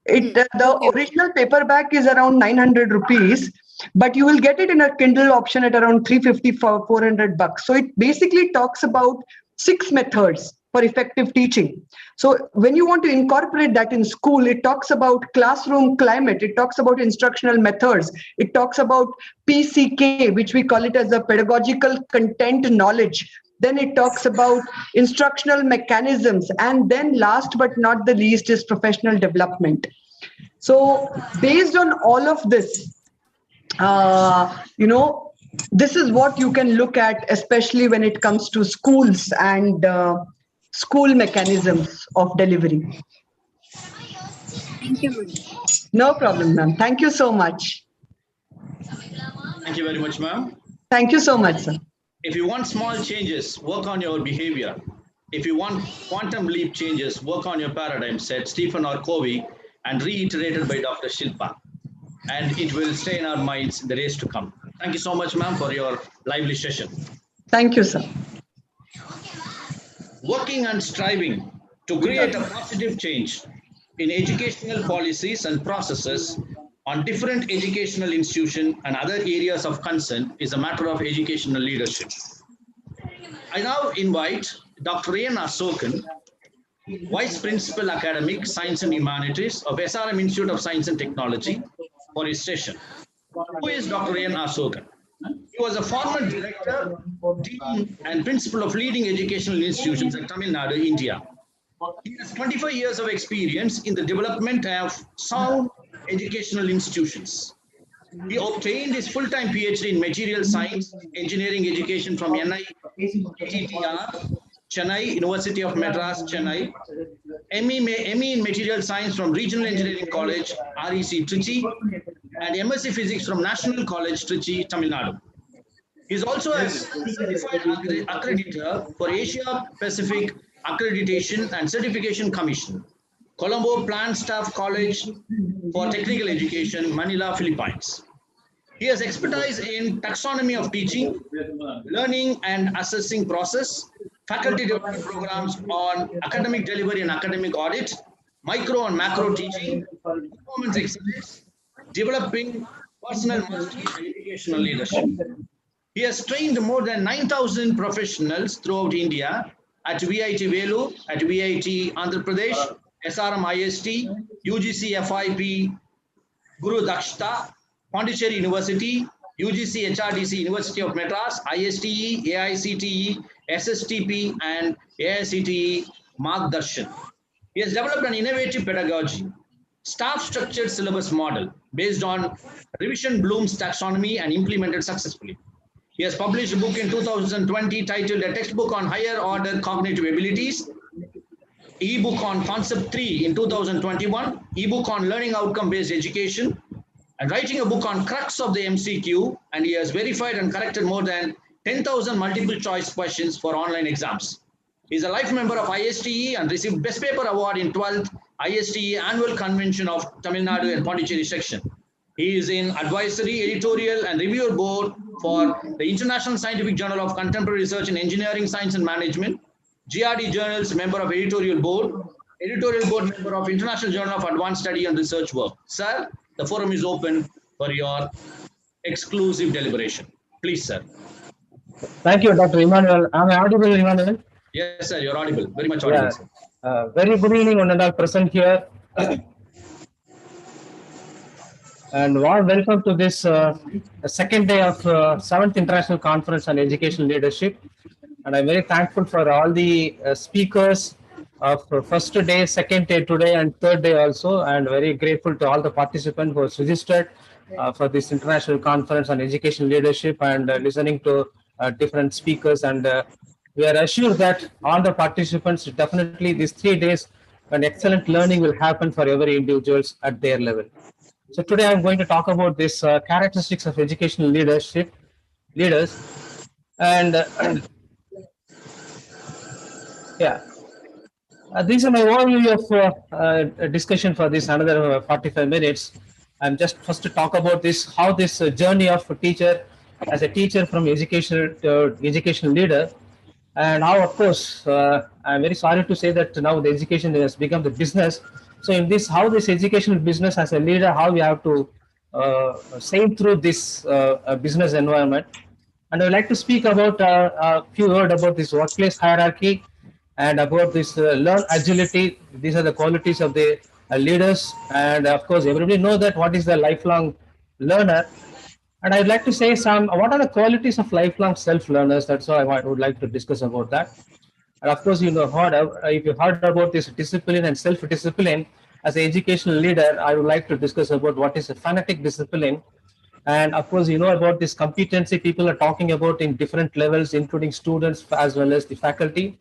The original paperback is around 900 rupees. but you will get it in a Kindle option at around 350 for 400 bucks. So it basically talks about 6 methods for effective teaching. So when you want to incorporate that in school, it talks about classroom climate, it talks about instructional methods, it talks about PCK, which we call it as a pedagogical content knowledge. Then it talks about instructional mechanisms. And then last but not the least is professional development. So based on all of this, this is what you can look at, especially when it comes to schools and school mechanisms of delivery. Thank you, ma'am. No problem, ma'am. Thank you so much. Thank you very much, ma'am. Thank you so much, sir. If you want small changes, work on your behavior. If you want quantum leap changes, work on your paradigm, said Stephen R. Covey and reiterated by Dr. Shilpa. And it will stay in our minds in the days to come. Thank you so much, ma'am, for your lively session. Thank you, sir. Working and striving to create a positive change in educational policies and processes on different educational institutions and other areas of concern is a matter of educational leadership. I now invite Dr. N. Asokan, Vice Principal Academic Science and Humanities of SRM Institute of Science and Technology for his session. Who is Dr. N. Asokan? He was a former director, dean, and principal of leading educational institutions in Tamil Nadu, India. He has 25 years of experience in the development of sound educational institutions. He obtained his full-time PhD in material science, engineering education from NITTR, Chennai, University of Madras, Chennai, ME in material science from Regional Engineering College, REC, Trichy, and MSc Physics from National College, Trichy, Tamil Nadu. He is also a certified accreditor for Asia Pacific Accreditation and Certification Commission, Colombo Plant Staff College for Technical Education, Manila, Philippines. He has expertise in taxonomy of teaching, learning and assessing process, faculty development programs on academic delivery and academic audit, micro and macro teaching, performance excellence, developing personal mastery and educational leadership. He has trained more than 9,000 professionals throughout India at VIT Velu, at VIT Andhra Pradesh, SRM IST, UGC FIP, Guru Dakshta, Pondicherry University, UGC HRDC, University of Madras, ISTE, AICTE, SSTP, and AICTE Margdarshan. He has developed an innovative pedagogy, staff structured syllabus model based on Revision Bloom's taxonomy and implemented successfully. He has published a book in 2020 titled A Textbook on Higher Order Cognitive Abilities, e-book on Concept 3 in 2021, e-book on Learning Outcome-Based Education, and writing a book on Crux of the MCQ, and he has verified and corrected more than 10,000 multiple choice questions for online exams. He is a life member of ISTE and received Best Paper Award in 12th ISTE Annual Convention of Tamil Nadu and Pondicherry section. He is in advisory, editorial, and reviewer board for the International Scientific Journal of Contemporary Research in Engineering, Science and Management, GRD Journals member of editorial board member of International Journal of Advanced Study and Research Work. Sir, the forum is open for your exclusive deliberation. Please, sir. Thank you, Dr. Emmanuel. Am I audible, Emmanuel? Yes, sir, you're audible. Very much audible. Yeah. Very good evening, one and all present here. And warm welcome to this second day of 7th International Conference on Educational Leadership. And I'm very thankful for all the speakers of first day, second day today, and third day also. And very grateful to all the participants who have registered for this international conference on educational leadership and listening to different speakers. And we are assured that all the participants, definitely these 3 days, an excellent learning will happen for every individuals at their level. So today I'm going to talk about this characteristics of educational leaders. And yeah, these are my overview of discussion for this another 45 minutes. I'm just first to talk about this, how this journey of a teacher, as a teacher from educational to educational leader, and how, of course, I'm very sorry to say that now the education has become the business. So in this, how this educational business as a leader, how we have to sail through this business environment. And I would like to speak about a few words about this workplace hierarchy and about this learn agility. These are the qualities of the leaders. And of course, everybody know that what is the lifelong learner. And I'd like to say what are the qualities of lifelong self-learners? That's all I would like to discuss about that. And of course, if you heard about this discipline and self-discipline, as an educational leader, I would like to discuss about what is a fanatic discipline. And of course, you know about this competency people are talking about in different levels, including students as well as the faculty.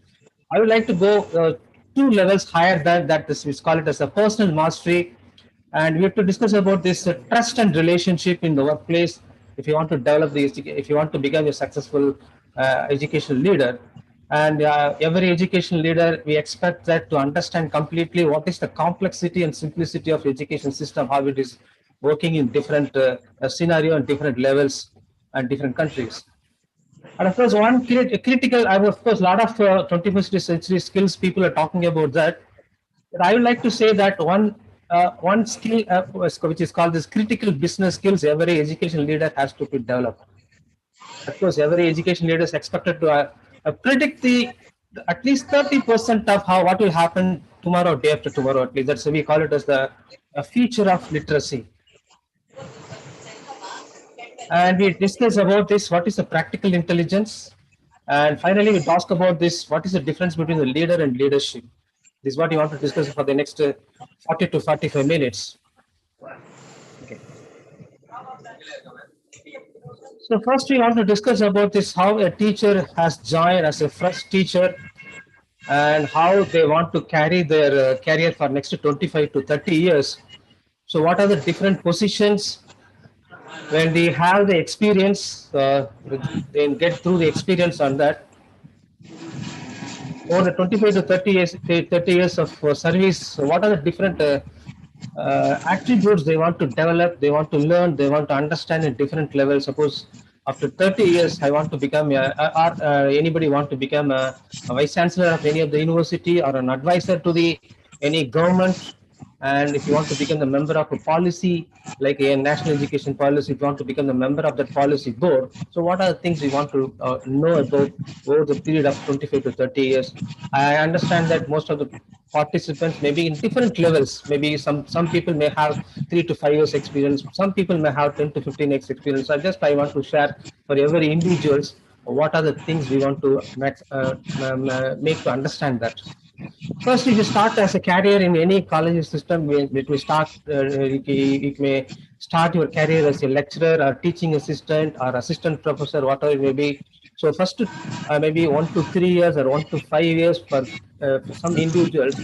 I would like to go 2 levels higher than that. We call it as a personal mastery. And we have to discuss about this trust and relationship in the workplace. If you want to develop if you want to become a successful educational leader, and every educational leader, we expect that to understand completely what is the complexity and simplicity of education system, how it is working in different scenario and different levels and different countries. And of course, one critical, of course, a lot of 21st century skills people are talking about that. But I would like to say that one skill which is called this critical business skills, every education leader has to be developed. Of course, every education leader is expected to predict at least 30% of what will happen tomorrow, day after tomorrow. At least that's we call it as the future of literacy. And we discuss about this, what is the practical intelligence, and finally we talk about this, what is the difference between the leader and leadership. This is what you want to discuss for the next 40 to 45 minutes. Okay. So first we want to discuss about this, how a teacher has joined as a fresh teacher and how they want to carry their career for next 25 to 30 years. So what are the different positions when they have the experience, they get through the experience on that. Over the 25 to 30 years of service, what are the different attributes they want to develop, they want to learn, they want to understand in different levels. Suppose after 30 years, I want to become, anybody want to become a vice chancellor of any of the university or an advisor to any government. And if you want to become the member of a policy, like a national education policy, if you want to become the member of that policy board, so what are the things you want to know about over the period of 25 to 30 years? I understand that most of the participants may be in different levels. Maybe some people may have 3 to 5 years experience. Some people may have 10 to 15 years experience. I want to share for every individuals what are the things we want to make to understand that. First, if you start as a career in any college system, you may start your career as a lecturer or teaching assistant or assistant professor, whatever it may be. So first, maybe 1 to 3 years or 1 to 5 years for some individuals.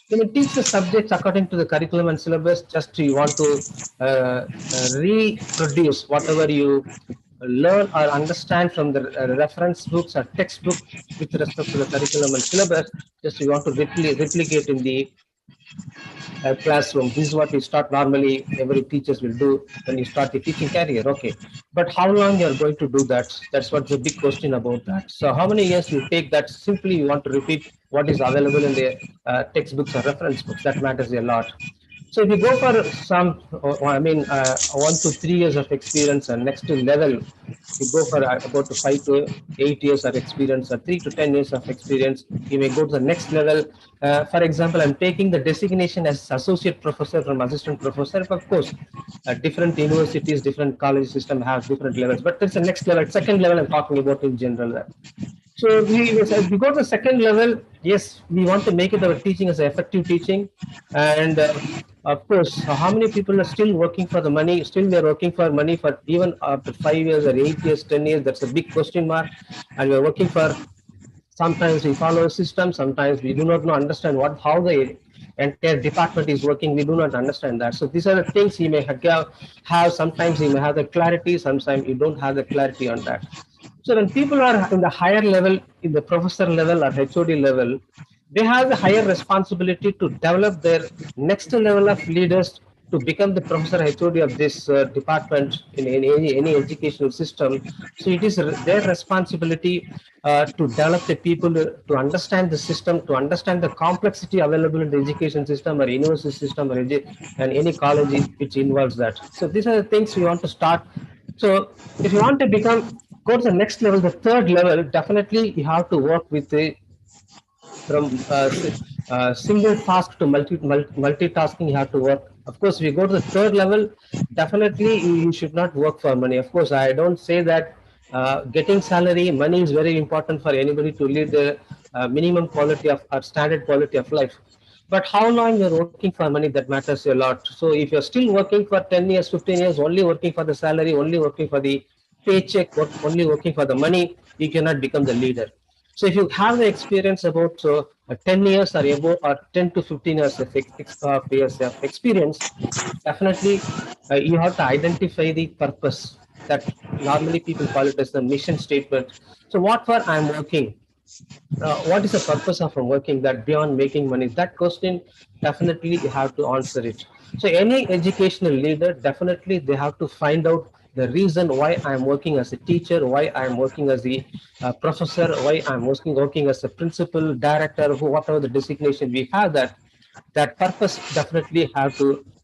You may teach the subjects according to the curriculum and syllabus. Just you want to reproduce whatever you learn or understand from the reference books or textbook with respect to the curriculum and syllabus. Just you want to replicate in the classroom. This is what you start normally, every teachers will do when you start the teaching career. Okay, but how long you're going to do that? That's what's the big question about that. So how many years you take that? Simply you want to repeat what is available in the textbooks or reference books. That matters a lot. So if you go for some, 1 to 3 years of experience and next level, you go for about 5 to 8 years of experience or 3 to 10 years of experience, you may go to the next level. For example, I'm taking the designation as associate professor from assistant professor. Of course, different universities, different college system have different levels, but it's the next level. Second level I'm talking about in general. So we go to the second level. Yes, we want to make it our teaching as effective teaching. And of course, how many people are still working for the money? Still they're working for money for even after 5 years or 8 years, 10 years. That's a big question mark. And we're working for, sometimes we follow a system. Sometimes we do not understand how the entire department is working. We do not understand that. So these are the things you may have. Sometimes you may have the clarity. Sometimes you don't have the clarity on that. So when people are in the higher level, in the professor level or HOD level, they have the higher responsibility to develop their next level of leaders to become the professor HOD of this department in any educational system. So it is their responsibility to develop the people to understand the system, to understand the complexity available in the education system or university system or and any college which involves that. So these are the things we want to start. So if you want to go to the next level, the third level, definitely you have to work with the from single task to multitasking. You have to work. Of course, if you go to the third level, definitely you should not work for money. Of course, I don't say that getting salary, money is very important for anybody to lead the minimum quality of or standard quality of life. But how long you're working for money, that matters a lot. So if you're still working for 10 years, 15 years, only working for the salary, only working for the paycheck, only working for the money, you cannot become the leader. So if you have the experience about 10 years or above, or 10 to 15 years of experience, definitely you have to identify the purpose that normally people call it as the mission statement. So what for I'm working? What is the purpose of working that beyond making money? That question, definitely you have to answer it. So any educational leader, definitely they have to find out the reason why I'm working as a teacher, why I'm working as a professor, why I'm working as a principal, director, whatever the designation we have, that purpose definitely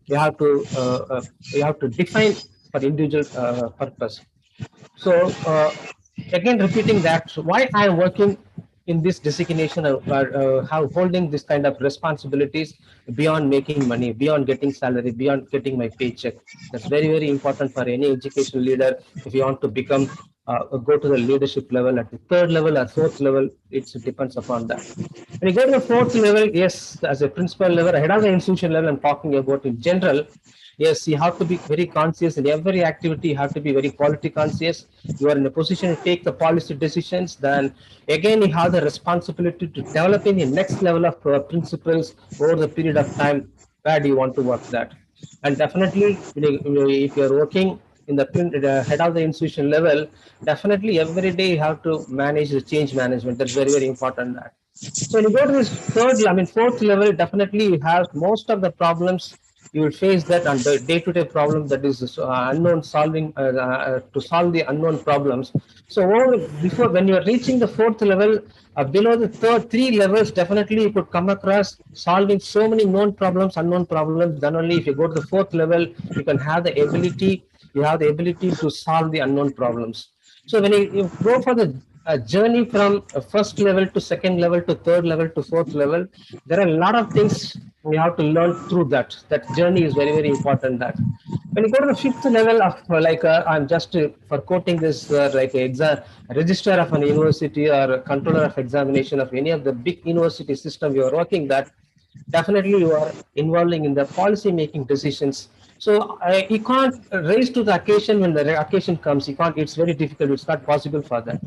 you have to define for individual purpose. So again, repeating that, so why I am working in this designation or how holding this kind of responsibilities beyond making money, beyond getting salary, beyond getting my paycheck. That's very, very important for any educational leader. If you want to become go to the leadership level at the third level or fourth level, it depends upon that. When you go to the fourth level, yes, as a principal level, ahead of the institution level, I'm talking about in general. Yes, you have to be very conscious in every activity. You have to be very quality conscious. You are in a position to take the policy decisions. Then again, you have the responsibility to develop in the next level of principles over the period of time. Where do you want to work that? And definitely, if you're working in the head of the institution level, definitely every day you have to manage the change management. That's very, very important. So when you go to this fourth level, definitely you have most of the problems. You will face that on the day-to-day problem, that is unknown solving to solve the unknown problems. So before when you are reaching the fourth level, below the three levels, definitely you could come across solving so many known problems, unknown problems. Then only if you go to the fourth level, you can have the ability. You have the ability to solve the unknown problems. So when you go for the journey from first level to second level to third level to fourth level, there are a lot of things we have to learn through that. That journey is very, very important. That when you go to the fifth level of I'm just for quoting this like exam registrar of an university or controller of examination of any of the big university system you are working, that definitely you are involving in the policy making decisions. So you can't raise to the occasion when the occasion comes. You can't. It's very difficult. It's not possible for that.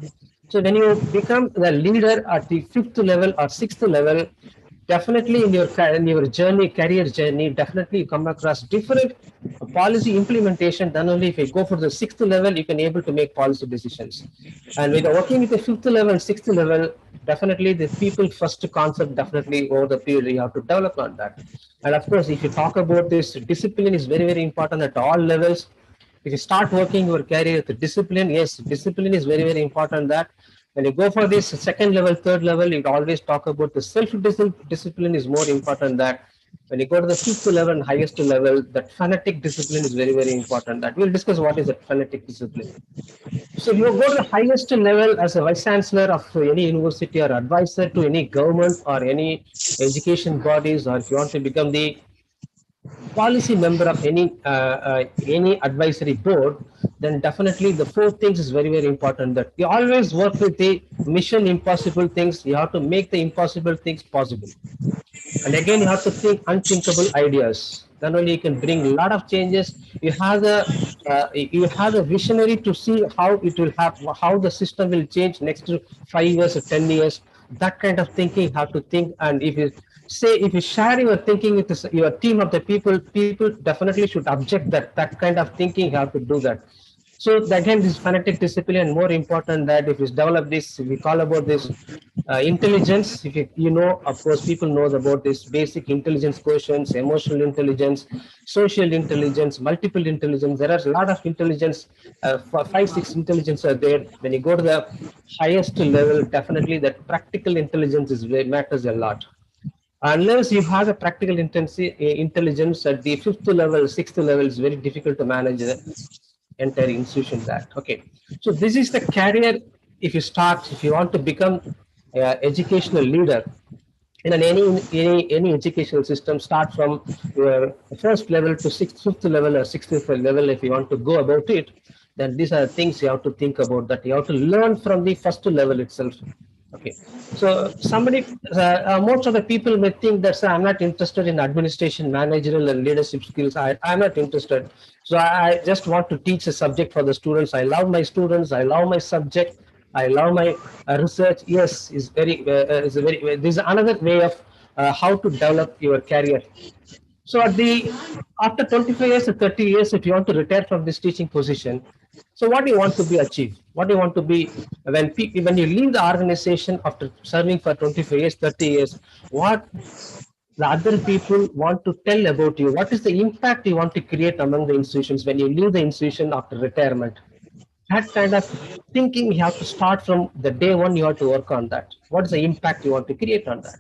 So when you become the leader at the fifth level or sixth level, definitely in your journey, career journey, definitely you come across different policy implementation. Then only if you go for the sixth level, you can able to make policy decisions. And with working with the fifth level and sixth level, definitely the people first concept, definitely over the period you have to develop on that. And of course, if you talk about this, discipline is very, very important at all levels. If you start working your career with discipline, yes, discipline is very, very important. That when you go for this second level, third level, you always talk about the self-discipline is more important. That when you go to the fifth level and highest level, that phonetic discipline is very, very important. That we'll discuss what is that phonetic discipline. So you go to the highest level as a vice chancellor of any university or advisor to any government or any education bodies, or if you want to become the policy member of any advisory board, then definitely the four things is very, very important. That you always work with the mission impossible things. You have to make the impossible things possible. And again, you have to think unthinkable ideas. Then only you can bring a lot of changes. You have the visionary to see how it will happen, how the system will change next 5 years or 10 years. That kind of thinking you have to think. And if you share your thinking with your team of the people definitely should object that kind of thinking. You have to do that. So again, this phonetic discipline, more important that if you develop this, we call about this intelligence. If you know, of course, people knows about this basic intelligence quotients, emotional intelligence, social intelligence, multiple intelligence. There are a lot of intelligence, 5, 6 intelligence are there. When you go to the highest level, definitely that practical intelligence is matters a lot. Unless you have a practical intelligence at the 5th level, 6th level, it's very difficult to manage the entire institution. That okay. So this is the career. If you start, if you want to become educational leader in any educational system, start from your first level to 5th level or 6th level. If you want to go about it, then these are things you have to think about, that you have to learn from the first level itself. Okay, so most of the people may think that, I'm not interested in administration, managerial and leadership skills. I'm not interested. So I just want to teach a subject for the students. I love my students. I love my subject. I love my research. Yes, is very, this is another way of how to develop your career. So after 25 years or 30 years, if you want to retire from this teaching position, so what do you want to be achieved? What do you want to be when you leave the organization after serving for 25 years, 30 years? What the other people want to tell about you? What is the impact you want to create among the institutions when you leave the institution after retirement? That kind of thinking, you have to start from the day one. You have to work on that. What is the impact you want to create on that?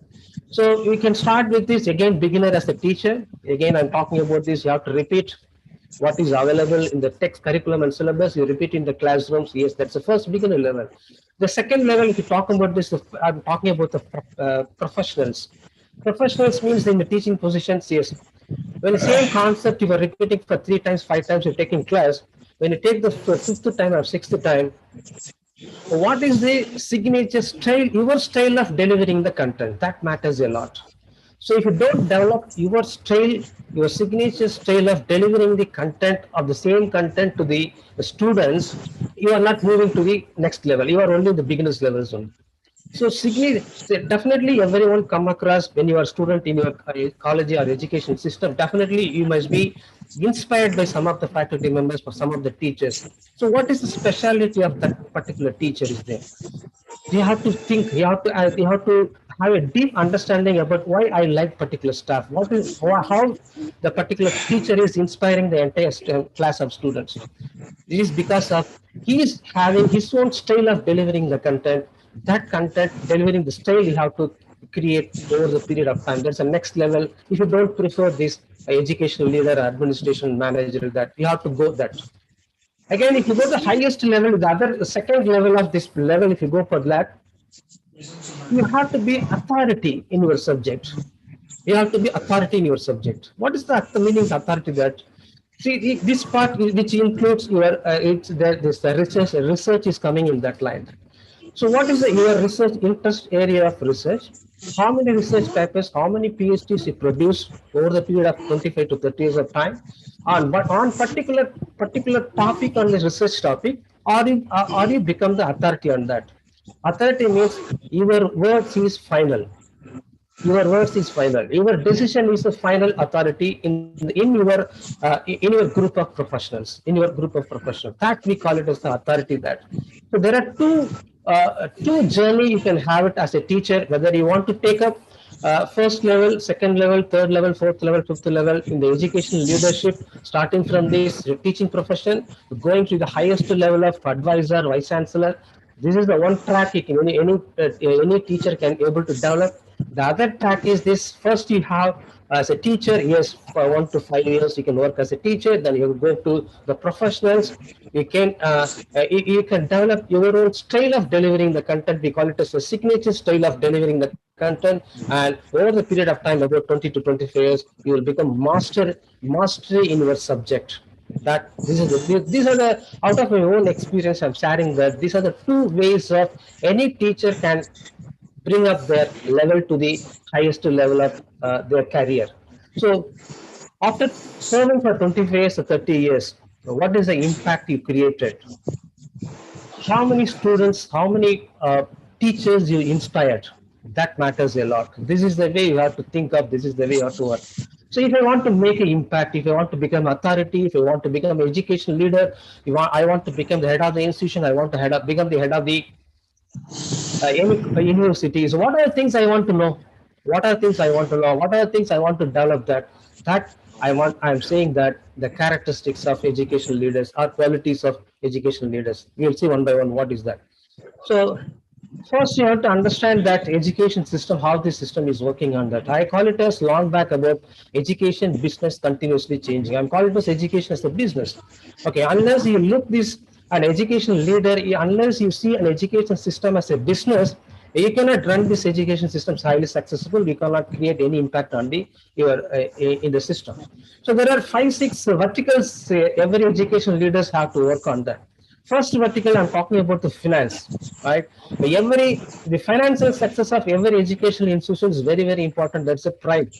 So we can start with this again, beginner as a teacher. Again, I'm talking about this. You have to repeat what is available in the text, curriculum, and syllabus. You repeat in the classrooms. Yes, that's the first beginner level. The second level, if you talk about this, I'm talking about the professionals. Professionals means in the teaching positions. Yes, when the same concept you are repeating for 3 times, 5 times, you're taking class. When you take the 5th time or 6th time, what is the signature style, your style of delivering the content? That matters a lot. So if you don't develop your style, your signature style of delivering the content of the same content to the students, you are not moving to the next level. You are only the beginners levels only. So definitely everyone come across when you are a student in your college or education system, definitely you must be inspired by some of the faculty members or some of the teachers. So what is the speciality of that particular teacher is there? You have to think, you have to have a deep understanding about why I like particular staff. How the particular teacher is inspiring the entire class of students. This is because of he is having his own style of delivering the content. That content, delivering the style, you have to create over the period of time. There's a next level. If you don't prefer this educational leader, administration manager, that you have to go that. Again, if you go to the highest level, the second level of this level, if you go for that, you have to be authority in your subject. You have to be authority in your subject. What is the meaning of authority? That see this part which includes your research is coming in that line. So what is your research interest area of research? How many research papers, how many PhDs you produce over the period of 25 to 30 years of time? On particular topic on the research topic, or you become the authority on that. Authority means your words is final. Your words is final. Your decision is the final authority in your group of professionals. In your group of professionals, that we call it as the authority. That so there are two journey you can have it as a teacher. Whether you want to take up first level, second level, third level, fourth level, fifth level in the educational leadership, starting from this teaching profession, going to the highest level of advisor, vice chancellor. This is the one track you can any teacher can able to develop. The other track is this. First, you have as a teacher, yes, for 1 to 5 years you can work as a teacher. Then you go to the professionals. You can develop your own style of delivering the content. We call it as a signature style of delivering the content. And over the period of time, about 20 to 25 years, you will become mastery in your subject. That these are the out of my own experience I'm sharing that these are the two ways of any teacher can bring up their level to the highest level of their career. So after serving for 25 years or 30 years, what is the impact you created? How many students, how many teachers you inspired? That matters a lot. This is the way you have to think of, this is the way you have to work. So if I want to make an impact, if I want to become authority, if I want to become an education leader, I want to become the head of the institution, I want to become the head of the any university. So what are the things I want to know? What are things I want to know? What are the things I want to develop that I'm saying that the characteristics of educational leaders are qualities of educational leaders. We'll see one by one what is that. So first you have to understand that education system, how this system is working on that. I call it as long back about education business continuously changing. I'm calling it as education as a business. Okay, unless you look this an education leader, unless you see an education system as a business, you cannot run this education system highly successful. You cannot create any impact on the in the system. So there are 5-6 verticals every education leaders have to work on that. First vertical, I'm talking about the finance, right? The financial success of every educational institution is very, very important. That's a pride.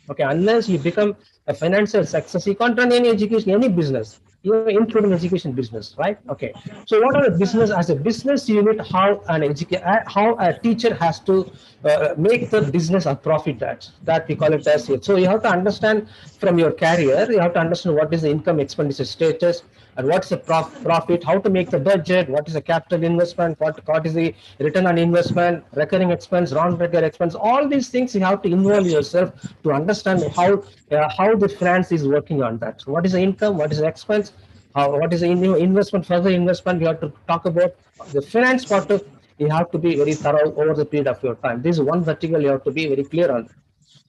Okay, unless you become a financial success, you can't run any education, any business, including education business, right? Okay. So what are the business? As a business unit, how a teacher has to make the business a profit that we call it as it. So you have to understand from your career, you have to understand what is the income expenditure status, and what's the profit, how to make the budget, what is the capital investment, what is the return on investment, recurring expense, non-recurring expense. All these things you have to involve yourself to understand how the finance is working on that. So what is the income, what is the expense, what is the investment, further investment. You have to talk about the finance part of. You have to be very thorough over the period of your time. This is one vertical you have to be very clear on.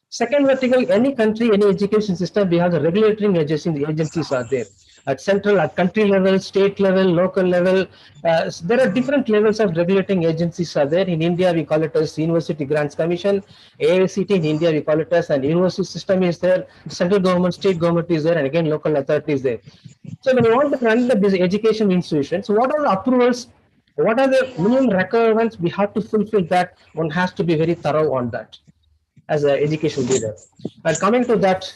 Second vertical, any country, any education system, we have the regulatory agencies are there. At central, at country level, state level, local level, there are different levels of regulating agencies are there. In India, we call it as University Grants Commission. AICT in India, we call it as an university system is there. Central government, state government is there, and again, local authorities there. So when you want to run the education institution, so what are the approvals? What are the minimum requirements? We have to fulfill that. One has to be very thorough on that as an education leader. And coming to that,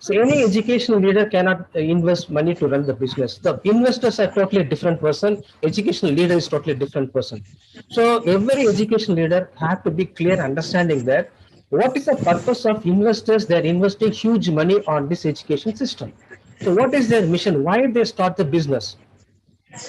so any educational leader cannot invest money to run the business. The investors are totally different person. Educational leader is totally different person. So every education leader have to be clear understanding that what is the purpose of investors? They're investing huge money on this education system. So what is their mission? Why they start the business?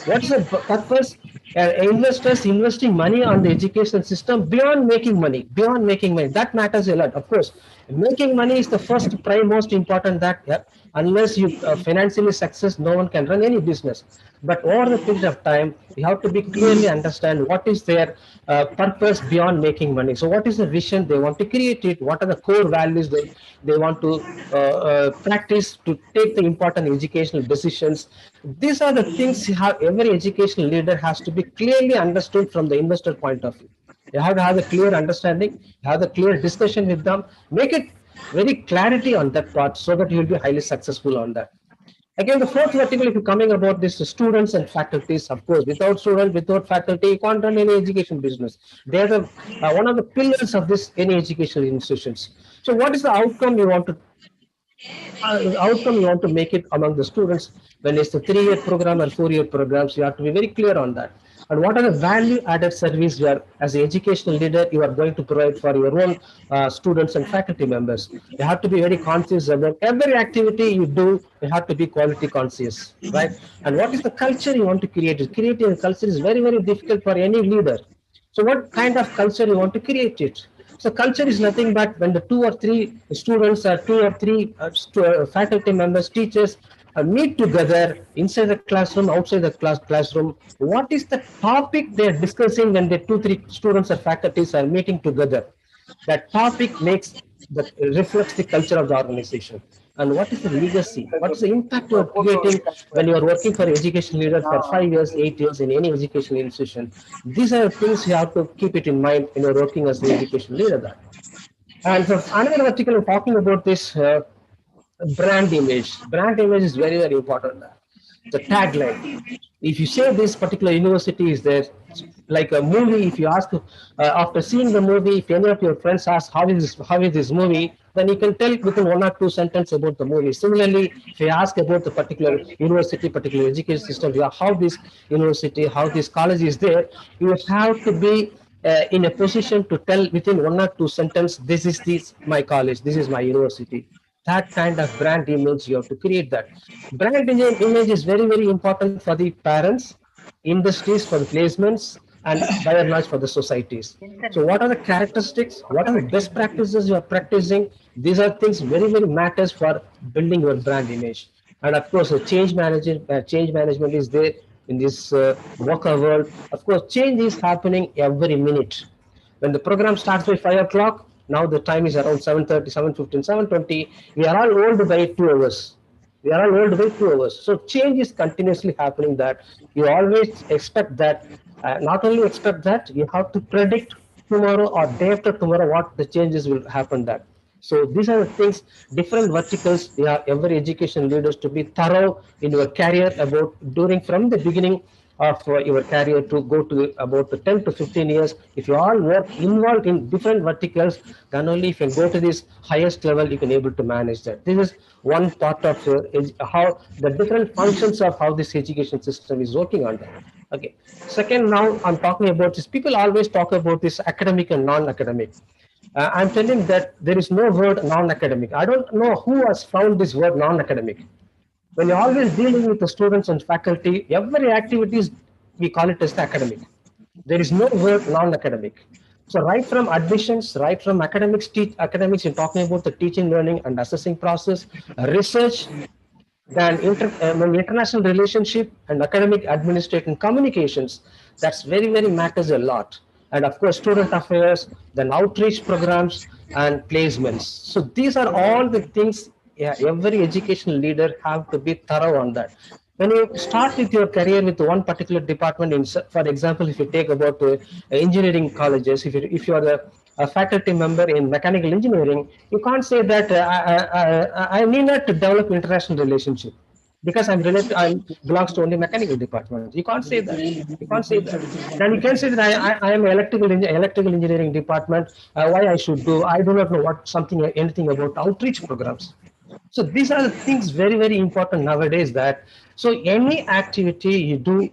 What's the purpose? Investors investing money on the education system beyond making money, that matters a lot. Of course, making money is the first most important that unless you financially success, no one can run any business. But over the period of time, you have to be clearly understand what is their purpose beyond making money. So what is the vision they want to create it? What are the core values they want to practice to take the important educational decisions? These are the things every educational leader has to be clearly understood from the investor point of view. You have to have a clear understanding, have a clear discussion with them, make it very clarity on that part so that you will be highly successful on that. Again, the fourth vertical, if you're coming about this, students and faculties, of course, without students, without faculty, you can't run any education business. They are one of the pillars of this any educational institutions. So what is the outcome you want to make it among the students? When it's a 3-year program or 4-year programs, you have to be very clear on that. And what are the value added service you are, as an educational leader, you are going to provide for your own students and faculty members? You have to be very conscious about every activity you do. You have to be quality conscious, right? And what is the culture you want to create? Creating a culture is very, very difficult for any leader. So what kind of culture you want to create it? So culture is nothing but when the 2 or 3 students or 2 or 3 faculty members, teachers meet together inside the classroom, outside the classroom. What is the topic they're discussing when the 2-3 students or faculties are meeting together? That topic reflects the culture of the organization. And what is the legacy? What is the impact you are creating when you are working for an education leader for 5 years, 8 years in any educational institution? These are the things you have to keep it in mind when you're working as an education leader. And so another article I'm talking about this brand image. Brand image is very, very important. The tagline. If you say this particular university is there, like a movie, if you ask after seeing the movie, if any of your friends ask how is this movie, then you can tell within 1 or 2 sentences about the movie. Similarly, if you ask about the particular university, particular education system, how this university, how this college is there, you have to be in a position to tell within 1 or 2 sentences, this is my college, this is my university. that kind of brand image, you have to create that. Brand image is very, very important for the parents, industries, for the placements, and by and large for the societies. So what are the characteristics? What are the best practices you are practicing? These are things very, very matters for building your brand image. And of course, change management is there in this VUCA world. Of course, change is happening every minute. When the program starts by 5 o'clock, now the time is around 7:30, 7:15, 7:20. We are all old by 2 hours. We are all old by 2 hours. So change is continuously happening that you always expect that, not only expect that, you have to predict tomorrow or day after tomorrow what the changes will happen that. So these are the things, different verticals, every education leaders to be thorough in your career about during from the beginning of your career to go to about 10 to 15 years. If you all work involved in different verticals, then only if you go to this highest level, you can able to manage that. This is one part of how the different functions of how this education system is working on that. Okay. Second, now I'm talking about this. People always talk about this academic and non-academic. I'm telling that there is no word non-academic. I don't know who has found this word non-academic. When you're always dealing with the students and faculty, every activities, we call it as the academic. There is no word non-academic. So right from admissions, right from academics, in talking about the teaching, learning and assessing process, research, then international relationship and academic administration communications, that's very, very matters a lot. And of course, student affairs, then outreach programs and placements. So these are all the things every educational leader have to be thorough on that. When you start with your career with one particular department, for example, if you take about engineering colleges, if you are a faculty member in mechanical engineering, you can't say that I need not to develop international relationship because I belongs to only mechanical department. You can't say that. You can't say that. Then you can say that I am electrical engineering department. Why I should do? I do not know anything about outreach programs. So these are the things very, very important nowadays. That so any activity you do,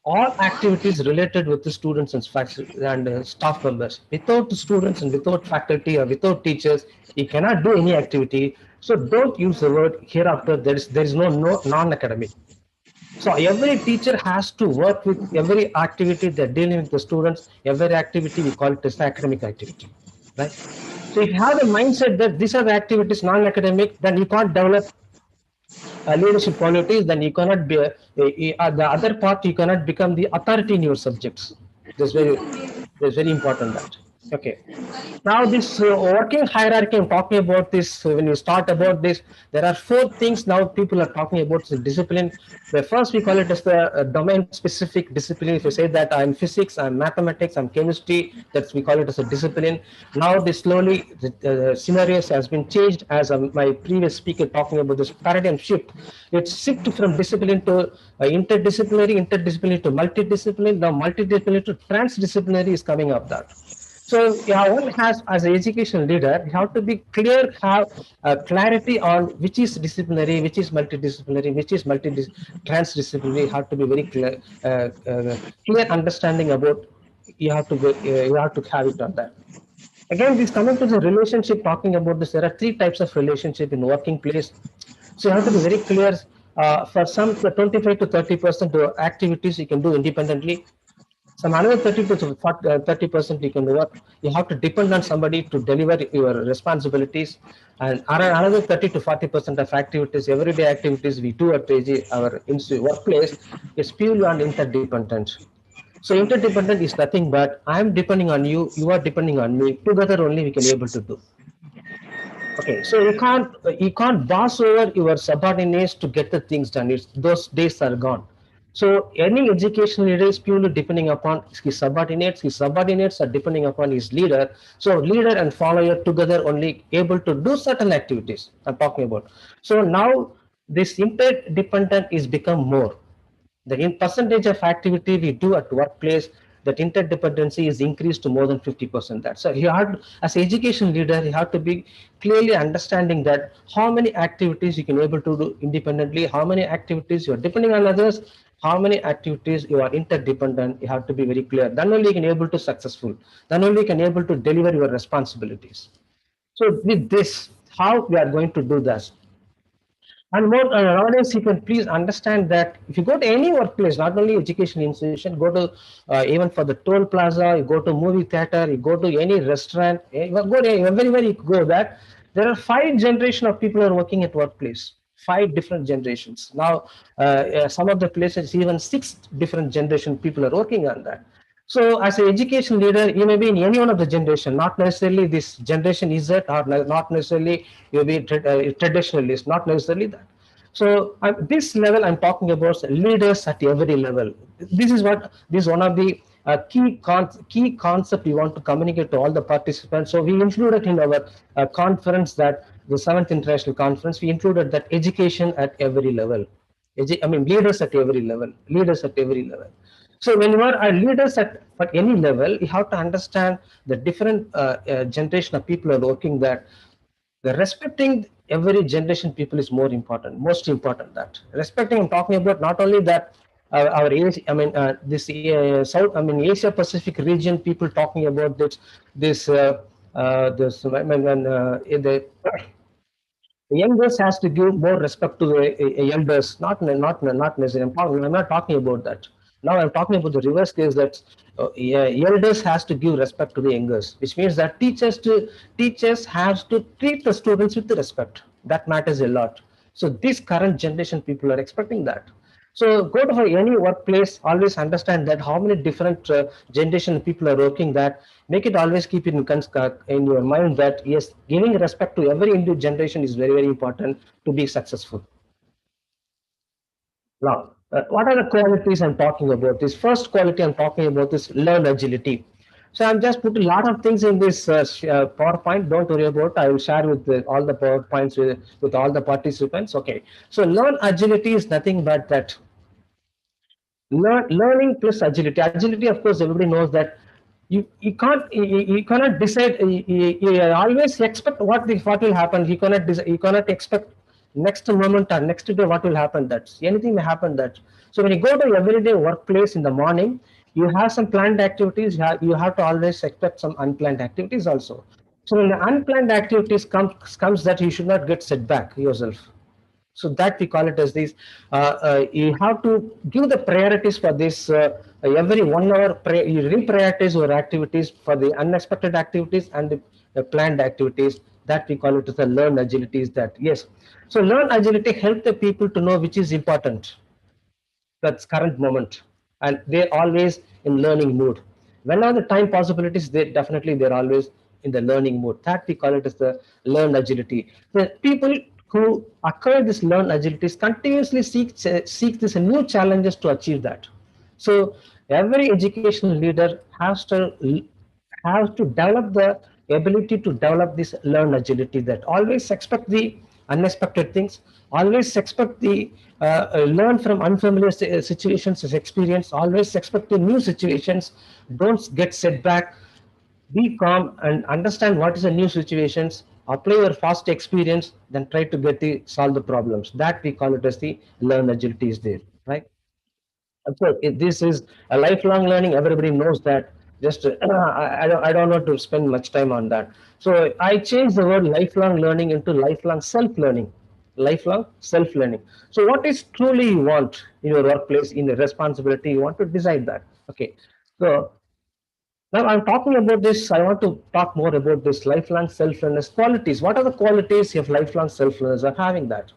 all activities related with the students and staff members. Without the students and without faculty or without teachers, you cannot do any activity. So don't use the word hereafter. There is no non-academic. So every teacher has to work with every activity they're dealing with the students. Every activity we call it as the academic activity, right? So if you have the mindset that these are the activities non-academic, then you can't develop leadership qualities. Then you cannot be the other part. You cannot become the authority in your subjects. That's very important. That. Okay. Now this working hierarchy, I'm talking about this. When you start about this, there are 4 things now people are talking about the discipline. The first we call it as the domain specific discipline. If you say that I'm physics, I'm mathematics, I'm chemistry, that's we call it as a discipline. Now this slowly the scenarios has been changed as my previous speaker talking about this paradigm shift. It's shift from discipline to interdisciplinary to multidisciplinary. Now multidisciplinary to transdisciplinary is coming up that. So one has, as an education leader, you have to be clear, have clarity on which is disciplinary, which is multidisciplinary, which is transdisciplinary. You have to be very clear, clear understanding about. You have to have it on that. Again, this coming to the relationship, talking about this, there are 3 types of relationship in working place. So you have to be very clear. For some 25 to 30% activities you can do independently. Some another 30 to 30% you can work. You have to depend on somebody to deliver your responsibilities, and another 30 to 40% of activities, everyday activities we do at our workplace, is purely on interdependent. So interdependent is nothing but I am depending on you, you are depending on me. Together only we can able to do. Okay, so you can't boss over your subordinates to get the things done. Those days are gone. So any education leader is purely depending upon his subordinates. His subordinates are depending upon his leader. So leader and follower together only able to do certain activities I'm talking about. So now this interdependent is become more. The percentage of activity we do at workplace, that interdependency is increased to more than 50%. That so you have, as education leader, you have to be clearly understanding that how many activities you can able to do independently, how many activities you are depending on others, how many activities you are interdependent. You have to be very clear. Then only you can able to successful. Then only you can able to deliver your responsibilities. So with this, how we are going to do this. And more nowadays, you can please understand that if you go to any workplace, not only education institution, go to even for the toll plaza, you go to movie theater, you go to any restaurant, you go to everywhere you go, that there are 5 generation of people who are working at workplace. 5 different generations. Now, some of the places, even 6 different generation people are working on that. So as an education leader, you may be in any one of the generation, not necessarily this generation Z, or not necessarily you will be traditionalist, not necessarily that. So this level I'm talking about leaders at every level. This is one of the key concept we want to communicate to all the participants. So we included in our conference, that the 7th International Conference, we included that education at every level. Leaders at every level, leaders at every level. So when you are leaders at any level, you have to understand the different generation of people are working, that the respecting every generation people is more important, most important. That respecting, I'm talking about not only that our age, this South, Asia Pacific region people talking about the youngers has to give more respect to the elders, not necessarily. I'm not talking about that. Now I'm talking about the reverse case, that elders has to give respect to the youngers, which means that teachers have to treat the students with the respect. That matters a lot. So this current generation people are expecting that. So go to any workplace, always understand that how many different generation people are working, that make it always keep it in your mind that yes, giving respect to every individual generation is very, very important to be successful. Now, what are the qualities I'm talking about? This first quality I'm talking about is learn agility. So I'm just putting a lot of things in this PowerPoint. Don't worry about it. I will share with all the PowerPoints with all the participants. Okay. So learn agility is nothing but that. Learning plus agility. Agility, of course, everybody knows that you cannot decide. You always expect what will happen. You cannot expect next moment or next day what will happen. That anything may happen. That so when you go to everyday workplace in the morning, you have some planned activities. You have to always expect some unplanned activities also. So when the unplanned activities comes that you should not get set back yourself. So that we call it as this. You have to give the priorities for this. Every 1 hour, you reprioritize your activities for the unexpected activities and the planned activities. That we call it as the learn agility. Is that yes? So learn agility help the people to know which is important. That's current moment, and they're always in learning mood. Whenever the time possibilities, they're always in the learning mode. That we call it as the learn agility. The people who acquire this learn agilities continuously seek this new challenges to achieve that. So every educational leader has to develop the ability to develop this learn agility, that always expect the unexpected things, always expect the learn from unfamiliar situations as experience, always expect the new situations, don't get set back, be calm and understand what is the new situations, apply your fast experience, then try to solve the problems. That we call it as the learn agility is there, right? Of course, this is a lifelong learning. Everybody knows that. Just I don't want to spend much time on that. So I changed the word lifelong learning into lifelong self-learning. Lifelong self-learning. So what is truly you want in your workplace, in the responsibility, you want to decide that. Okay. So now I'm talking about this. I want to talk more about this lifelong self-learners qualities. What are the qualities of lifelong self-learners are having that?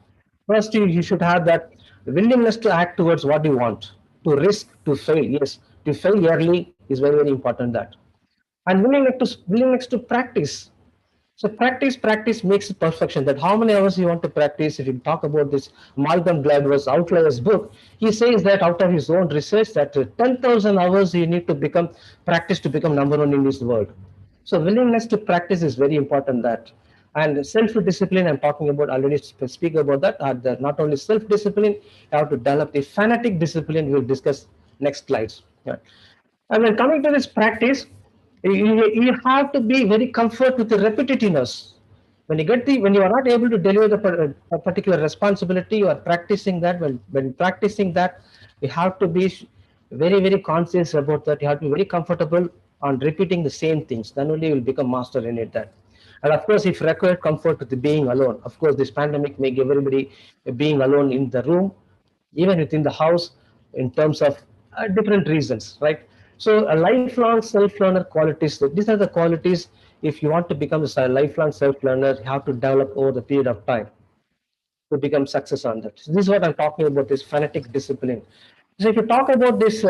First, you should have that willingness to act towards what you want, to risk, to fail. Yes, to fail early is very, very important. That and willingness to practice. So practice makes perfection. That how many hours you want to practice. If you talk about this Malcolm Gladwell's Outliers book, he says that out of his own research that 10,000 hours you need to practice to become number one in this world. So willingness to practice is very important. That and self-discipline, I'm talking about already speak about that. Not only self-discipline, you have to develop a fanatic discipline. We'll discuss next slides. Yeah. And when coming to this practice, you have to be very comfort with the repetitiveness. When you are not able to deliver a particular responsibility, you are practicing that. When practicing that, you have to be very, very conscious about that. You have to be very comfortable on repeating the same things. Then only you will become master in it. That And of course, if required comfort with being alone, of course, this pandemic make everybody being alone in the room, even within the house, in terms of different reasons, right? So a lifelong self-learner qualities, these are the qualities, if you want to become a lifelong self-learner, you have to develop over the period of time to become success on that. So this is what I'm talking about, this phonetic discipline. So if you talk about this,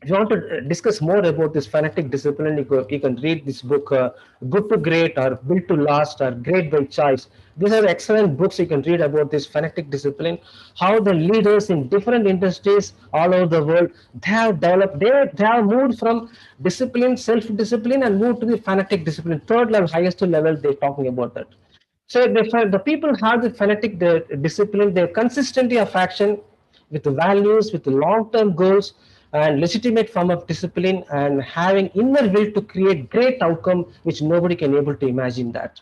if you want to discuss more about this phonetic discipline, you can read this book, Good to Great or Built to Last or Great by Choice. These are excellent books you can read about this phonetic discipline, how the leaders in different industries all over the world, they have developed, they have moved from discipline, self-discipline and moved to the phonetic discipline, third level, highest level, they're talking about that. So the people have the phonetic discipline, their consistency of action with the values, with the long-term goals and legitimate form of discipline and having inner will to create great outcome, which nobody can able to imagine that.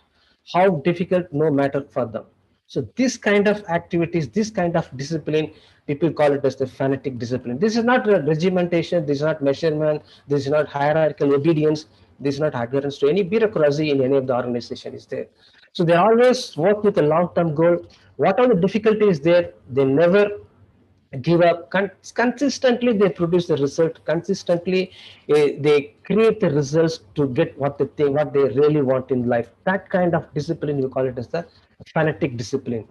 How difficult, no matter for them. So this kind of activities, this kind of discipline, people call it as the phonetic discipline. This is not regimentation, this is not measurement, this is not hierarchical obedience, this is not adherence to any bureaucracy in any of the organization is there. So they always work with a long-term goal. Whatever the difficulty is there, they never give up. Consistently, they produce the result. Consistently, they create the results to get what they think, what they really want in life. That kind of discipline, you call it as the phonetic discipline.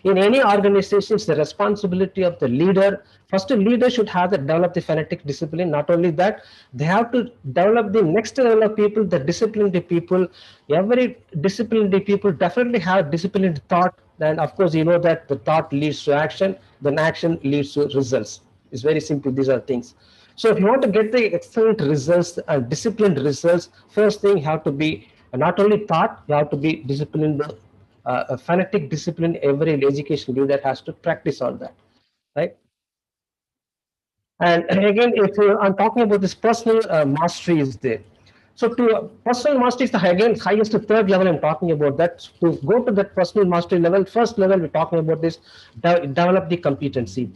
In any organization, it's the responsibility of the leader. First, a leader should have to develop the phonetic discipline. Not only that, they have to develop the next level of people, the disciplined people. Every disciplined people definitely have disciplined thought. And of course, you know that the thought leads to action, then action leads to results. It's very simple. These are things. So if you want to get the excellent results and disciplined results, first thing you have to be not only thought, you have to be disciplined. A phonetic discipline, every education leader has to practice on that, right? And again, if I'm talking about this personal mastery is there. So to personal mastery is the again highest to third level. I'm talking about that. To go to that personal mastery level, first level we're talking about this develop the competency.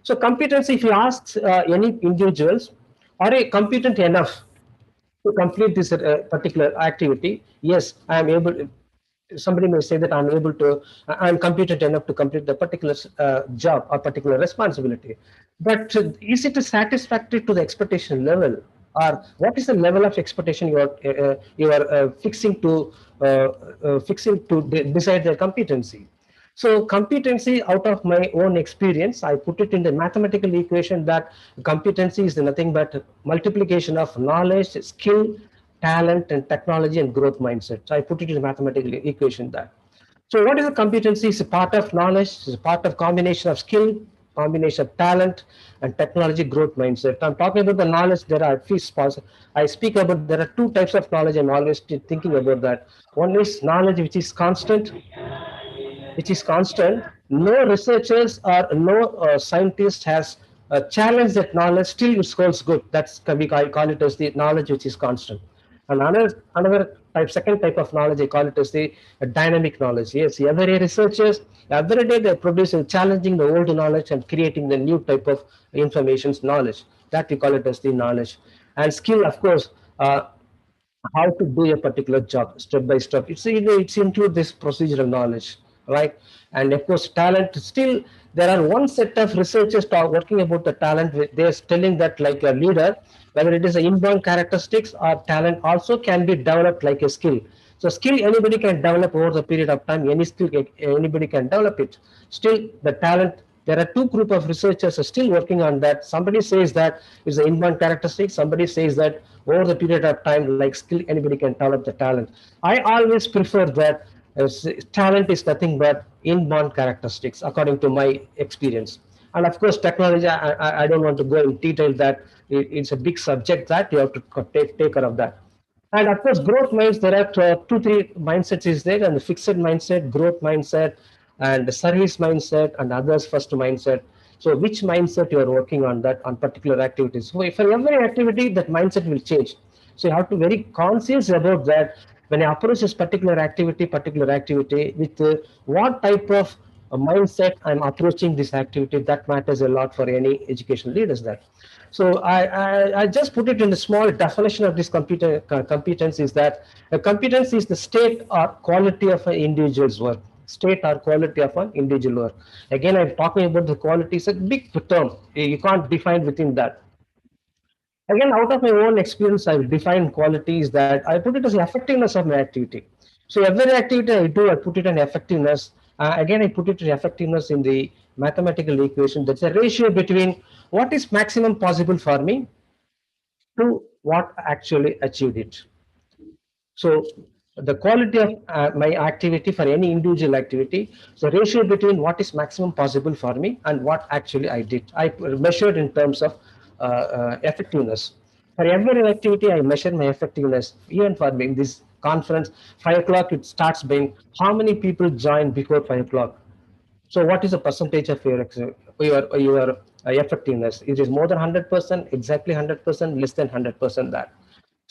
So competency, if you ask any individuals, are you competent enough to complete this particular activity? Yes, I am able. Somebody may say that I'm competent enough to complete the particular job or particular responsibility. But is it satisfactory to the expectation level? Or what is the level of expectation you are fixing to decide their competency? So competency, out of my own experience, I put it in the mathematical equation that competency is nothing but multiplication of knowledge, skill, talent, and technology and growth mindset. So I put it in a mathematical equation that. So what is a competency? It's a part of knowledge, it's a part of combination of skill, combination of talent and technology growth mindset. I'm talking about the knowledge. There are I speak about there are two types of knowledge. I'm always thinking about that. One is knowledge which is constant. No researchers or no scientist has challenged that knowledge. Still, it holds good. That's we call it as the knowledge which is constant. And another type, second type of knowledge, I call it as the dynamic knowledge. Yes, every researchers, every day they're producing, challenging the old knowledge and creating the new type of information knowledge. That we call it as the knowledge. And skill, of course, how to do a particular job step by step. It's include this procedural knowledge, right? And of course, talent. Still, there are one set of researchers working about the talent. They're telling that like a leader, whether it is an inborn characteristics or talent also can be developed like a skill. So skill anybody can develop over the period of time. Any skill anybody can develop it. Still the talent, there are two group of researchers are still working on that. Somebody says that it's an inborn characteristic. Somebody says that over the period of time, like skill, anybody can develop the talent. I always prefer that talent is nothing but inborn characteristics according to my experience. And of course, technology, I don't want to go in detail that it's a big subject that you have to take care of that. And of course, growth mindset, there are 2-3 mindsets is there, and the fixed mindset, growth mindset, and the service mindset, and others first mindset. So which mindset you are working on that on particular activities. So for every activity, that mindset will change. So you have to be very conscious about that when I approach this particular activity with what type of mindset I'm approaching this activity, that matters a lot for any educational leaders there. So I just put it in a small definition of this competence is that a competence is the state or quality of an individual's work. State or quality of an individual work. Again, I'm talking about the quality. It's a big term. You can't define within that. Again, out of my own experience, I define quality is that I put it as the effectiveness of my activity. So every activity I do, I put it in effectiveness. Again, I put it in effectiveness in the mathematical equation. That's a ratio between what is maximum possible for me to what actually achieved it. So the quality of my activity for any individual activity, the ratio between what is maximum possible for me and what actually I did. I measured in terms of effectiveness. For every activity, I measure my effectiveness. Even for being this conference, 5 o'clock, it starts being how many people join before 5 o'clock. So what is the percentage of your effectiveness? It is more than 100%, exactly 100%, less than 100% that.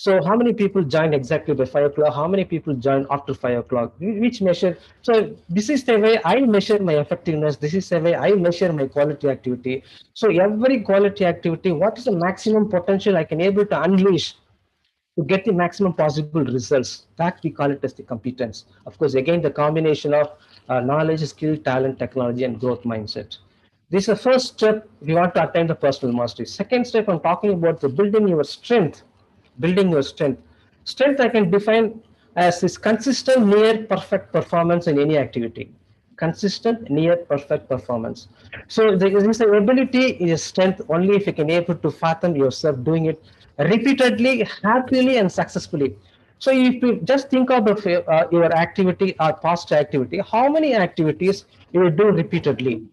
So how many people join exactly by 5 o'clock? How many people join after 5 o'clock? Which measure? So this is the way I measure my effectiveness. This is the way I measure my quality activity. So every quality activity, what is the maximum potential I can able to unleash to get the maximum possible results? That we call it as the competence. Of course, again, the combination of knowledge, skill, talent, technology, and growth mindset. This is the first step we want to attain the personal mastery. Second step, I'm talking about the building your strength. Building your strength. Strength I can define as this consistent, near perfect performance in any activity. Consistent, near perfect performance. So there is an ability is strength only if you can able to fathom yourself doing it repeatedly, happily, and successfully. So if you just think of your activity or past activity, how many activities you will do repeatedly?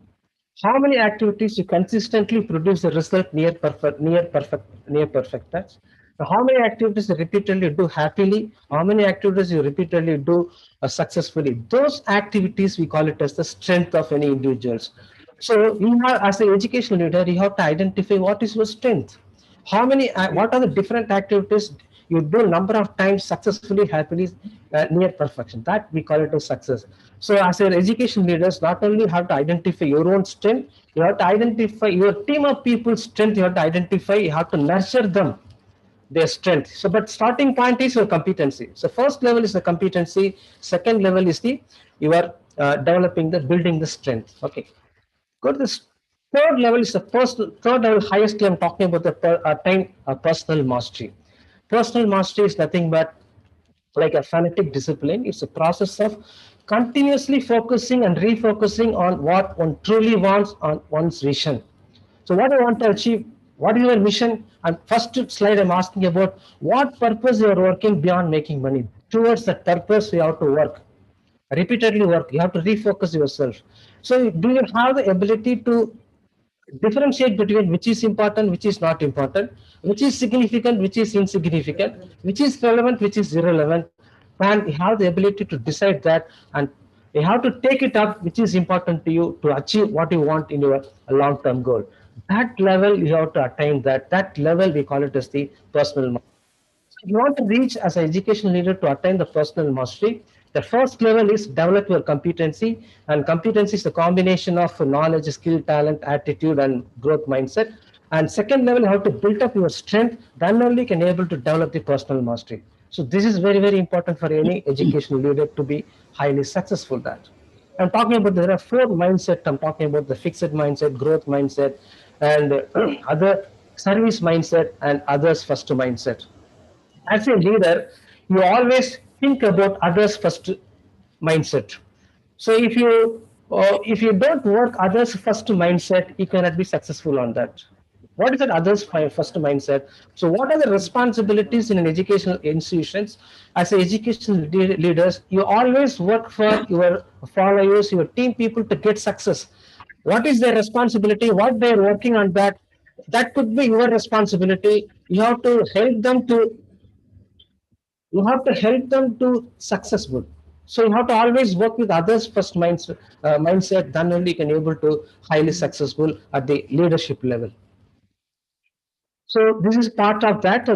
How many activities you consistently produce the result near perfect touch? Now, how many activities you repeatedly do happily? How many activities you repeatedly do successfully? Those activities we call it as the strength of any individuals. So you have, as an educational leader, you have to identify what is your strength. How many? What are the different activities you do number of times successfully, happily, near perfection? That we call it as success. So as an education leaders, not only have to identify your own strength, you have to identify your team of people's strength. You have to identify, you have to nurture them, their strength. So, but starting point is your competency. So first level is the competency. Second level is the you are developing the building the strength. Okay. Go to this third level is the third level highest level. I'm talking about the attain personal mastery. Personal mastery is nothing but like a fanatic discipline. It's a process of continuously focusing and refocusing on what one truly wants on one's vision. So what I want to achieve, what is your mission? And first slide I'm asking about what purpose you are working beyond making money. Towards that purpose, you have to work. Repeatedly work. You have to refocus yourself. So do you have the ability to differentiate between which is important, which is not important, which is significant, which is insignificant, which is relevant, which is irrelevant, and you have the ability to decide that, and you have to take it up, which is important to you to achieve what you want in your long-term goal. That level you have to attain that. That level we call it as the personal mastery. If you want to reach as an education leader to attain the personal mastery, the first level is develop your competency, and competency is the combination of knowledge, skill, talent, attitude, and growth mindset. And second level, you have to build up your strength, then only you can able to develop the personal mastery. So this is very, very important for any educational leader to be highly successful at. I'm talking about there are four mindsets. I'm talking about the fixed mindset, growth mindset, and other service mindset, and others first mindset. As a leader, you always think about others first mindset. So if you don't work others first mindset, you cannot be successful on that. What is that others first mindset? So what are the responsibilities in an educational institutions? As an educational leaders, you always work for your followers, your team people to get success. What is their responsibility? What they're working on that? That could be your responsibility. You have to help them to successful. So you have to always work with others first mindset, then only you can able to highly successful at the leadership level. So this is part of that.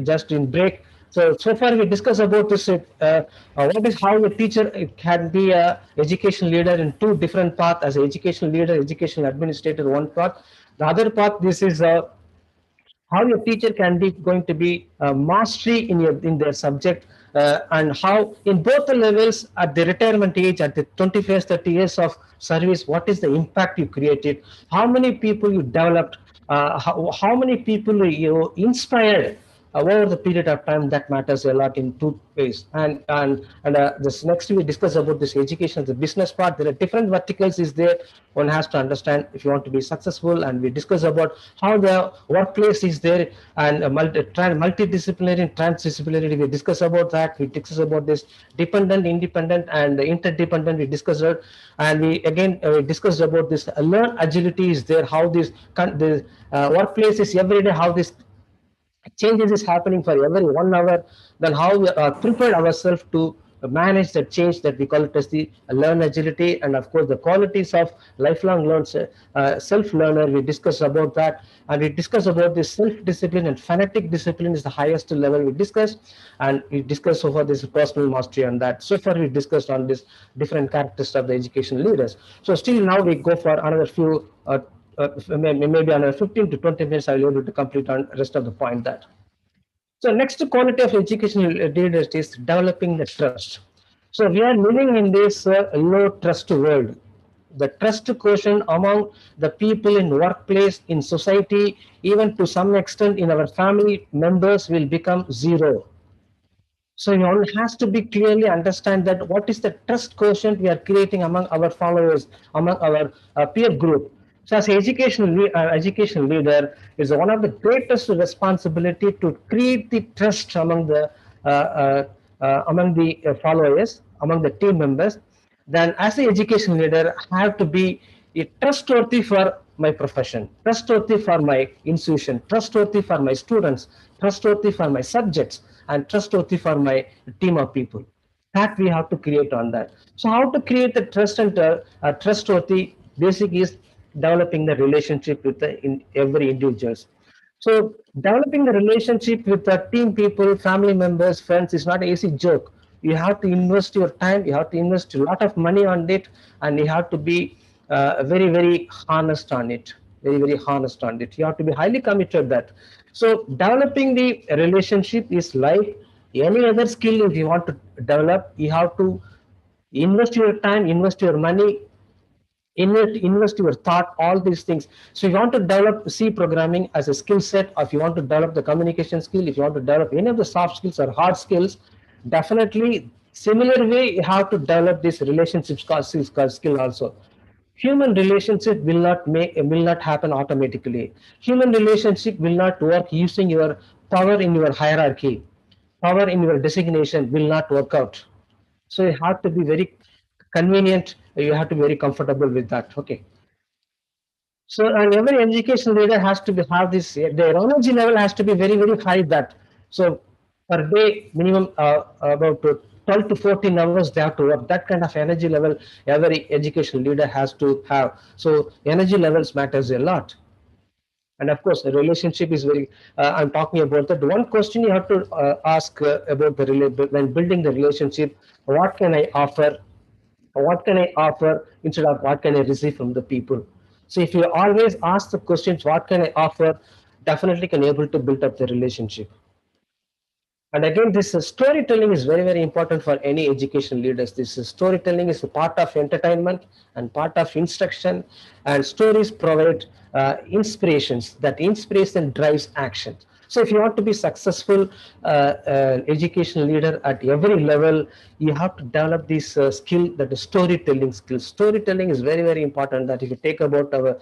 Just in break, So far we discussed about this. What is how a teacher can be a education leader in two different paths, as an education leader, education administrator, one path. The other path, this is how your teacher can be going to be mastery in their subject, and how in both the levels at the retirement age, at the 21st 30 years of service, what is the impact you created, how many people you developed, how many people you inspired over the period of time. That matters a lot in two ways. And this next we discuss about this education, the business part. There are different verticals is there. One has to understand if you want to be successful, and we discuss about how the workplace is there, and multidisciplinary, transdisciplinary. We discuss about that. We discuss about this dependent, independent, and interdependent. We discussed it, and we again discussed about this learn agility is there. How this the workplace is every day. How this changes is happening for every 1 hour, then how we prepared ourselves to manage the change, that we call it as the learn agility. And of course the qualities of lifelong self-learner, we discuss about that. And we discuss about this self-discipline, and fanatic discipline is the highest level we discuss. And we discuss so far this personal mastery on that. So far we discussed on this different characteristics of the education leaders. So still now we go for another few maybe another 15 to 20 minutes. I will be able to complete on rest of the point that. So next quality of educational leaders is developing the trust. So we are living in this low trust world. The trust quotient among the people in workplace, in society, even to some extent in our family members will become zero. So one has to be clearly understand that what is the trust quotient we are creating among our followers, among our peer group. So as education leader is one of the greatest responsibility to create the trust among the followers, among the team members. Then as an education leader, I have to be trustworthy for my profession, trustworthy for my institution, trustworthy for my students, trustworthy for my subjects, and trustworthy for my team of people. That we have to create on that. So how to create the trust and trustworthy basic is developing the relationship with every individuals. So developing the relationship with the team people, family members, friends is not an easy joke. You have to invest your time, you have to invest a lot of money on it, and you have to be very, very honest on it. Very, very honest on it. You have to be highly committed that. So developing the relationship is like any other skill. If you want to develop, you have to invest your time, invest your money, invest your thought, all these things. So if you want to develop C programming as a skill set, or if you want to develop the communication skill, if you want to develop any of the soft skills or hard skills, definitely similar way you have to develop this relationship skill also. Human relationship will not happen automatically. Human relationship will not work using your power in your hierarchy, power in your designation will not work out. So you have to be very convenient, you have to be very comfortable with that. Okay. So and every education leader has to have this, their energy level has to be very, very high that. So per day minimum about 12 to 14 hours they have to work. That kind of energy level every education leader has to have. So energy levels matters a lot. And of course, the relationship is very, I'm talking about that. One question you have to ask about when building the relationship, what can I offer? What can I offer instead of what can I receive from the people? So if you always ask the questions, what can I offer, definitely can able to build up the relationship. And again, this storytelling is very, very important for any education leaders. This storytelling is a part of entertainment and part of instruction, and stories provide inspirations. That inspiration drives action. So if you want to be successful education leader at every level, you have to develop this skill, that is storytelling skill. Storytelling is very, very important. That if you take about our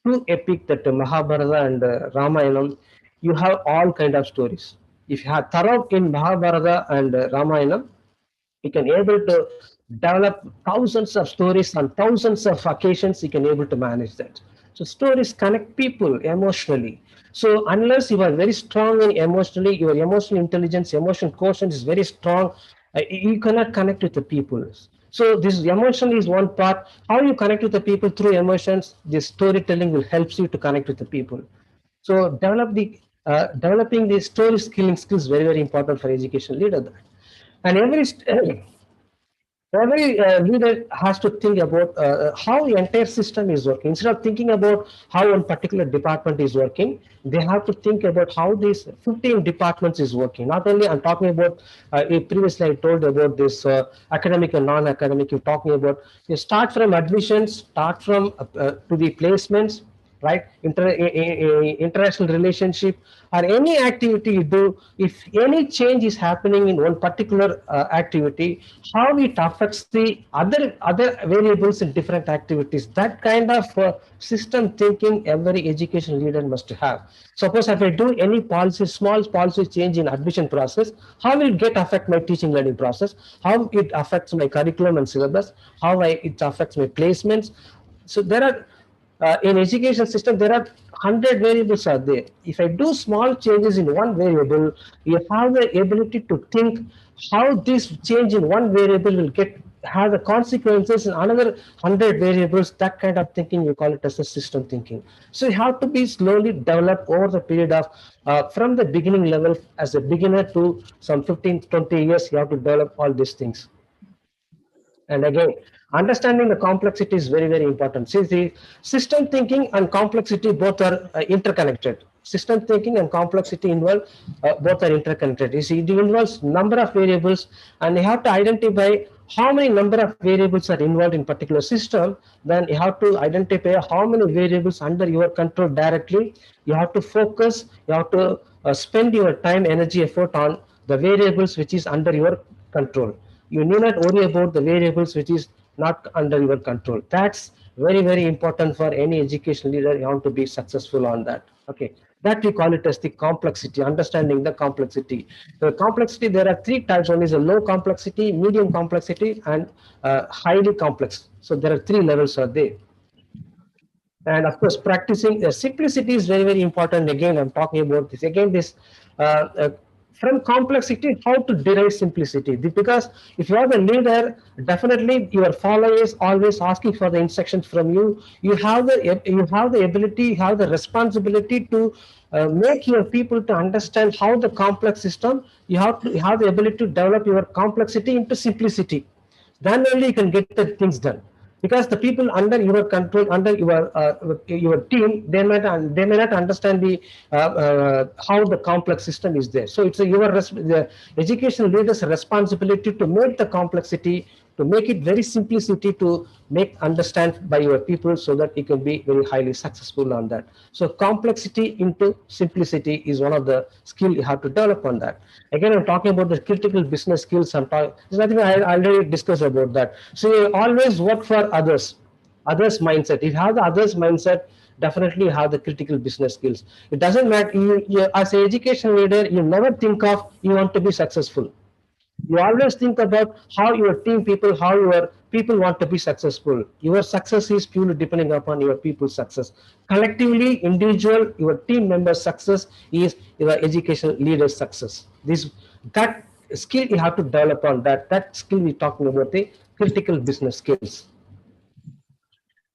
two epic, that Mahabharata and Ramayana, you have all kind of stories. If you have thorough in Mahabharata and Ramayana, you can able to develop thousands of stories on thousands of occasions. You can able to manage that. So stories connect people emotionally. So unless you are very strong in emotionally, your emotional intelligence, emotional quotient is very strong, you cannot connect with the people. So this emotion is one part. How you connect with the people through emotions, this storytelling will help you to connect with the people. So develop the developing the story skills very, very important for education leader. And every leader has to think about how the entire system is working. Instead of thinking about how one particular department is working, they have to think about how these 15 departments is working. Not only I'm talking about, previously I told about this academic and non-academic, you're talking about, you start from admissions, start from to the placements, right? International relationship, or any activity you do, if any change is happening in one particular activity, how it affects the other variables in different activities. That kind of system thinking every education leader must have. Suppose if I do any policy, small policy change in admission process, how will it affect my teaching learning process? How it affects my curriculum and syllabus? How it affects my placements? So there are in education system, there are 100 variables are there. If I do small changes in one variable, you have the ability to think how this change in one variable will have the consequences in another 100 variables. That kind of thinking, we call it as a system thinking. So you have to be slowly developed over the period of from the beginning level as a beginner to some 15, 20 years, you have to develop all these things. And again, understanding the complexity is very, very important. See, the system thinking and complexity both are interconnected. System thinking and complexity involve both are interconnected. You see, it involves number of variables, and you have to identify how many number of variables are involved in particular system. Then you have to identify how many variables under your control directly. You have to focus. You have to spend your time, energy, effort on the variables which is under your control. You need not worry about the variables which is not under your control. That's very, very important for any education leader. You want to be successful on that. Okay, that we call it as the complexity, understanding the complexity. The complexity, there are three types. One is a low complexity, medium complexity, and highly complex. So there are three levels are there. And of course, practicing simplicity is very, very important. Again, I'm talking about this. Again, this from complexity, how to derive simplicity. Because if you are the leader, definitely your followers always asking for the instructions from you. You have the ability, you have the responsibility to make your people to understand how the complex system. You have the ability to develop your complexity into simplicity. Then only you can get the things done. Because the people under your control, under your team, they may not understand the how the complex system is there. So it's the education leader's responsibility to make the complexity, to make it very simplicity, to make understand by your people, so that you can be very highly successful on that. So complexity into simplicity is one of the skill you have to develop on that. Again, I'm talking about the critical business skills. There's nothing I already discussed about that. So you always work for others mindset. If you have the others mindset, definitely have the critical business skills. It doesn't matter, you as an education leader, you never think of you want to be successful. You always think about how your team people, how your people want to be successful. Your success is purely depending upon your people's success. Collectively, individual, your team member's success is your education leader's success. That skill you have to develop on that. That skill we're talking about, the critical business skills.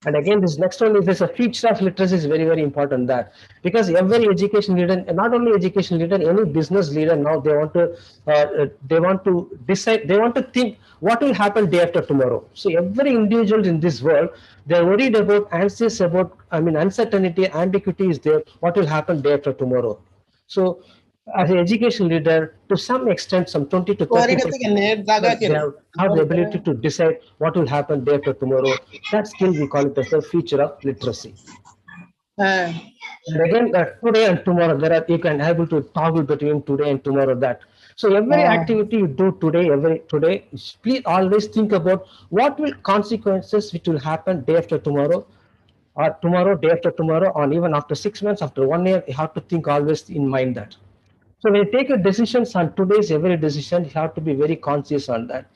And again, this next one is a feature of literacy is very, very important, that because every education leader, not only education leader, any business leader now, they want to decide, they want to think what will happen day after tomorrow. So every individual in this world, they're worried about, anxious about, uncertainty, ambiguity is there, what will happen day after tomorrow. So as an education leader, to some extent, some 20 to 30%, have the ability to decide what will happen day after tomorrow. That skill we call it as the feature of literacy. And again, today and tomorrow, you can able to toggle between today and tomorrow. That so every activity you do today, please always think about what will consequences which will happen day after tomorrow, or tomorrow, day after tomorrow, or even after 6 months, after 1 year. You have to think always in mind that. So when you take your decisions on today's every decision, you have to be very conscious on that.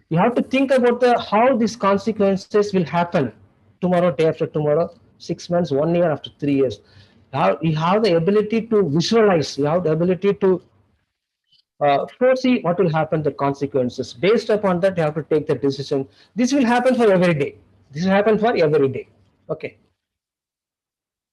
You have to think about how these consequences will happen tomorrow, day after tomorrow, 6 months, 1 year, after 3 years. You have the ability to visualize. You have the ability to foresee what will happen, the consequences. Based upon that, you have to take the decision. This will happen for every day. This will happen for every day. Okay.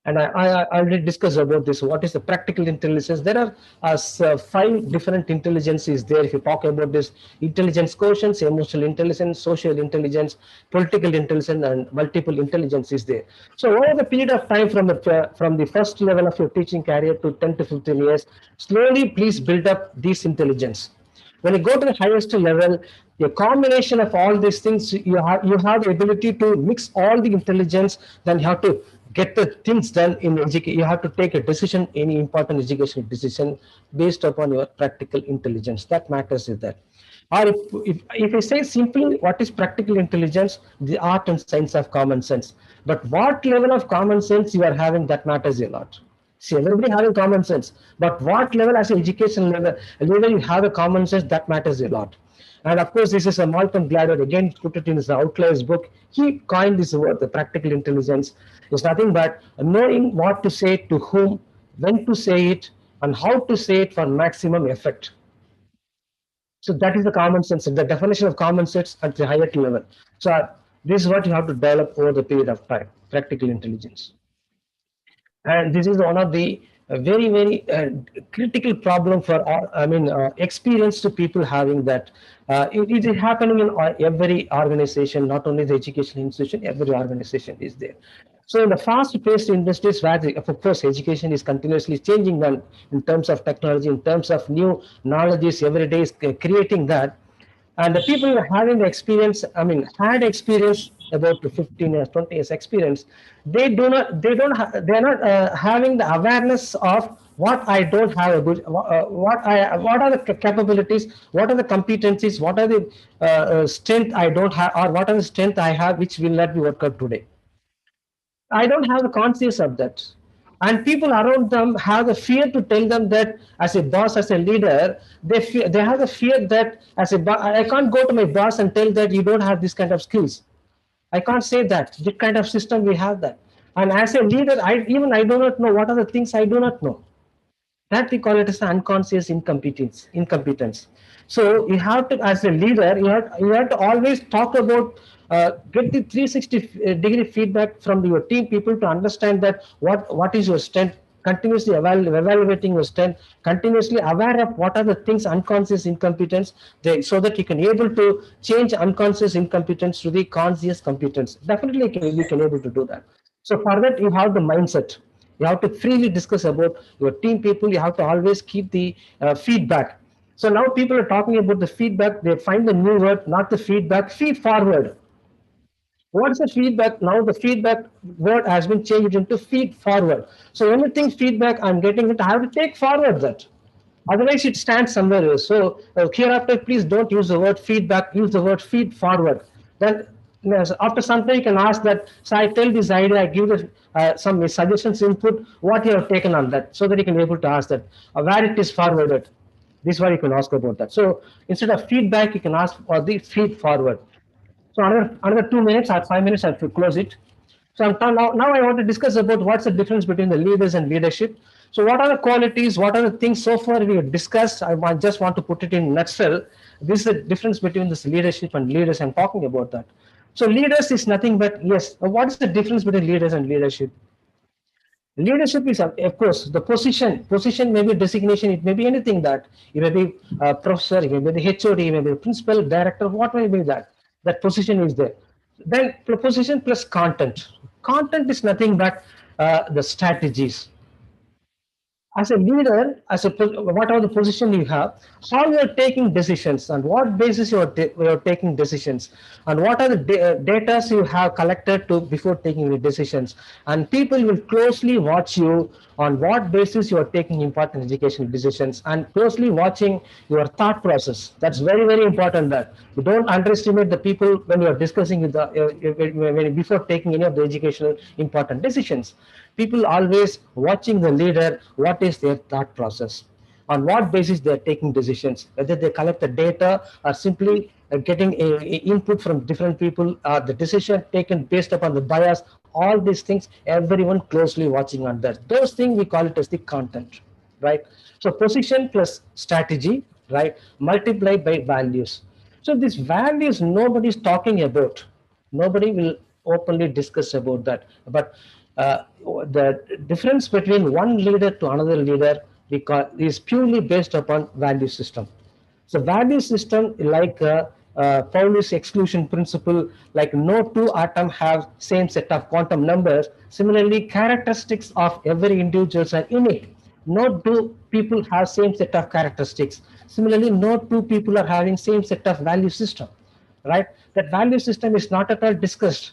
And I already discussed about this. What is the practical intelligence? There are 5 different intelligences there. If you talk about this intelligence quotients, emotional intelligence, social intelligence, political intelligence, and multiple intelligence is there. So over the period of time from the first level of your teaching career to 10 to 15 years, slowly please build up this intelligence. When you go to the highest level, a combination of all these things, you have the ability to mix all the intelligence. Then you have to get the things done in education. You have to take a decision, any important educational decision, based upon your practical intelligence. That matters is that. Or if I say simply what is practical intelligence, the art and science of common sense. But what level of common sense you are having, that matters a lot. See, everybody having common sense, but what level as an education level you have a common sense, that matters a lot. And of course, this is a Malcolm Gladwell, again, put it in his Outliers book. He coined this word, the practical intelligence is nothing but knowing what to say to whom, when to say it, and how to say it for maximum effect. So that is the common sense, the definition of common sense at the higher level. So this is what you have to develop over the period of time, practical intelligence. And this is one of the very critical problem for experienced people having that. It is happening in every organization, not only the education institution, every organization is there. So in the fast-paced industries where, of course, education is continuously changing them in terms of technology, in terms of new knowledges, every day is creating that. And the people having the experience, had experience about 15 years, 20 years experience, they're not having the awareness of what I don't have a good, what are the capabilities, what are the competencies, what are the strength I don't have, or what are the strength I have which will not be worked out today. I don't have the conscience of that. And people around them have the fear to tell them that as a boss, as a leader, they have the fear that I can't go to my boss and tell that you don't have this kind of skills. I can't say that. This kind of system, we have that. And as a leader, I do not know what are the things I do not know. That we call it as unconscious incompetence. So you have to, as a leader, you have to always talk about, get the 360-degree feedback from your team people to understand that what is your strength, continuously evaluating your strength, continuously aware of what are the things unconscious incompetence, so that you can able to change unconscious incompetence to the conscious competence. Definitely you can able to do that. So for that, you have the mindset. You have to freely discuss about your team people. You have to always keep the feedback. So now people are talking about the feedback. They find the new word, not the feedback, feed forward. What's the feedback? Now the feedback word has been changed into feed forward. So anything feedback I'm getting it, I have to take forward that. Otherwise it stands somewhere else. So hereafter, please don't use the word feedback, use the word feed forward. Then after some time you can ask that, so I tell this idea, I give some suggestions, input, what you have taken on that, so that you can be able to ask that, where it is forwarded. This is why you can ask about that. So instead of feedback, you can ask for the feed forward. So another 2 minutes or 5 minutes, I have to close it. So now I want to discuss about what's the difference between the leaders and leadership. So what are the qualities, what are the things so far we have discussed? I just want to put it in a nutshell. This is the difference between this leadership and leaders. I'm talking about that. So leaders is nothing but, yes, what is the difference between leaders and leadership? Leadership is, of course, the position. Position may be designation. It may be anything that. You may be a professor, you may be the HOD, you may be the principal, director, what may be that. That position is there. Then position plus content. Content is nothing but the strategies. As a leader, what are the position you have, how you are taking decisions, on what basis you are taking decisions, and what are the data you have collected before taking the decisions. And people will closely watch you on what basis you are taking important educational decisions, and closely watching your thought process. That's very important. That you don't underestimate the people when you are discussing with before taking any of the educational important decisions. People always watching the leader, what is their thought process, on what basis they are taking decisions, whether they collect the data or simply getting a input from different people, the decision taken based upon the bias, all these things, everyone closely watching on that. Those things we call it as the content, right? So position plus strategy, right, multiplied by values. So these values nobody is talking about. Nobody will openly discuss about that. But the difference between one leader to another leader is purely based upon value system. So value system, like Pauli's exclusion principle, like no two atoms have same set of quantum numbers. Similarly, characteristics of every individual are unique. No two people have same set of characteristics. Similarly, no two people are having same set of value system, right? That value system is not at all discussed.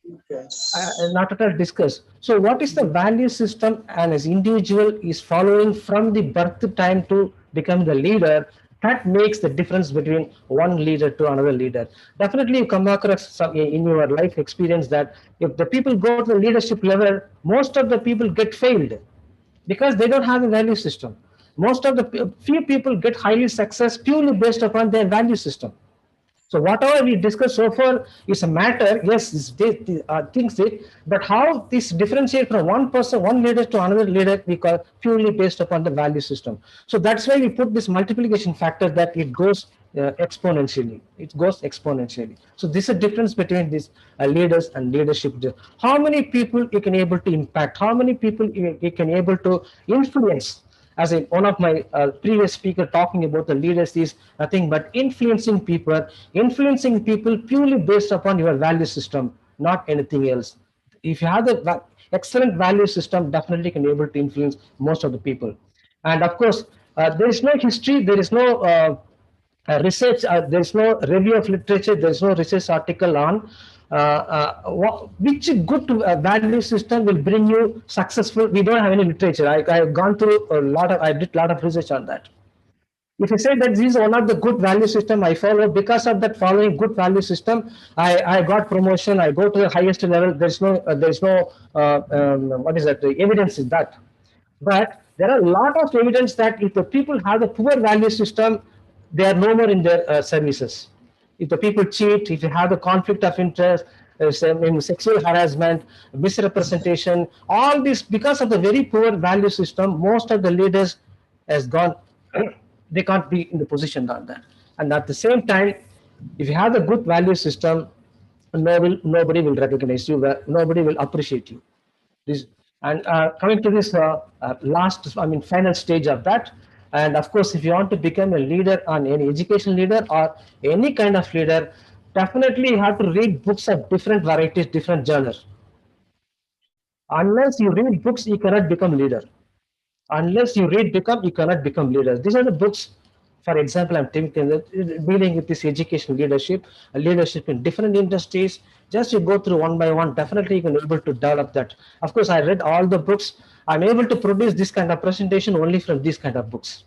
Not at all discussed. So what is the value system and as individual is following from the birth time to become the leader, that makes the difference between one leader to another leader. Definitely you come across some in your life experience that if the people go to the leadership level, most of the people get failed because they don't have a value system. Most of the few people get highly success purely based upon their value system. So whatever we discussed so far is a matter, yes, things, but how this differentiate from one person, one leader to another leader, we call purely based upon the value system. So that's why we put this multiplication factor that it goes exponentially. It goes exponentially. So this is a difference between these leaders and leadership. How many people you can able to impact? How many people you can able to influence? As one of my previous speaker talking about the leaders is nothing but influencing people purely based upon your value system, not anything else. If you have the excellent value system, definitely can able to influence most of the people. And of course, there is no history, there is no research, there is no review of literature, there is no research article on which good value system will bring you successful. We don't have any literature. I have gone through I did a lot of research on that. If you say that this is one of the good value system I follow, because of that following good value system, I got promotion, I go to the highest level, there's no what is that, the evidence is that. But there are a lot of evidence that if the people have a poor value system, they are no more in their services. If the people cheat, if you have the conflict of interest, sexual harassment, misrepresentation, all this, because of the very poor value system, most of the leaders has gone, they can't be in the position on that. And at the same time, if you have a good value system, nobody will recognize you, nobody will appreciate you. And coming to this final stage of that, and of course, if you want to become a leader on any education leader or any kind of leader, definitely you have to read books of different varieties, different genres. Unless you read books, you cannot become leader. Unless you read you cannot become leader. These are the books. For example, I'm dealing with this education leadership in different industries. Just you go through one by one, definitely you can be able to develop that. Of course, I read all the books. I'm able to produce this kind of presentation only from these kind of books.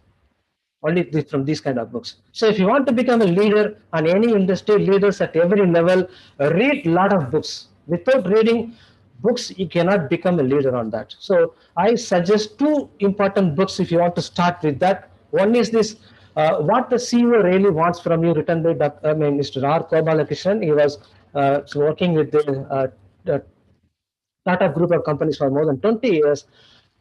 So if you want to become a leader on any industry, leaders at every level, read a lot of books. Without reading books, you cannot become a leader on that. So I suggest two important books if you want to start with that. One is this, What the CEO Really Wants From You, written by Mr. R. Gopalakrishnan. He was working with the Tata Group of companies for more than 20 years.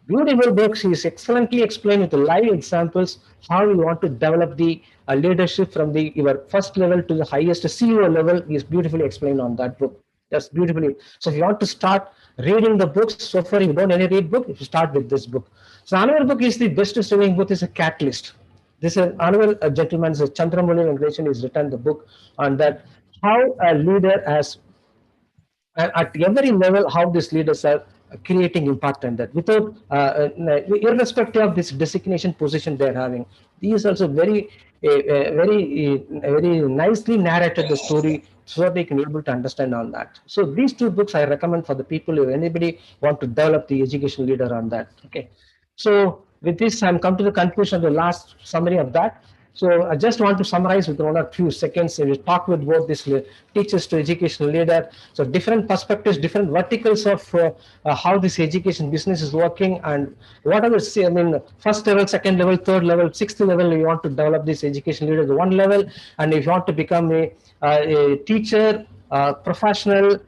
Beautiful books. He is excellently explained with live examples how you want to develop the leadership from your first level to the highest CEO level. He is beautifully explained on that book. That's beautifully. So if you want to start reading the books, so far you don't any read book, if you start with this book. So another book is the best selling book is a Catalyst. This is another gentleman, Chandramouli Venkatesan, has written the book on that, how a leader has at every level, how these leaders are creating impact on that without irrespective of this designation position they're having. He is also very nicely narrated the story so they can be able to understand on that. So these two books I recommend for the people, if anybody want to develop the education leader on that. Okay. So with this, I'm come to the conclusion of the last summary of that. So I just want to summarize with one or few seconds. We talk with both this teachers to educational leader. So different perspectives, different verticals of how this education business is working, and whatever, first level, second level, third level, sixth level, you want to develop this education leader to one level. And if you want to become a teacher, professional,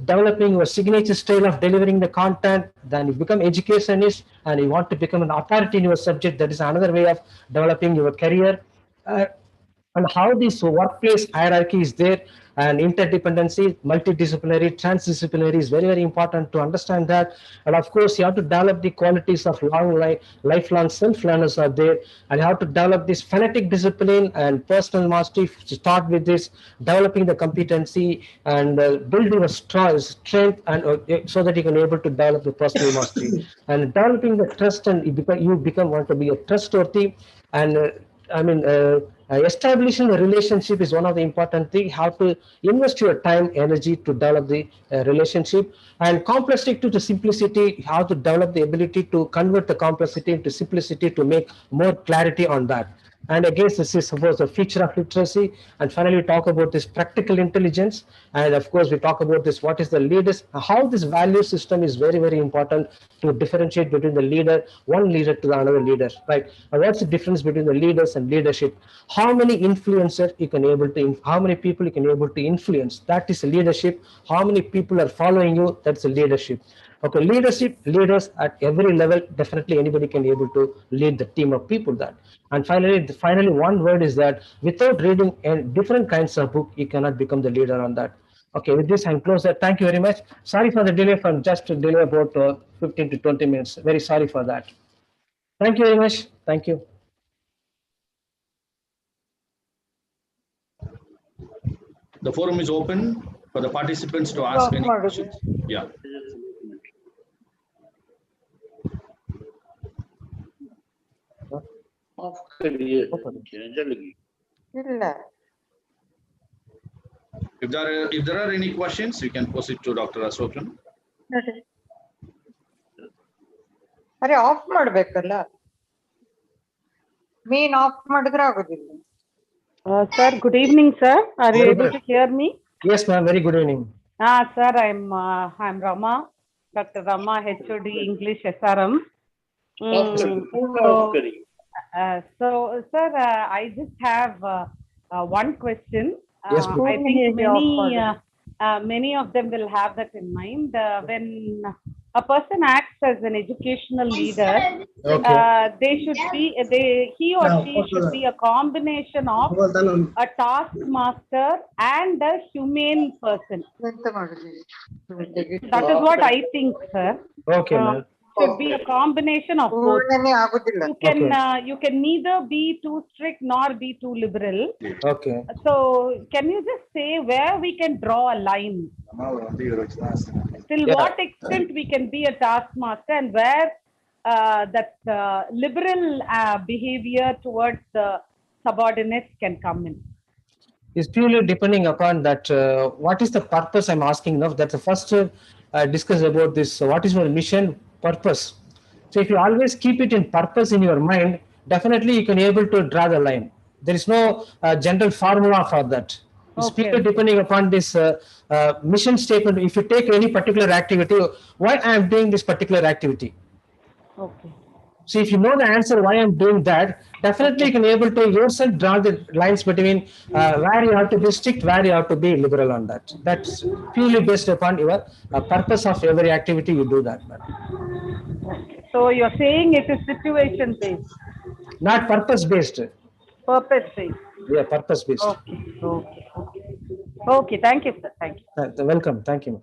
developing your signature style of delivering the content, then you become educationist and you want to become an authority in your subject. That is another way of developing your career. and how this workplace hierarchy is there, and interdependency, multidisciplinary, transdisciplinary is very, very important to understand that. And of course, you have to develop the qualities of lifelong self-learners are there, and you have to develop this phonetic discipline and personal mastery to start with this, developing the competency and building a strength, and so that you can able to develop the personal mastery and developing the trust, and you become want to be a trustworthy. And I mean, establishing a relationship is one of the important things. How to invest your time, energy to develop the relationship, and complexity to the simplicity. How to develop the ability to convert the complexity into simplicity to make more clarity on that. And again, this is suppose a feature of literacy. And finally, we talk about this practical intelligence. And of course, we talk about this, what is the leaders, how this value system is very, very important to differentiate between the leader, one leader to the another leader, right? And what's the difference between the leaders and leadership? How many influencers you can able to, how many people you can able to influence? That is leadership. How many people are following you? That's a leadership. Okay, leadership, leaders at every level, definitely anybody can be able to lead the team of people that. And finally, one word is that without reading different kinds of book, you cannot become the leader on that. Okay, with this, I'm close that. Thank you very much. Sorry for the delay, from just a delay about 15 to 20 minutes. Very sorry for that. Thank you very much. Thank you. The forum is open for the participants to ask any questions. Yeah. If there are any questions, you can pose it to Dr. Ashokan. ಅರೆ of ಮಾಡ್ಬೇಕಲ್ಲ main of ಮಾಡಿದ್ರೆ ಆಗೋದಿಲ್ಲ. Sir, good evening, sir. Are you able to hear me? Yes, ma'am. Very good evening. Sir, I'm Rama, Dr. Rama, HOD English SRM. So, sir, I just have one question. Yes, I think many of them will have that in mind. When a person acts as an educational leader, he or she should be a combination of a taskmaster and a humane person. That is what I think, sir. Okay, ma'am. Should be a combination of both. You can neither be too strict nor be too liberal. Okay. So can you just say where we can draw a line? Till what extent we can be a taskmaster, and where that liberal behavior towards the subordinates can come in? It's purely depending upon that. What is the purpose? I'm asking now. That's the first discuss about this. What is your mission? Purpose. So if you always keep it in purpose in your mind, definitely you can able to draw the line. There is no general formula for that. It's purely depending upon this mission statement. If you take any particular activity, why I am doing this particular activity. Okay. So if you know the answer why I'm doing that, definitely you can able to yourself draw the lines between where you have to be strict, where you have to be liberal on that. That's purely based upon your purpose of every activity you do that. So you're saying it is situation based? Not purpose based. Purpose based. Yeah, purpose based. Okay. Thank you, sir. Thank you. Welcome. Thank you.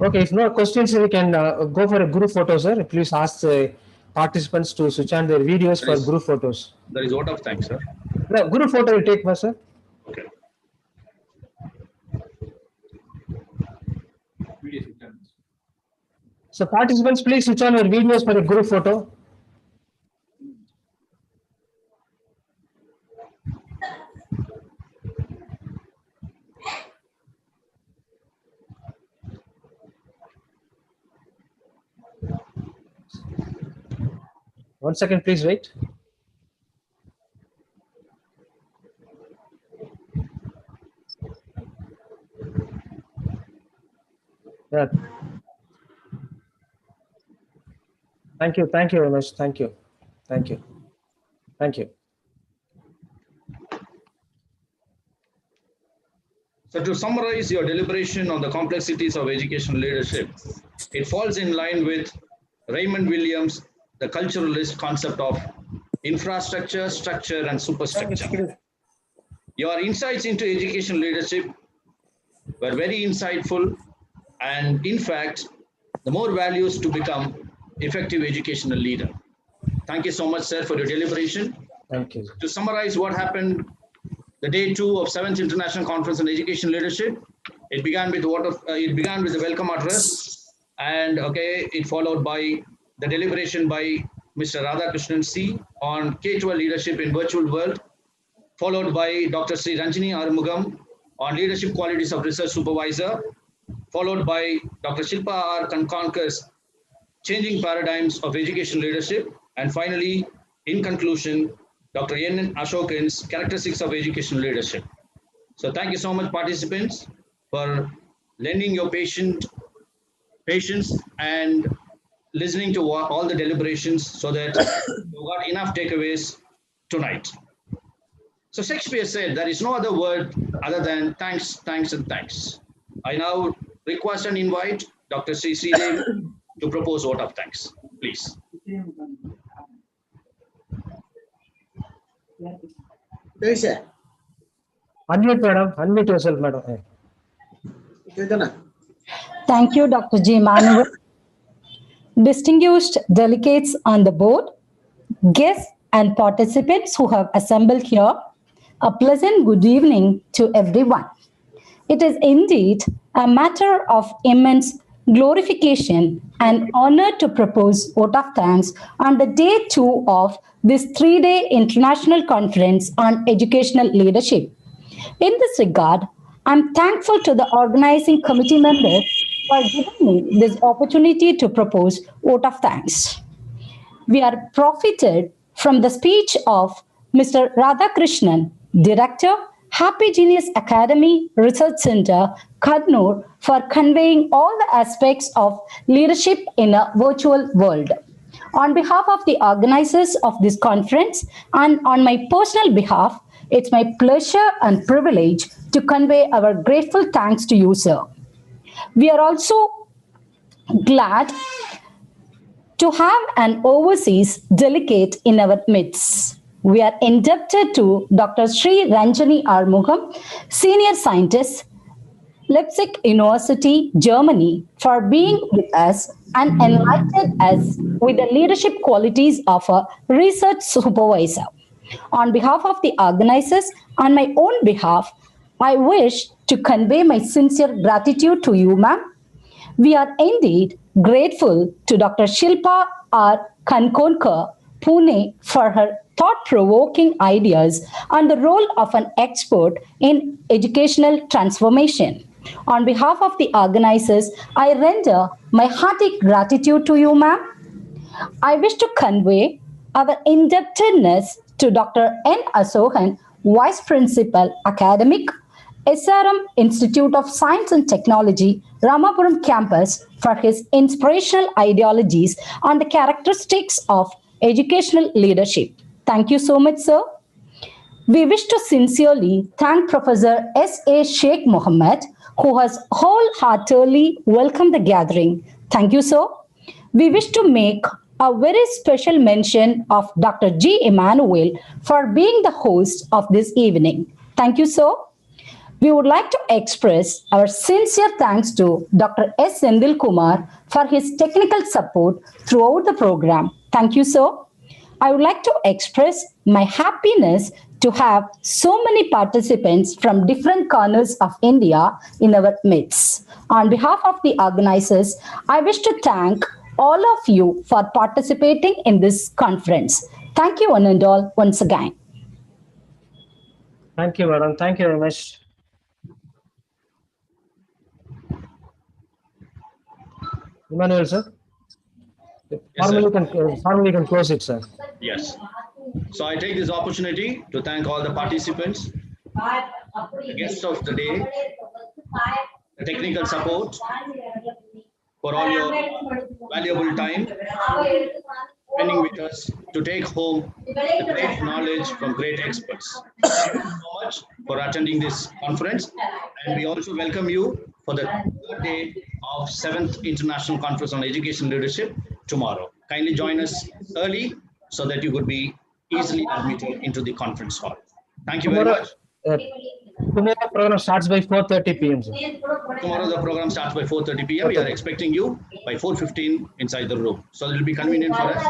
Okay, if no questions, we can go for a group photo, sir. Please ask the participants to switch on their videos for group photos. There is vote of thanks, sir. No, group photo will take first, sir. Okay. So participants, please switch on your videos for a group photo. One second, please wait. Yeah. Thank you very much. Thank you. So to summarize your deliberation on the complexities of educational leadership, it falls in line with Raymond Williams, the culturalist concept of infrastructure, structure, and superstructure. Your insights into educational leadership were very insightful, and in fact, the more values to become effective educational leader. Thank you so much, sir, for your deliberation. Thank you. To summarize what happened, the day 2 of 7th International Conference on Education Leadership, it began with the welcome address, and it followed by the deliberation by Mr. Radhakrishnan C on K-12 leadership in virtual world, followed by Dr. Sri Ranjini Arumugam on leadership qualities of research supervisor, followed by Dr. Shilpa R. Kankonkar's changing paradigms of education leadership, and finally, in conclusion, Dr. N. Ashokan's characteristics of education leadership. So thank you so much, participants, for lending your patience and listening to all the deliberations so that you got enough takeaways tonight. So Shakespeare said, there is no other word other than thanks, thanks, and thanks. I now request and invite Dr. Sri Sridev to propose vote of thanks, please. Unmute, madam. Unmute yourself, madam. Thank you, Dr. G. Manuel. Distinguished delegates on the board, guests and participants who have assembled here, a pleasant good evening to everyone. It is indeed a matter of immense glorification and honor to propose vote of thanks on the day 2 of this 3-day international conference on educational leadership. In this regard, I'm thankful to the organizing committee members for giving me this opportunity to propose vote of thanks. We are profited from the speech of Mr. Radhakrishnan, Director, Happy Genius Academy Research Center, Kannur, for conveying all the aspects of leadership in a virtual world. On behalf of the organizers of this conference and on my personal behalf, it's my pleasure and privilege to convey our grateful thanks to you, sir. We are also glad to have an overseas delegate in our midst. We are indebted to Dr. Sri Ranjini Arumugam, Senior Scientist, Leipzig University, Germany, for being with us and enlightened us with the leadership qualities of a research supervisor. On behalf of the organizers, on my own behalf, I wish to convey my sincere gratitude to you, ma'am. We are indeed grateful to Dr. Shilpa R. Kankonkar, Pune, for her thought-provoking ideas on the role of an expert in educational transformation. On behalf of the organizers, I render my hearty gratitude to you, ma'am. I wish to convey our indebtedness to Dr. N. Ashokan, Vice Principal, Academic, SRM Institute of Science and Technology, Ramapuram campus, for his inspirational ideologies on the characteristics of educational leadership. Thank you so much, sir. We wish to sincerely thank Professor S.A. Sheikh Mohammed, who has wholeheartedly welcomed the gathering. Thank you, sir. We wish to make a very special mention of Dr. G. Emmanuel for being the host of this evening. Thank you, sir. We would like to express our sincere thanks to Dr. S. Sendil Kumar for his technical support throughout the program. Thank you, sir. I would like to express my happiness to have so many participants from different corners of India in our midst. On behalf of the organizers, I wish to thank all of you for participating in this conference. Thank you one and all once again. Thank you, madam. Thank you very much. Emmanuel, sir. Yes, formally can close it, sir. Yes. So I take this opportunity to thank all the participants, the guests of the day, the technical support, for all your valuable time. spending with us to take home the great knowledge from great experts. Thank you so much for attending this conference, and we also welcome you for the third day of 7th International Conference on Education Leadership tomorrow. Kindly join us early so that you could be easily admitted into the conference hall. Thank you very much. Tomorrow program starts by 4:30 p.m. sir. Tomorrow the program starts by 4:30 p.m. We are expecting you by 4:15 inside the room. So it will be convenient for us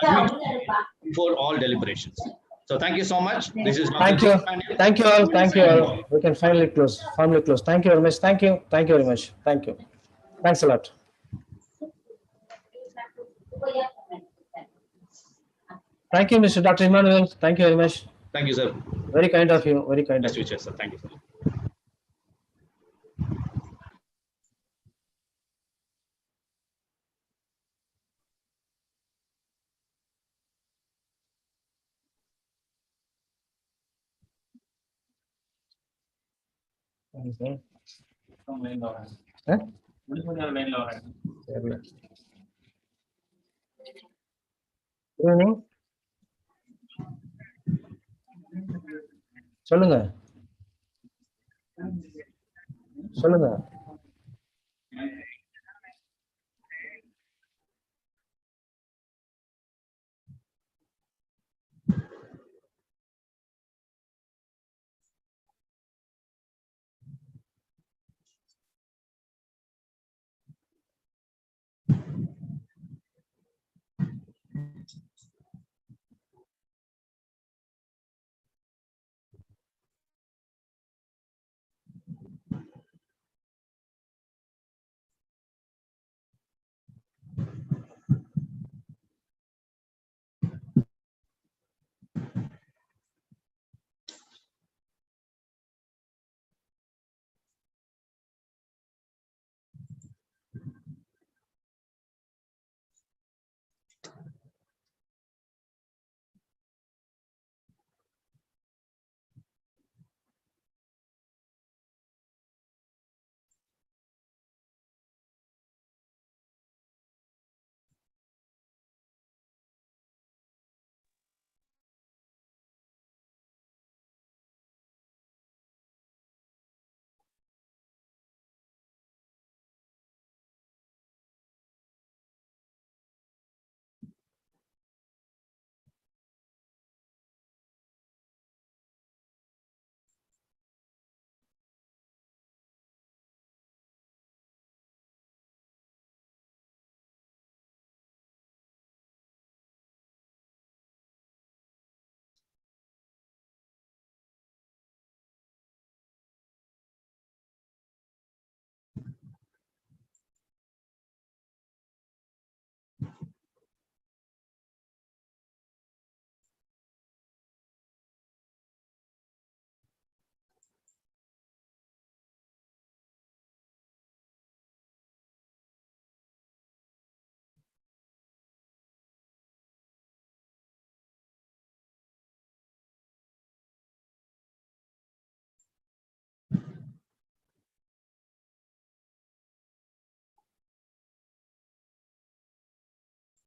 admit before all deliberations. So thank you so much. This is Thank you. Thank you all. Thank you all. We can finally close. Formally close. Thank you very much. Thank you. Thank you very much. Thank you. Thanks a lot. Thank you, Mr. Dr. Emmanuel. Thank you very much. Thank you, sir. Very kind of you. Very kind of you. Best wishes, sir. Thank you, sir. சொல்லுங்க சொல்லுங்க